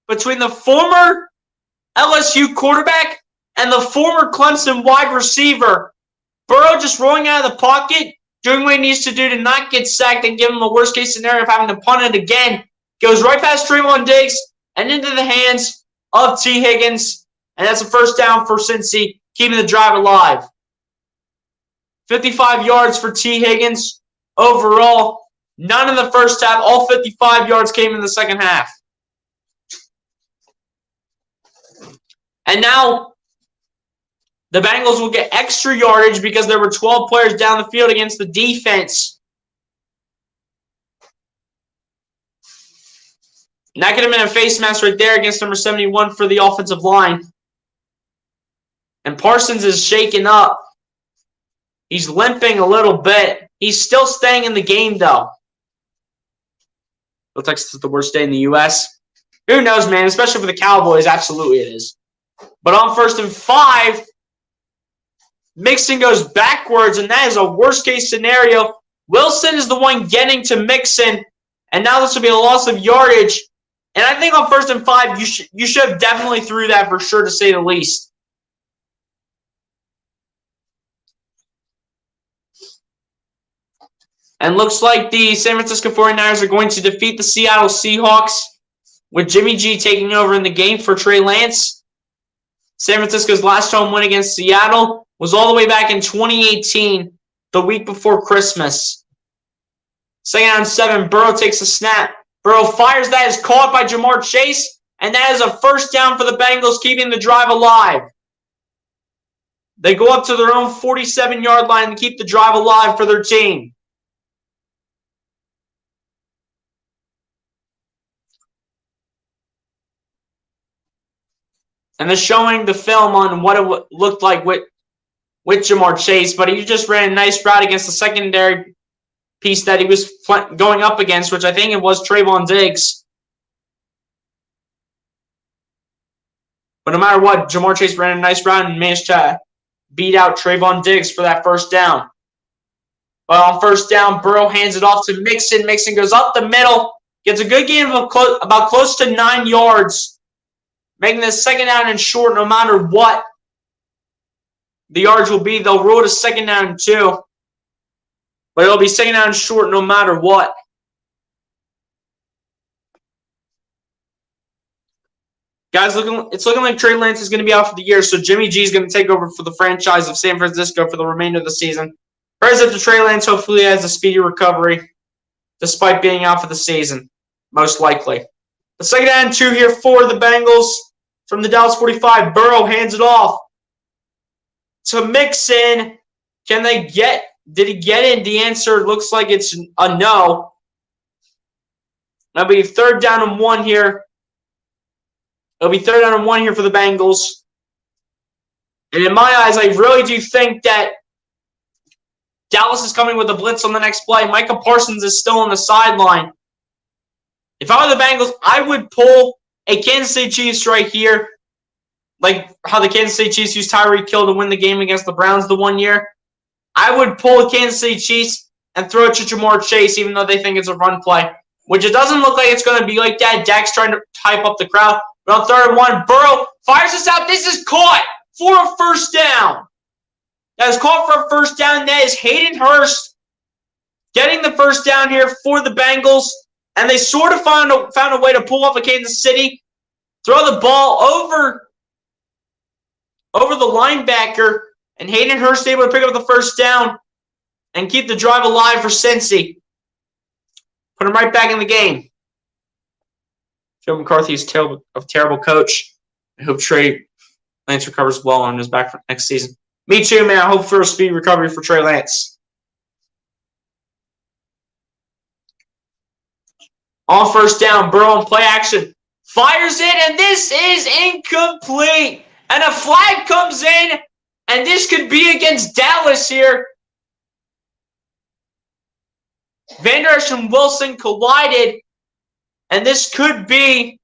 between the former LSU quarterback and the former Clemson wide receiver. Burrow just rolling out of the pocket, doing what he needs to do to not get sacked and give him a worst-case scenario of having to punt it again. Goes right past Trayvon Diggs and into the hands of T. Higgins, and that's a 1st down for Cincy, keeping the drive alive. 55 yards for T. Higgins overall. None in the 1st half. All 55 yards came in the 2nd half. And now the Bengals will get extra yardage because there were 12 players down the field against the defense. And that could have been a face mask right there against number 71 for the offensive line. And Parsons is shaken up. He's limping a little bit. He's still staying in the game, though. Looks like it's the worst day in the U.S. Who knows, man? Especially for the Cowboys. Absolutely it is. But on 1st and 5, Mixon goes backwards, and that is a worst-case scenario. Wilson is the one getting to Mixon, and now this will be a loss of yardage. And I think on 1st and 5, you should have definitely threw that for sure, to say the least. And looks like the San Francisco 49ers are going to defeat the Seattle Seahawks with Jimmy G taking over in the game for Trey Lance. San Francisco's last home win against Seattle was all the way back in 2018, the week before Christmas. 2nd down and 7, Burrow takes a snap. Burrow fires, that is caught by Jamar Chase, and that is a 1st down for the Bengals, keeping the drive alive. They go up to their own 47-yard line and keep the drive alive for their team. And they're showing the film on what it looked like with Jamar Chase, but he just ran a nice route against the secondary piece that he was going up against, which I think it was Trayvon Diggs. But no matter what, Jamar Chase ran a nice route and managed to beat out Trayvon Diggs for that 1st down. But on 1st down, Burrow hands it off to Mixon. Mixon goes up the middle, gets a good gain of about close to 9 yards. Making this 2nd down and short no matter what the yards will be. They'll rule it a 2nd down and 2. But it'll be 2nd down and short no matter what. Guys, it's looking like Trey Lance is going to be out for the year, so Jimmy G is going to take over for the franchise of San Francisco for the remainder of the season. Prayers up to Trey Lance. Hopefully he has a speedy recovery despite being out for the season, most likely. The 2nd down and 2 here for the Bengals from the Dallas 45. Burrow hands it off to Mixon. Did he get in? The answer looks like it's a no. That'll be 3rd down and 1 here. It'll be 3rd down and 1 here for the Bengals. And in my eyes, I really do think that Dallas is coming with a blitz on the next play. Micah Parsons is still on the sideline. If I were the Bengals, I would pull a Kansas City Chiefs right here. Like how the Kansas City Chiefs used Tyreek Hill to win the game against the Browns the one year. I would pull a Kansas City Chiefs and throw it to Jamar Chase, even though they think it's a run play. Which it doesn't look like it's going to be like that. Dak's trying to hype up the crowd. But on 3rd and 1, Burrow fires this out. This is caught for a first down. That is caught for a first down. That is Hayden Hurst getting the first down here for the Bengals. And they sort of found a way to pull off a Kansas City. Throw the ball over the linebacker. And Hayden Hurst able to pick up the first down and keep the drive alive for Cincy. Put him right back in the game. Joe McCarthy is a terrible coach. I hope Trey Lance recovers well and is back for next season. Me too, man. I hope for a speedy recovery for Trey Lance. On first down, Burrow in play action. Fires it, and this is incomplete. And a flag comes in, and this could be against Dallas here. Van Der Esch and Wilson collided, and this could be...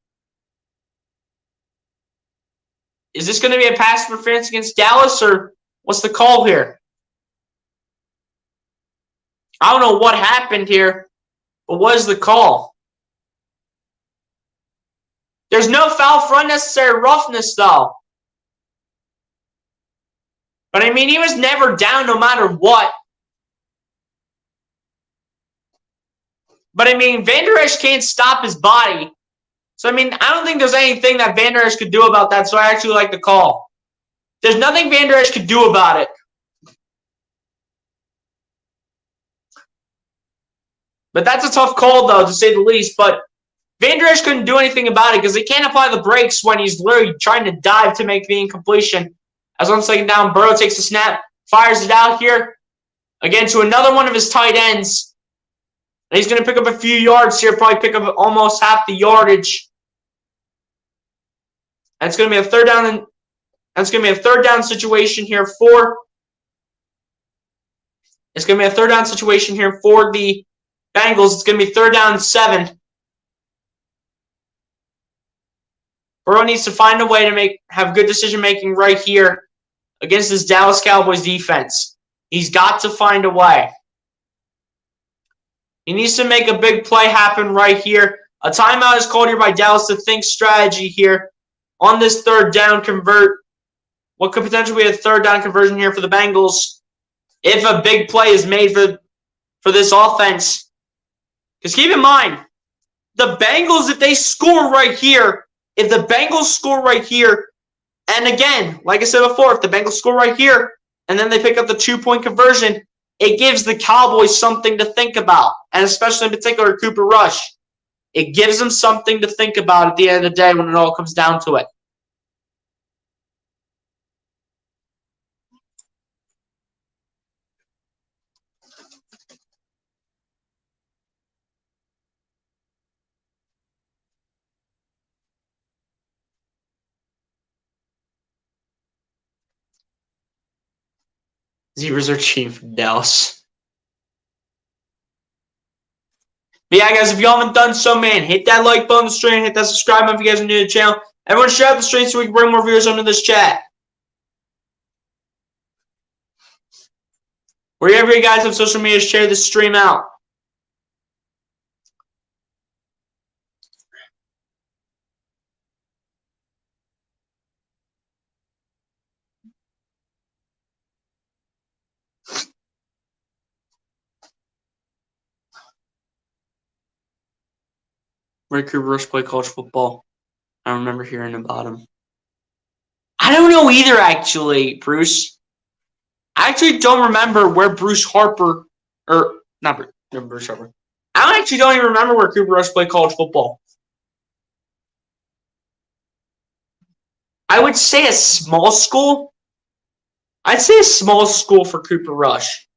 Is this going to be a pass interference against Dallas, or what's the call here? I don't know what happened here, but what is the call? There's no foul for unnecessary roughness, though. But, I mean, he was never down no matter what. But, I mean, Van Der Esch can't stop his body. So, I mean, I don't think there's anything that Van Der Esch could do about that, so I actually like the call. There's nothing Van Der Esch could do about it. But that's a tough call, though, to say the least. But Van Der Esch couldn't do anything about it because he can't apply the brakes when he's literally trying to dive to make the incompletion. As on 2nd down, Burrow takes the snap, fires it out here. Again, to another one of his tight ends. And he's going to pick up a few yards here, probably pick up almost half the yardage. And it's going to be a third down. And it's going to be a third down situation here for. It's going to be a third down situation here for the Bengals. It's going to be 3rd down and 7. Burrow needs to find a way to have good decision making right here against this Dallas Cowboys defense. He's got to find a way. He needs to make a big play happen right here. A timeout is called here by Dallas to think strategy here on this 3rd down convert. What could potentially be a 3rd down conversion here for the Bengals if a big play is made for this offense. Because keep in mind, the Bengals, if they score right here, and again, like I said before, if the Bengals score right here, and then they pick up the 2-point conversion, it gives the Cowboys something to think about, and especially in particular Cooper Rush. It gives them something to think about at the end of the day when it all comes down to it. Zebras are cheap from Dallas. But yeah, guys, if you haven't done so, man, hit that like button on the stream, hit that subscribe button if you guys are new to the channel. Everyone share out the stream so we can bring more viewers onto this chat. Wherever you guys have social media, share this stream out. Where did Cooper Rush play college football? I don't remember hearing about him. I don't know either, actually, Bruce. I actually don't remember where Bruce Harper, or not Bruce Harper. I actually don't even remember where Cooper Rush played college football. I would say a small school. I'd say a small school for Cooper Rush.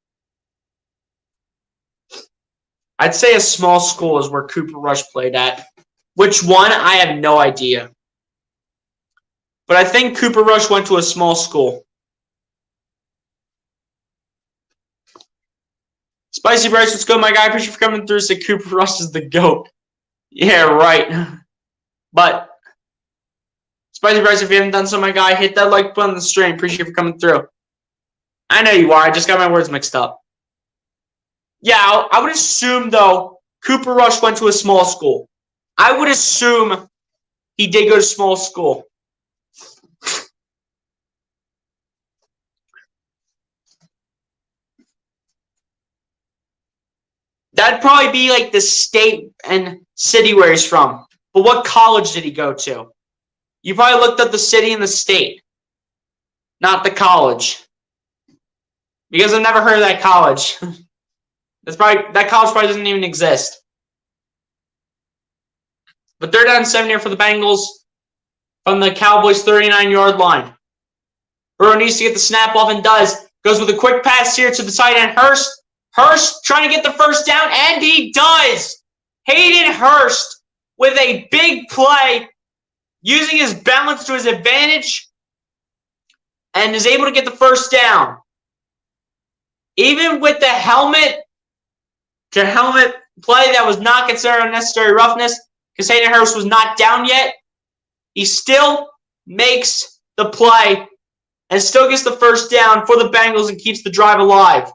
I'd say a small school is where Cooper Rush played at. Which one? I have no idea. But I think Cooper Rush went to a small school. Spicy Bryce, let's go, my guy. I appreciate you for coming through. Say Cooper Rush is the GOAT. Yeah, right. But Spicy Bryce, if you haven't done so, my guy, hit that like button on the stream. Appreciate you for coming through. I know you are. I just got my words mixed up. Yeah, I would assume, though, Cooper Rush went to a small school. I would assume he did go to small school. That'd probably be like the state and city where he's from. But what college did he go to? You probably looked up the city and the state, not the college. Because I've never heard of that college. That college probably doesn't even exist. But they're down 7 here for the Bengals from the Cowboys' 39-yard line. Burrow needs to get the snap off and does. Goes with a quick pass here to the tight end, Hurst. Hurst trying to get the first down, and he does. Hayden Hurst with a big play, using his balance to his advantage, and is able to get the first down. Even with the helmet to helmet play that was not considered unnecessary roughness, because Hayden Hurst was not down yet, he still makes the play and still gets the first down for the Bengals and keeps the drive alive.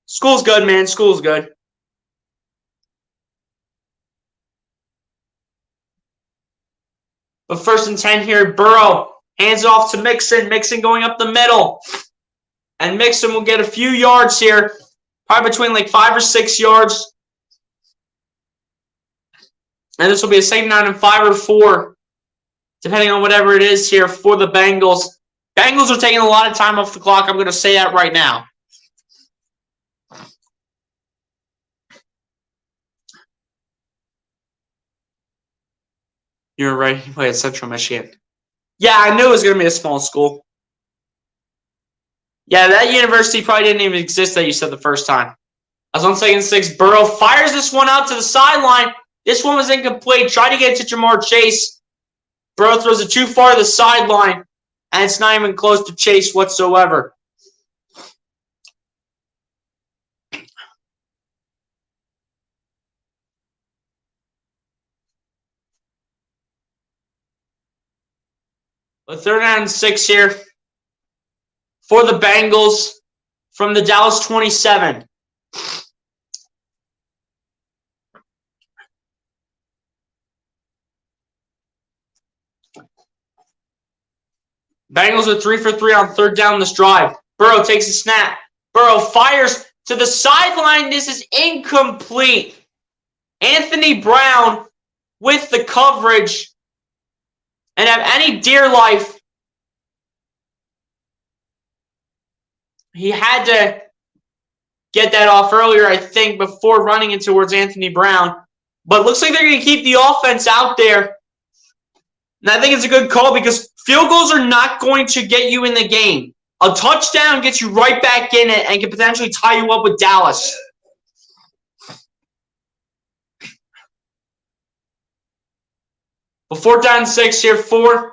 School's good, man. School's good. But 1st and 10 here, Burrow hands off to Mixon. Mixon going up the middle. And Mixon will get a few yards here, probably between like 5 or 6 yards. And this will be a 2nd down and 5 or 4, depending on whatever it is here for the Bengals. Bengals are taking a lot of time off the clock. I'm going to say that right now. You're right. He played at Central Michigan. Yeah, I knew it was going to be a small school. Yeah, that university probably didn't even exist that you said the first time. As on 2nd and 6, Burrow fires this one out to the sideline. This one was incomplete. Tried to get it to Jamar Chase. Burrow throws it too far to the sideline, and it's not even close to Chase whatsoever. A 3rd down and 6 here for the Bengals from the Dallas 27. Bengals are 3 for 3 on 3rd down this drive. Burrow takes a snap. Burrow fires to the sideline. This is incomplete. Anthony Brown with the coverage. And have any deer life, he had to get that off earlier, I think, before running it towards Anthony Brown. But looks like they're going to keep the offense out there. And I think it's a good call because field goals are not going to get you in the game. A touchdown gets you right back in it and can potentially tie you up with Dallas. But 4th down and 6 here for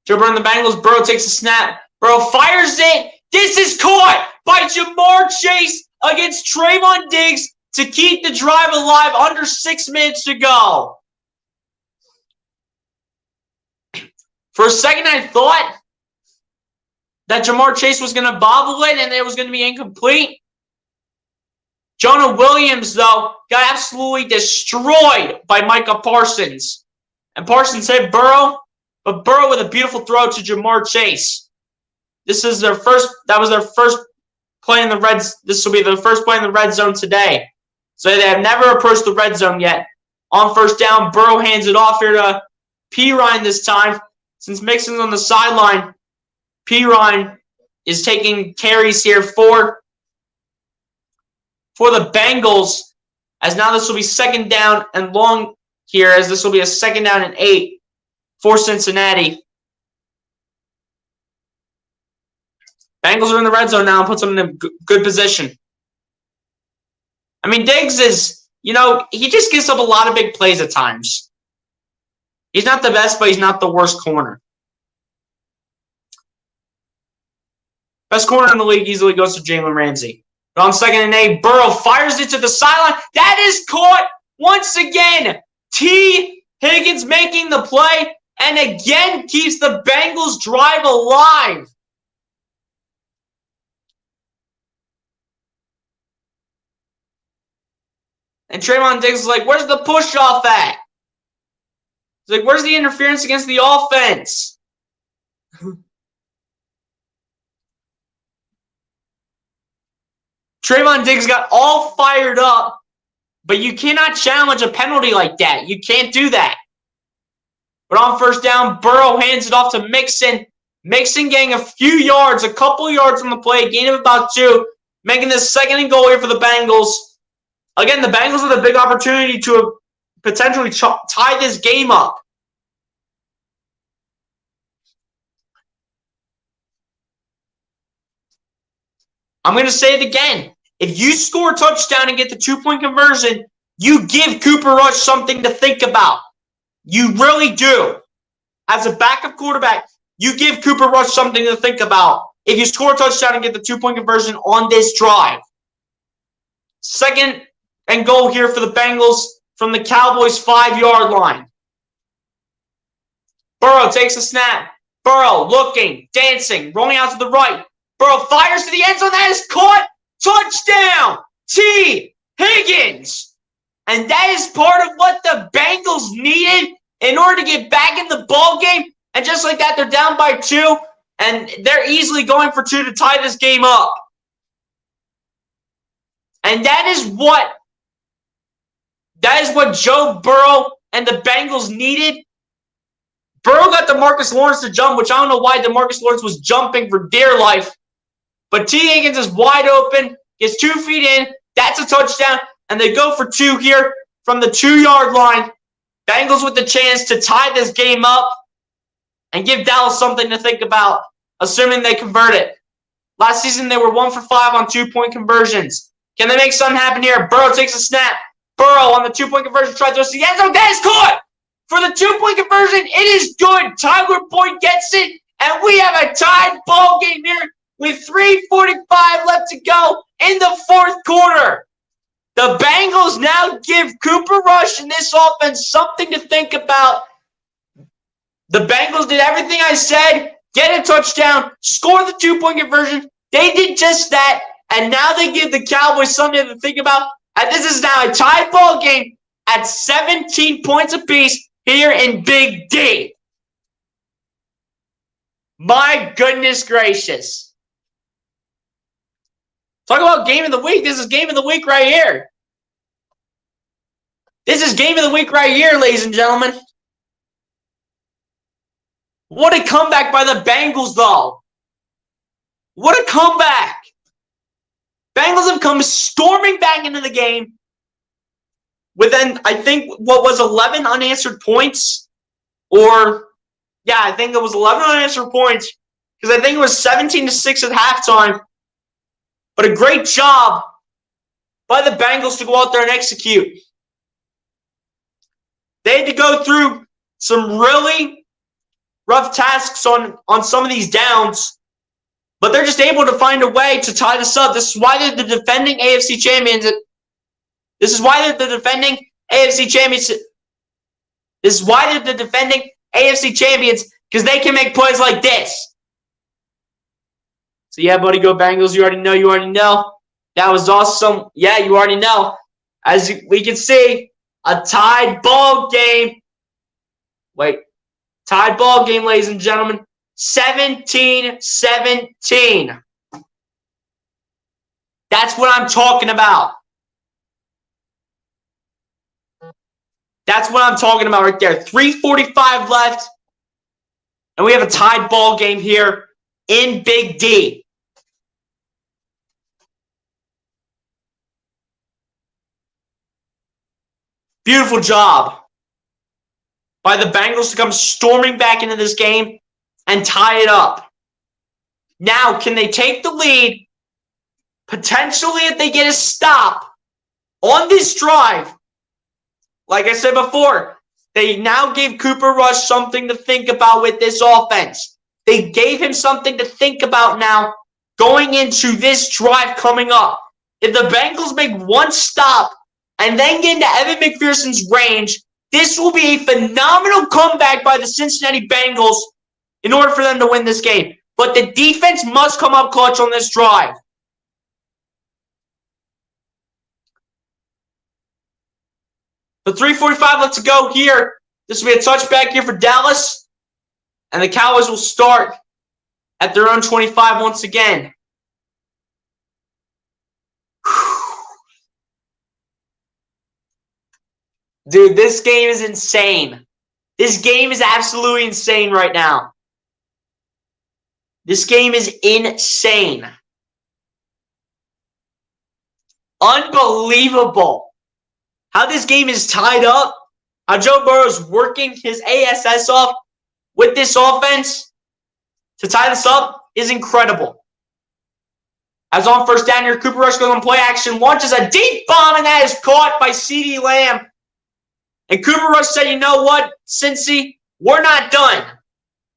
Joe Burrow and the Bengals. Burrow takes a snap. Burrow fires it. This is caught by Jamar Chase against Trayvon Diggs to keep the drive alive under 6 minutes to go. For a second, I thought that Jamar Chase was going to bobble it and it was going to be incomplete. Jonah Williams, though, got absolutely destroyed by Micah Parsons. And Parsons hit Burrow, but Burrow with a beautiful throw to Jamar Chase. That was their first play in the Reds. This will be the first play in the red zone today. So they have never approached the red zone yet. On 1st down, Burrow hands it off here to Pirine this time. Since Mixon's on the sideline, Pirine is taking carries here for the Bengals. As now this will be 2nd down and long here, as this will be a 2nd down and 8 for Cincinnati. Bengals are in the red zone now and puts them in a good position. I mean, Diggs is, he just gives up a lot of big plays at times. He's not the best, but he's not the worst corner. Best corner in the league easily goes to Jalen Ramsey. But on 2nd and 8, Burrow fires it to the sideline. That is caught once again. T. Higgins making the play and again keeps the Bengals drive alive. And Trayvon Diggs is like, where's the push-off at? He's like, where's the interference against the offense? Trayvon Diggs got all fired up, but you cannot challenge a penalty like that. You can't do that. But on 1st down, Burrow hands it off to Mixon. Mixon getting a few yards, a couple yards on the play, gain of about 2, making this 2nd and goal here for the Bengals. Again, the Bengals with a big opportunity to potentially tie this game up. I'm going to say it again. If you score a touchdown and get the 2-point conversion, you give Cooper Rush something to think about. You really do. As a backup quarterback, you give Cooper Rush something to think about if you score a touchdown and get the 2-point conversion on this drive. 2nd and goal here for the Bengals from the Cowboys' 5-yard line. Burrow takes a snap. Burrow looking, dancing, rolling out to the right. Burrow fires to the end zone. That is caught. Touchdown. T. Higgins. And that is part of what the Bengals needed in order to get back in the ball game. And just like that, they're down by 2. And they're easily going for 2 to tie this game up. And that is what Joe Burrow and the Bengals needed. Burrow got DeMarcus Lawrence to jump, which I don't know why DeMarcus Lawrence was jumping for dear life. But T. Higgins is wide open, gets 2 feet in. That's a touchdown. And they go for 2 here from the 2-yard line. Bengals with the chance to tie this game up and give Dallas something to think about, assuming they convert it. Last season, they were 1 for 5 on 2-point conversions. Can they make something happen here? Burrow takes a snap. Burrow on the 2-point conversion tries to the end zone. That is caught! For the 2-point conversion, it is good. Tyler Boyd gets it, and we have a tied ball game here with 3:45 left to go in the 4th quarter. The Bengals now give Cooper Rush and this offense something to think about. The Bengals did everything I said. Get a touchdown, score the 2-point conversion. They did just that, and now they give the Cowboys something to think about. And this is now a tied ball game at 17 points apiece here in Big D. My goodness gracious. Talk about game of the week. This is game of the week right here. This is game of the week right here, ladies and gentlemen. What a comeback by the Bengals, though. What a comeback. Bengals have come storming back into the game within, I think, what was 11 unanswered points. I think it was 11 unanswered points because I think it was 17-6 at halftime. But a great job by the Bengals to go out there and execute. They had to go through some really rough tasks on some of these downs, but they're just able to find a way to tie this up. This is why they're the defending AFC champions. This is why they're the defending AFC champions. This is why they're the defending AFC champions, because they can make plays like this. So, yeah, buddy, go Bengals. You already know. That was awesome. Yeah, you already know. As we can see, a tied ball game. Tied ball game, ladies and gentlemen. 17-17. That's what I'm talking about. That's what I'm talking about right there. 3:45 left. And we have a tied ball game here in Big D. Beautiful job by the Bengals to come storming back into this game and tie it up. Now, can they take the lead? Potentially, if they get a stop on this drive. Like I said before, they now gave Cooper Rush something to think about with this offense. They gave him something to think about now going into this drive coming up. If the Bengals make one stop and then get into Evan McPherson's range, this will be a phenomenal comeback by the Cincinnati Bengals in order for them to win this game. But the defense must come up clutch on this drive. The 3:45 left to go here. This will be a touchback here for Dallas. And the Cowboys will start at their own 25 once again. Dude, this game is insane. This game is absolutely insane right now. This game is insane. Unbelievable. How this game is tied up. How Joe Burrow is working his ass off with this offense to tie this up is incredible. As on first down here, Cooper Rush goes on play action, launches a deep bomb, and that is caught by CeeDee Lamb. And Cooper Rush said, you know what, Cincy, we're not done.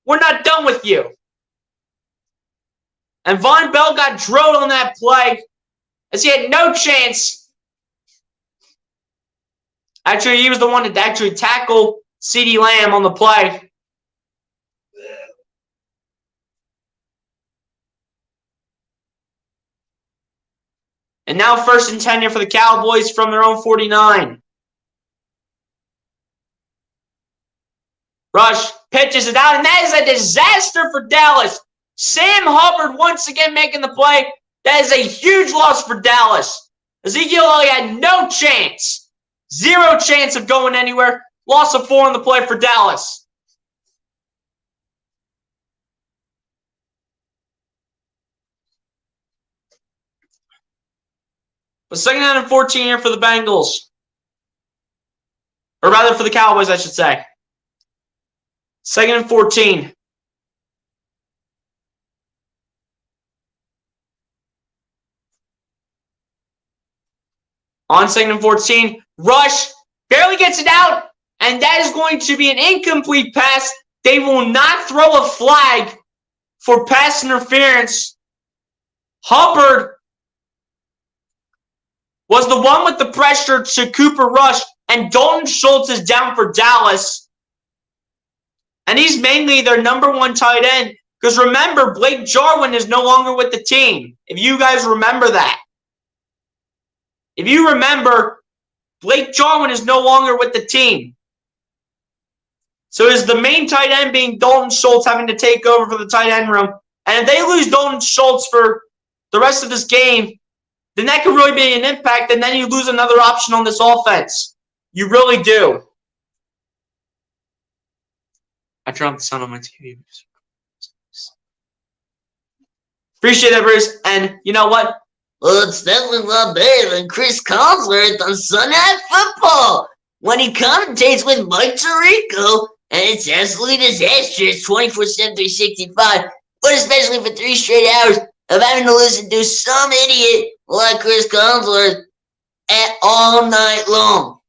We're not done with you. And Von Bell got drilled on that play as he had no chance. Actually, he was the one to actually tackle CeeDee Lamb on the play. And now 1st and 10 here for the Cowboys from their own 49. Rush pitches it out, and that is a disaster for Dallas. Sam Hubbard once again making the play. That is a huge loss for Dallas. Ezekiel Elliott had no chance. Zero chance of going anywhere. Loss of 4 on the play for Dallas. But 2nd down and 14 here for the Bengals. Or rather for the Cowboys, I should say. 2nd and 14. On 2nd and 14, Rush barely gets it out, and that is going to be an incomplete pass. They will not throw a flag for pass interference. Hubbard was the one with the pressure to Cooper Rush, and Dalton Schultz is down for Dallas. And he's mainly their number 1 tight end. Because remember, Blake Jarwin is no longer with the team. If you guys remember that. If you remember, Blake Jarwin is no longer with the team. So is the main tight end being Dalton Schultz having to take over for the tight end room. And if they lose Dalton Schultz for the rest of this game, then that could really be an impact. And then you lose another option on this offense. You really do. I turned off the sound on my TV. Appreciate that, Bruce. And you know what? Well, it's definitely a lot better than Chris Collinsworth on Sunday Night Football when he commentates with Mike Tirico, and it's absolutely disastrous 24/7, 365, but especially for 3 straight hours of having to listen to some idiot like Chris Collinsworth all night long.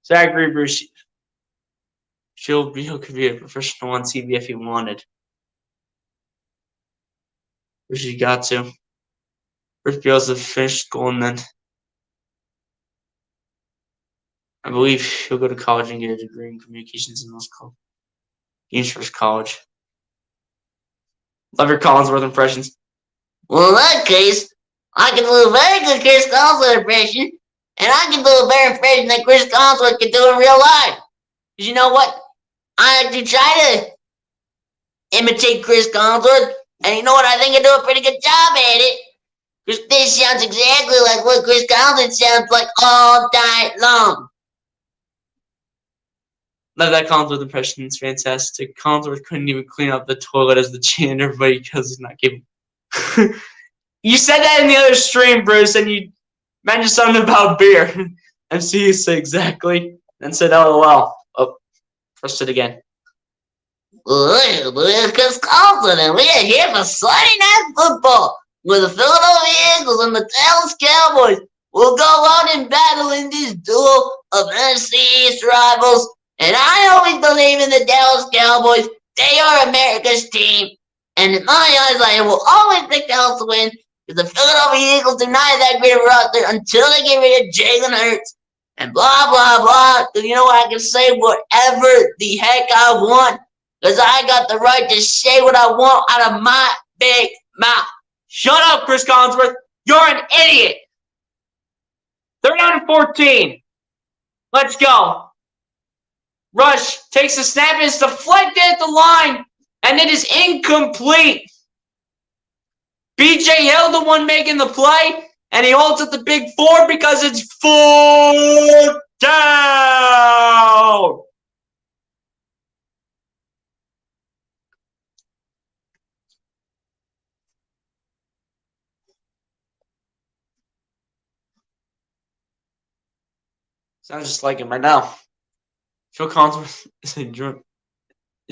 So I agree, Bruce. He could be a professional on TV if he wanted. Which he got to. First Joseph finished school, and then I believe he'll go to college and get a degree in communications and most First College. Love your Collinsworth impressions. Well, in that case, I can do a very good Chris Collinsworth impression, and I can do a better impression than Chris Collinsworth can do in real life. Because you know what? I like to try to imitate Chris Collinsworth, and you know what? I think I do a pretty good job at it. Because this sounds exactly like what Chris Collinsworth sounds like all night long. Love that Collinsworth impression. It's fantastic. Collinsworth couldn't even clean up the toilet as the janitor, but because he's not capable. You said that in the other stream, Bruce, and you mentioned something about beer. MC said exactly, and said LOL. Oh, pressed it again. Well, Chris Collinsworth, and we are here for Sunday Night Football, where the Philadelphia Eagles and the Dallas Cowboys will go out and battle in this duel of NFC East rivals. And I always believe in the Dallas Cowboys. They are America's team. And in my eyes, I will always pick Dallas to win. Because the Philadelphia Eagles do not have that great of a roster until they get rid of Jalen Hurts and blah, blah, blah. Because you know what? I can say whatever the heck I want. Because I got the right to say what I want out of my big mouth. Shut up, Chris Collinsworth. You're an idiot. They're down to 14. Let's go. Rush takes the snap and it's deflected at the line. And it is incomplete. BJ Hill, the one making the play. And he holds at the big 4 because it's 4 down. Sounds just like him right now. Phil Collinsworth is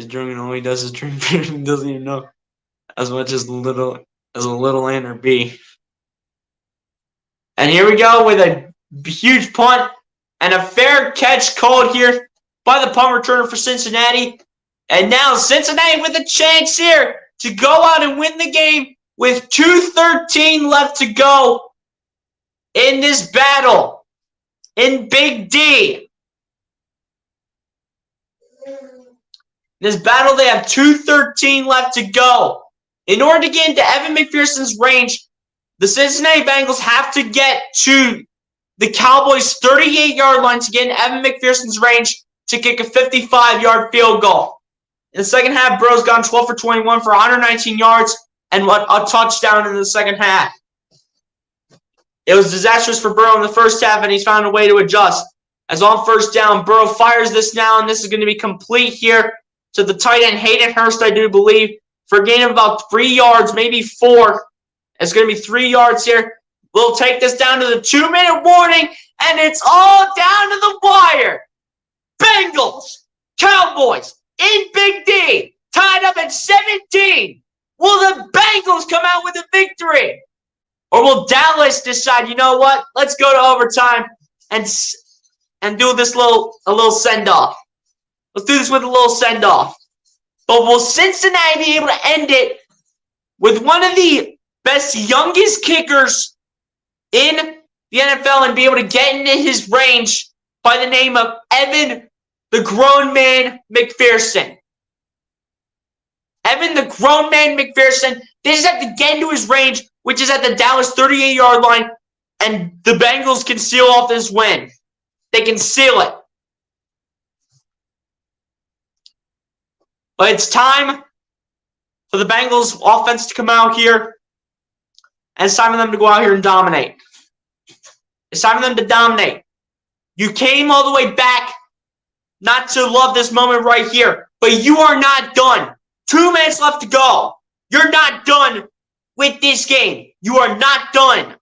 drinking all he does is drink beer and doesn't even know as much as a little N or B. And here we go with a huge punt and a fair catch called here by the punt returner for Cincinnati. And now Cincinnati with a chance here to go out and win the game with 2:13 left to go in this battle. In Big D. This battle, they have 2:13 left to go. In order to get into Evan McPherson's range, the Cincinnati Bengals have to get to the Cowboys' 38-yard line to get in Evan McPherson's range to kick a 55-yard field goal. In the second half, Burrow's gone 12 for 21 for 119 yards and a touchdown in the second half. It was disastrous for Burrow in the first half, and he's found a way to adjust. As on first down, Burrow fires this now, and this is going to be complete here to the tight end, Hayden Hurst, I do believe, for a gain of about 3 yards, maybe 4. It's going to be 3 yards here. We'll take this down to the 2-minute warning, and it's all down to the wire. Bengals, Cowboys, in Big D, tied up at 17. Will the Bengals come out with a victory? Or will Dallas decide, you know what, let's go to overtime and do this a little send-off. Let's do this with a little send-off. But will Cincinnati be able to end it with one of the best, youngest kickers in the NFL and be able to get into his range by the name of Evan the Grown Man McPherson? Evan the Grown Man McPherson, they just have to get into his range, which is at the Dallas 38-yard line, and the Bengals can seal off this win. They can seal it. But it's time for the Bengals offense to come out here, and it's time for them to go out here and dominate. It's time for them to dominate. You came all the way back not to love this moment right here, but you are not done. 2 minutes left to go. You're not done with this game. You are not done.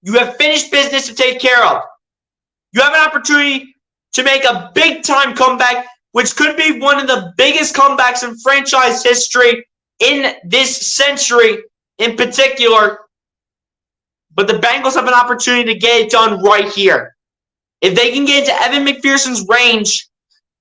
You have finished business to take care of. You have an opportunity to make a big-time comeback, which could be one of the biggest comebacks in franchise history in this century in particular. But the Bengals have an opportunity to get it done right here. If they can get into Evan McPherson's range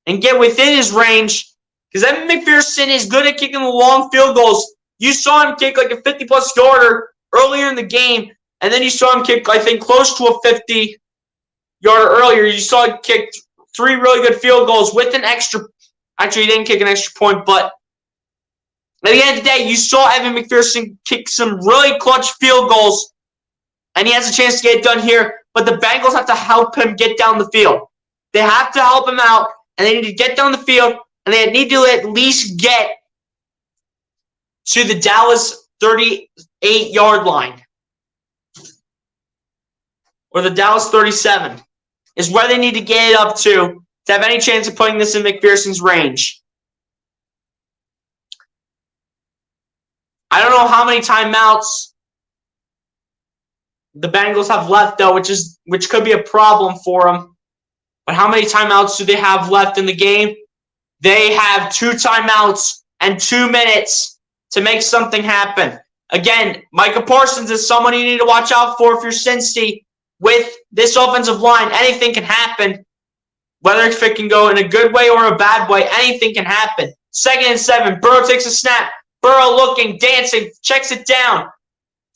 and get within his range, because Evan McPherson is good at kicking the long field goals. You saw him kick like a 50-plus yarder earlier in the game, and then you saw him kick, I think, close to a 50-yarder earlier. You saw him kick 3 really good field goals with an extra. Actually, he didn't kick an extra point, but at the end of the day, you saw Evan McPherson kick some really clutch field goals, and he has a chance to get it done here. But the Bengals have to help him get down the field. They have to help him out, and they need to get down the field, and they need to at least get to the Dallas 38-yard line. Or the Dallas 37 is where they need to get it up to have any chance of putting this in McPherson's range. I don't know how many timeouts the Bengals have left, though, which could be a problem for them. But how many timeouts do they have left in the game? They have 2 timeouts and 2 minutes to make something happen. Again, Micah Parsons is someone you need to watch out for if you're Cincy. With this offensive line, anything can happen. Whether if it can go in a good way or a bad way, anything can happen. 2nd and 7. Burrow takes a snap. Burrow looking, dancing, checks it down.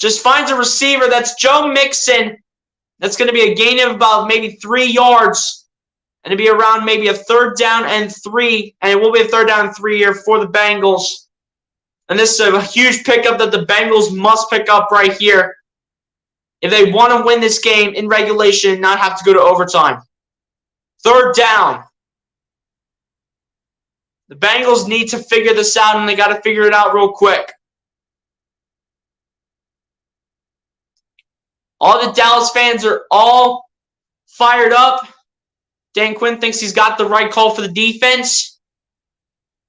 just finds a receiver. That's Joe Mixon. That's going to be a gain of about maybe 3 yards. And it'll be around maybe a 3rd down and 3. And it will be a 3rd down and 3 here for the Bengals. And this is a huge pickup that the Bengals must pick up right here if they want to win this game in regulation and not have to go to overtime. 3rd down. The Bengals need to figure this out, and they got to figure it out real quick. All the Dallas fans are all fired up. Dan Quinn thinks he's got the right call for the defense.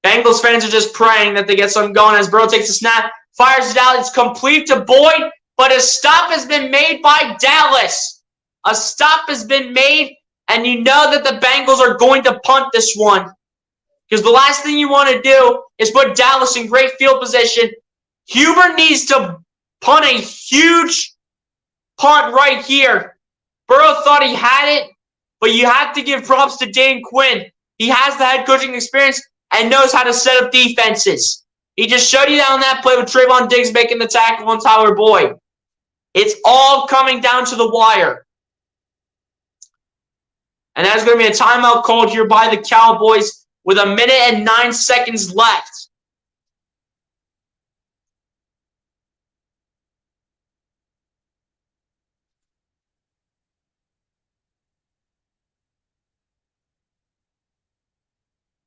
Bengals fans are just praying that they get something going as Burrow takes a snap, fires it out. It's complete to Boyd, but a stop has been made by Dallas. A stop has been made, and you know that the Bengals are going to punt this one. Because the last thing you want to do is put Dallas in great field position. Huber needs to punt a huge punt right here. Burrow thought he had it, but you have to give props to Dan Quinn. He has the head coaching experience and knows how to set up defenses. He just showed you that on that play with Trayvon Diggs making the tackle on Tyler Boyd. It's all coming down to the wire. And there's going to be a timeout called here by the Cowboys with 1 minute and 9 seconds left.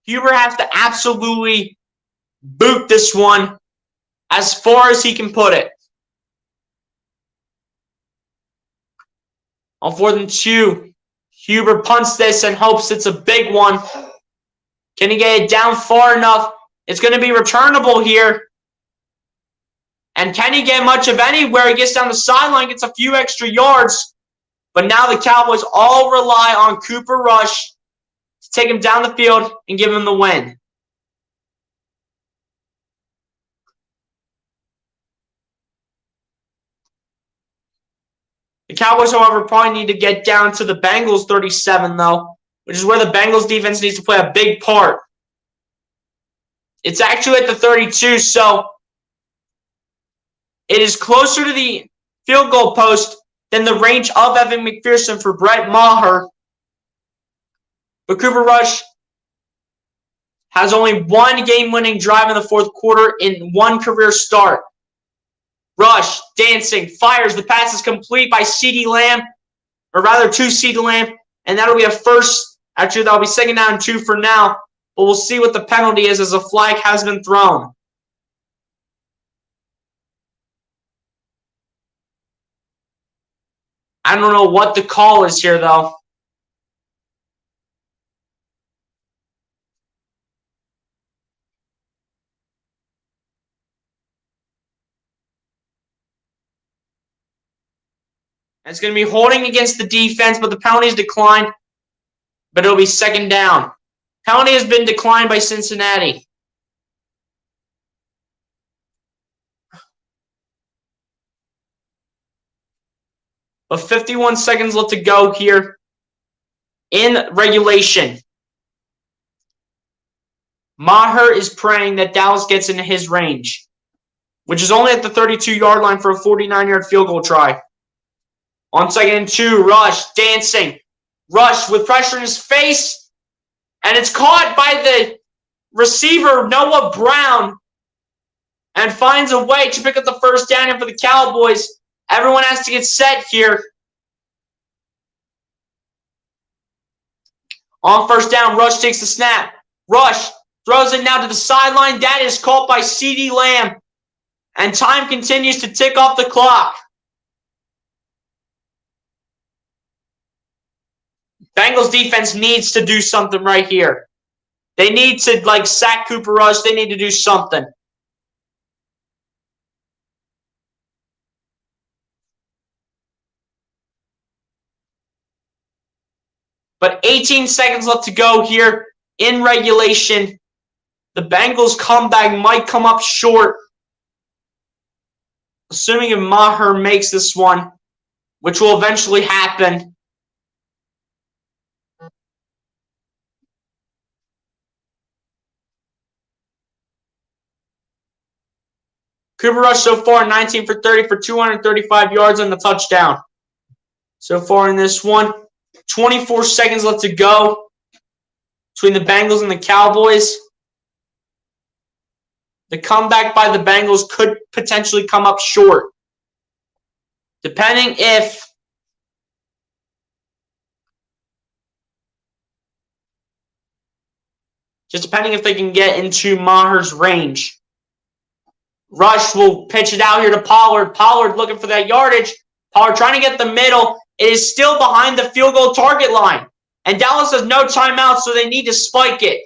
Huber has to absolutely boot this one as far as he can put it. On 4th and 2, Huber punts this and hopes it's a big one. Can he get it down far enough? It's going to be returnable here. And can he get much of anywhere? He gets down the sideline, gets a few extra yards. But now the Cowboys all rely on Cooper Rush to take him down the field and give him the win. The Cowboys, however, probably need to get down to the Bengals 37, though, which is where the Bengals defense needs to play a big part. It's actually at the 32, so it is closer to the field goal post than the range of Evan McPherson for Brett Maher. But Cooper Rush has only 1 game-winning drive in the 4th quarter in 1 career start. Rush, dancing, fires. The pass is complete by CeeDee Lamb, or rather to CeeDee Lamb, and that'll be a first. Actually, that'll be 2nd down and 2 for now, but we'll see what the penalty is as a flag has been thrown. I don't know what the call is here, though. It's going to be holding against the defense, but the penalty is declined. But it'll be 2nd down. Penalty has been declined by Cincinnati. But 51 seconds left to go here in regulation. Maher is praying that Dallas gets into his range, which is only at the 32-yard line for a 49-yard field goal try. On 2nd and 2, Rush, dancing. Rush with pressure in his face, and it's caught by the receiver, Noah Brown, and finds a way to pick up the 1st down here for the Cowboys. Everyone has to get set here. On 1st down, Rush takes the snap. Rush throws it now to the sideline. That is caught by CeeDee Lamb, and time continues to tick off the clock. Bengals defense needs to do something right here. They need to, sack Cooper Rush. They need to do something. But 18 seconds left to go here in regulation. The Bengals comeback might come up short. Assuming if Maher makes this one, which will eventually happen. Cooper Rush so far 19 for 30 for 235 yards and a touchdown. So far in this one, 24 seconds left to go between the Bengals and the Cowboys. The comeback by the Bengals could potentially come up short. Depending if they can get into Maher's range. Rush will pitch it out here to Pollard. Pollard looking for that yardage. Pollard trying to get the middle. It is still behind the field goal target line. And Dallas has no timeout, so they need to spike it.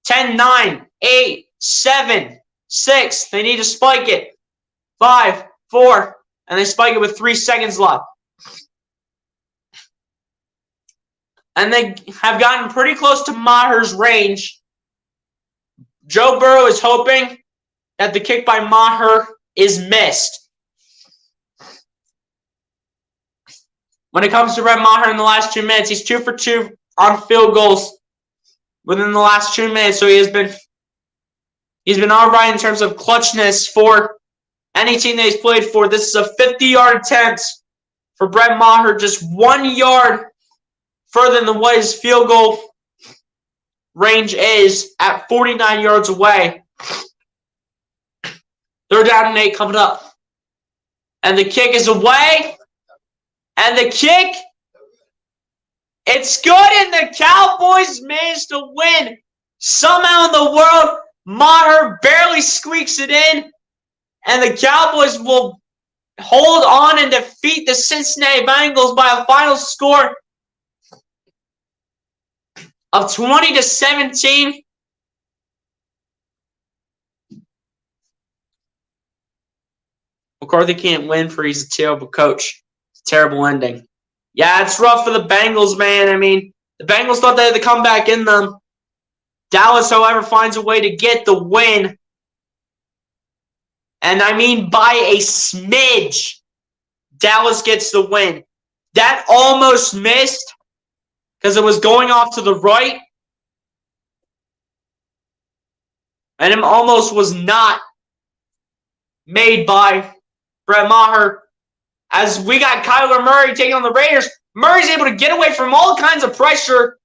10, 9, 8, 7, 6. They need to spike it. 5, 4. And they spike it with 3 seconds left. And they have gotten pretty close to Maher's range. Joe Burrow is hoping that the kick by Maher is missed. When it comes to Brett Maher in the last 2 minutes, he's 2 for 2 on field goals within the last 2 minutes. So he's been all right in terms of clutchness for any team that he's played for. This is a 50-yard attempt for Brett Maher, just 1 yard further than what his field goal range is at 49 yards away. 3rd down and 8 coming up. And the kick is away. And the kick, it's good, and the Cowboys managed to win. Somehow in the world, Maher barely squeaks it in, and the Cowboys will hold on and defeat the Cincinnati Bengals by a final score of 20-17. McCarthy can't win for he's a terrible coach. Terrible ending. Yeah, it's rough for the Bengals, man. I mean, the Bengals thought they had the comeback in them. Dallas, however, finds a way to get the win. And I mean by a smidge. Dallas gets the win. That almost missed because it was going off to the right. And it almost was not made by Brett Maher. As we got Kyler Murray taking on the Raiders, Murray's able to get away from all kinds of pressure.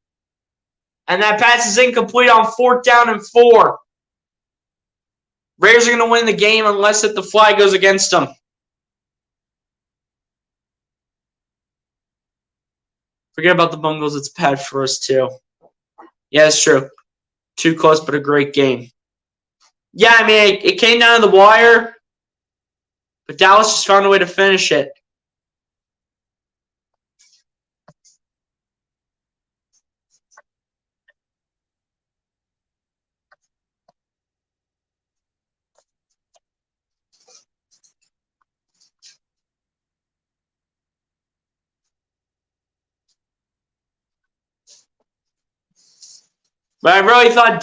And that pass is incomplete on 4th down and 4. Raiders are going to win the game unless the flag goes against them. Forget about the Bengals. It's bad for us, too. Yeah, it's true. Too close, but a great game. Yeah, I mean, it came down to the wire. But Dallas just found a way to finish it. But I really thought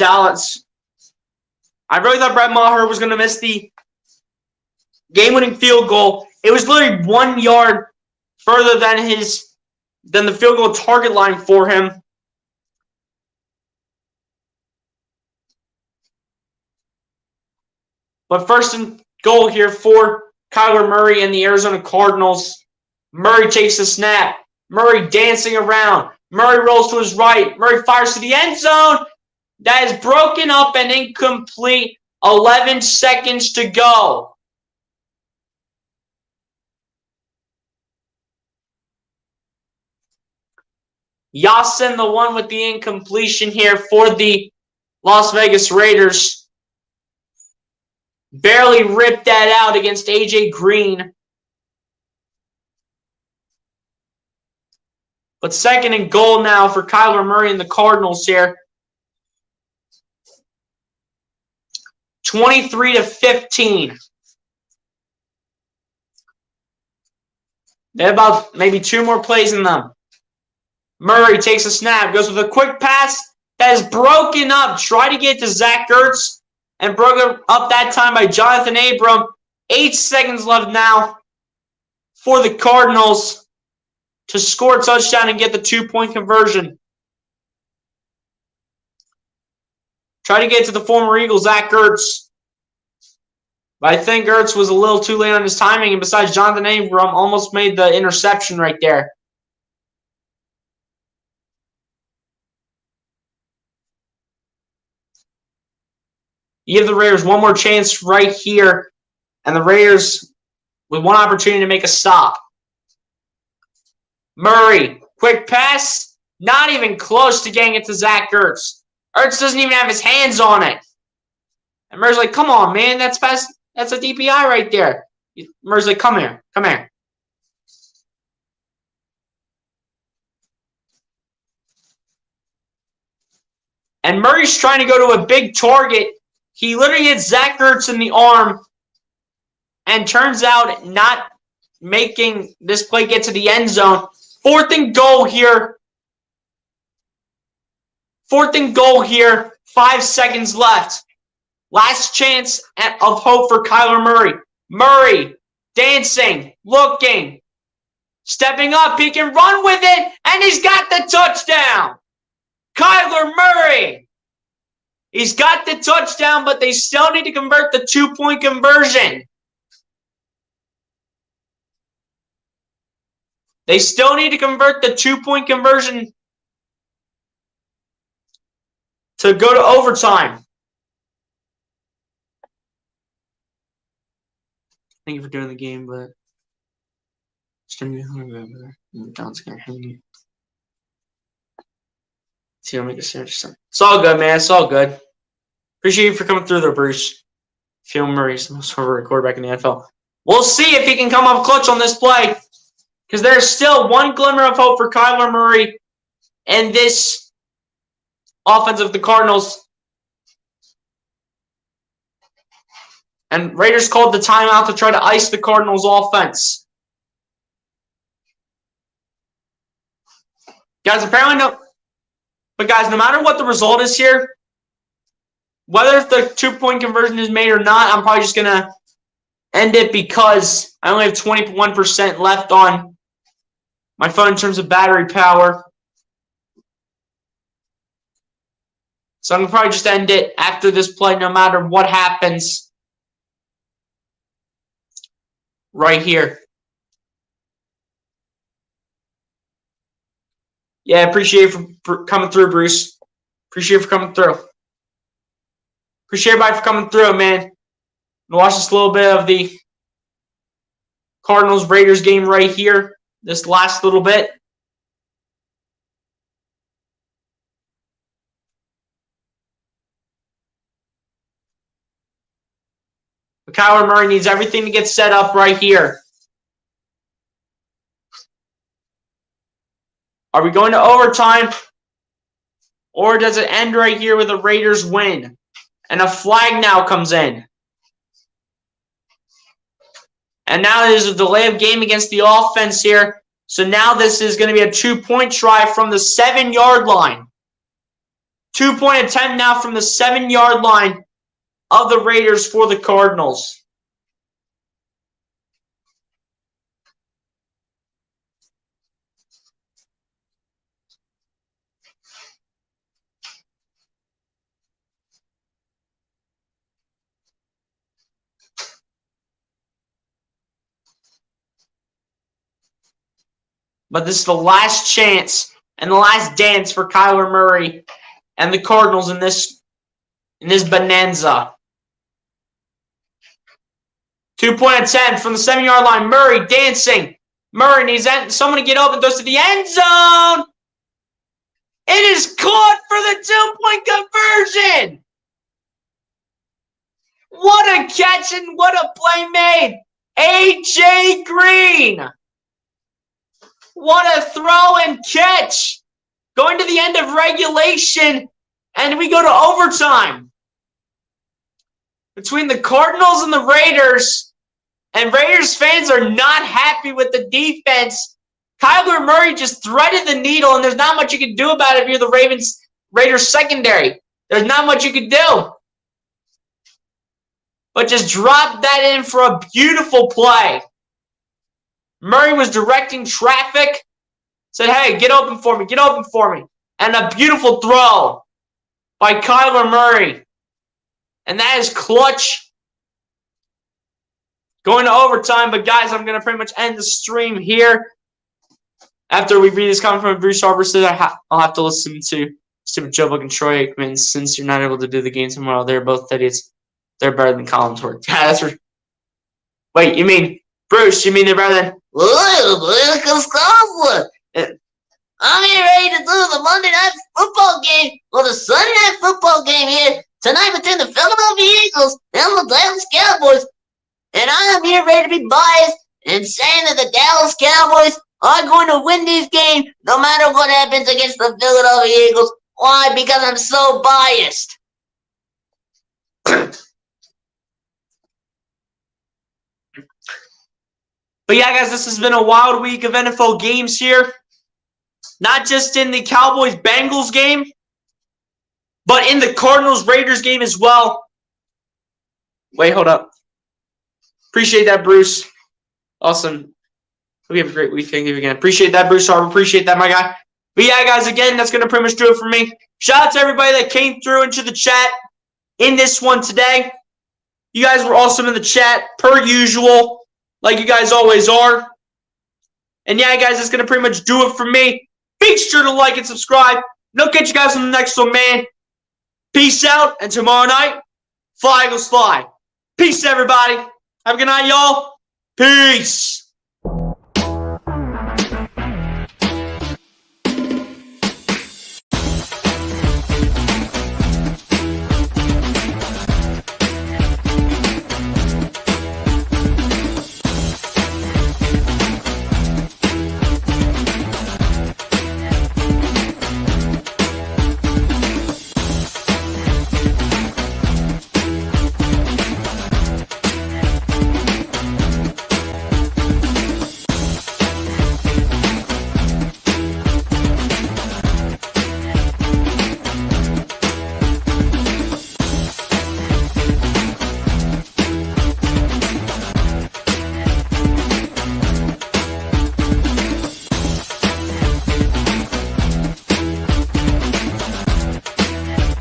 Brett Maher was going to miss the game-winning field goal. It was literally 1 yard further than the field goal target line for him. But 1st and goal here for Kyler Murray and the Arizona Cardinals. Murray takes the snap. Murray dancing around. Murray rolls to his right. Murray fires to the end zone. That is broken up and incomplete. 11 seconds to go. Yasin, the one with the incompletion here for the Las Vegas Raiders. Barely ripped that out against A.J. Green. But 2nd and goal now for Kyler Murray and the Cardinals here. 23-15. They have about maybe 2 more plays in them. Murray takes a snap, goes with a quick pass that is broken up. Try to get to Zach Ertz and broken up that time by Jonathan Abram. 8 seconds left now for the Cardinals to score a touchdown and get the 2-point conversion. Try to get to the former Eagle, Zach Ertz. But I think Ertz was a little too late on his timing. And besides, Jonathan Abram almost made the interception right there. You give the Raiders one more chance right here. And the Raiders with one opportunity to make a stop. Murray, quick pass. Not even close to getting it to Zach Ertz. Ertz doesn't even have his hands on it. And Murray's like, come on, man. That's a DPI right there. Murray's like, come here. Come here. And Murray's trying to go to a big target. He literally hits Zach Ertz in the arm. And turns out not making this play get to the end zone. 4th and goal here. 4th and goal here. 5 seconds left. Last chance of hope for Kyler Murray. Murray dancing, looking, stepping up. He can run with it, and he's got the touchdown. Kyler Murray. He's got the touchdown, but they still need to convert the 2-point conversion. They still need to convert the 2-point conversion to go to overtime. Thank you for doing the game, but it's going to be hard. Don's going to hang you. See, I'll make a search. It's all good, man. It's all good. Appreciate you for coming through, though, Bruce. Phil Murray's the most overrated quarterback in the NFL. We'll see if he can come up clutch on this play. Because there's still one glimmer of hope for Kyler Murray and this offense of the Cardinals. And Raiders called the timeout to try to ice the Cardinals' offense. Guys, apparently no. But guys, no matter what the result is here, whether the 2-point conversion is made or not, I'm probably just going to end it because I only have 21% left on my phone in terms of battery power. So I'm going to probably just end it after this play no matter what happens right here. Yeah, appreciate you for coming through, Bruce. Appreciate you for coming through. Appreciate everybody for coming through, man. I'm going to watch this little bit of the Cardinals-Raiders game right here. This last little bit. But Kyler Murray needs everything to get set up right here. Are we going to overtime? Or does it end right here with a Raiders win? And a flag now comes in. And now there's a delay of game against the offense here. So now this is going to be a 2-point try from the 7-yard line. 2-point attempt now from the 7-yard line of the Raiders for the Cardinals. But this is the last chance and the last dance for Kyler Murray and the Cardinals in this bonanza. 2-point attempt from the 7-yard line. Murray dancing. Murray needs someone to get open. Goes to the end zone. It is caught for the 2-point conversion. What a catch and what a play made. A.J. Green. What a throw and catch. Going to the end of regulation, and we go to overtime. Between the Cardinals and the Raiders, and Raiders fans are not happy with the defense. Kyler Murray just threaded the needle, and there's not much you can do about it if you're the Raiders secondary. There's not much you can do. But just drop that in for a beautiful play. Murray was directing traffic. Said, hey, get open for me. Get open for me. And a beautiful throw. by Kyler Murray. And that is clutch. Going to overtime, but guys, I'm going to pretty much end the stream here. After we read this comment from Bruce Harbison, I'll have to listen to stupid Joe Buck and Troy Aikman since you're not able to do the game tomorrow. They're both idiots. They're better than Collinsworth. Yeah, that's right. Wait, you mean Bruce? You mean they're better than? I'm here ready to do the Monday Night Football game, or the Sunday Night Football game here tonight between the Philadelphia Eagles and the Dallas Cowboys. And I am here ready to be biased and saying that the Dallas Cowboys are going to win this game no matter what happens against the Philadelphia Eagles. Why? Because I'm so biased. But yeah, guys, this has been a wild week of NFL games here. Not just in the Cowboys-Bengals game, but in the Cardinals-Raiders game as well. Wait, hold up. Appreciate that, Bruce. Awesome. Hope you have a great week. Thank you again. Appreciate that, Bruce Harper. Appreciate that, my guy. But yeah, guys, again, that's going to pretty much do it for me. Shout out to everybody that came through into the chat in this one today. You guys were awesome in the chat, per usual, like you guys always are. And yeah, guys, that's going to pretty much do it for me. Be sure to like and subscribe. And I'll catch you guys on the next one, man. Peace out, and tomorrow night, Fly Eagles Fly. Peace, everybody. Have a good night, y'all. Peace.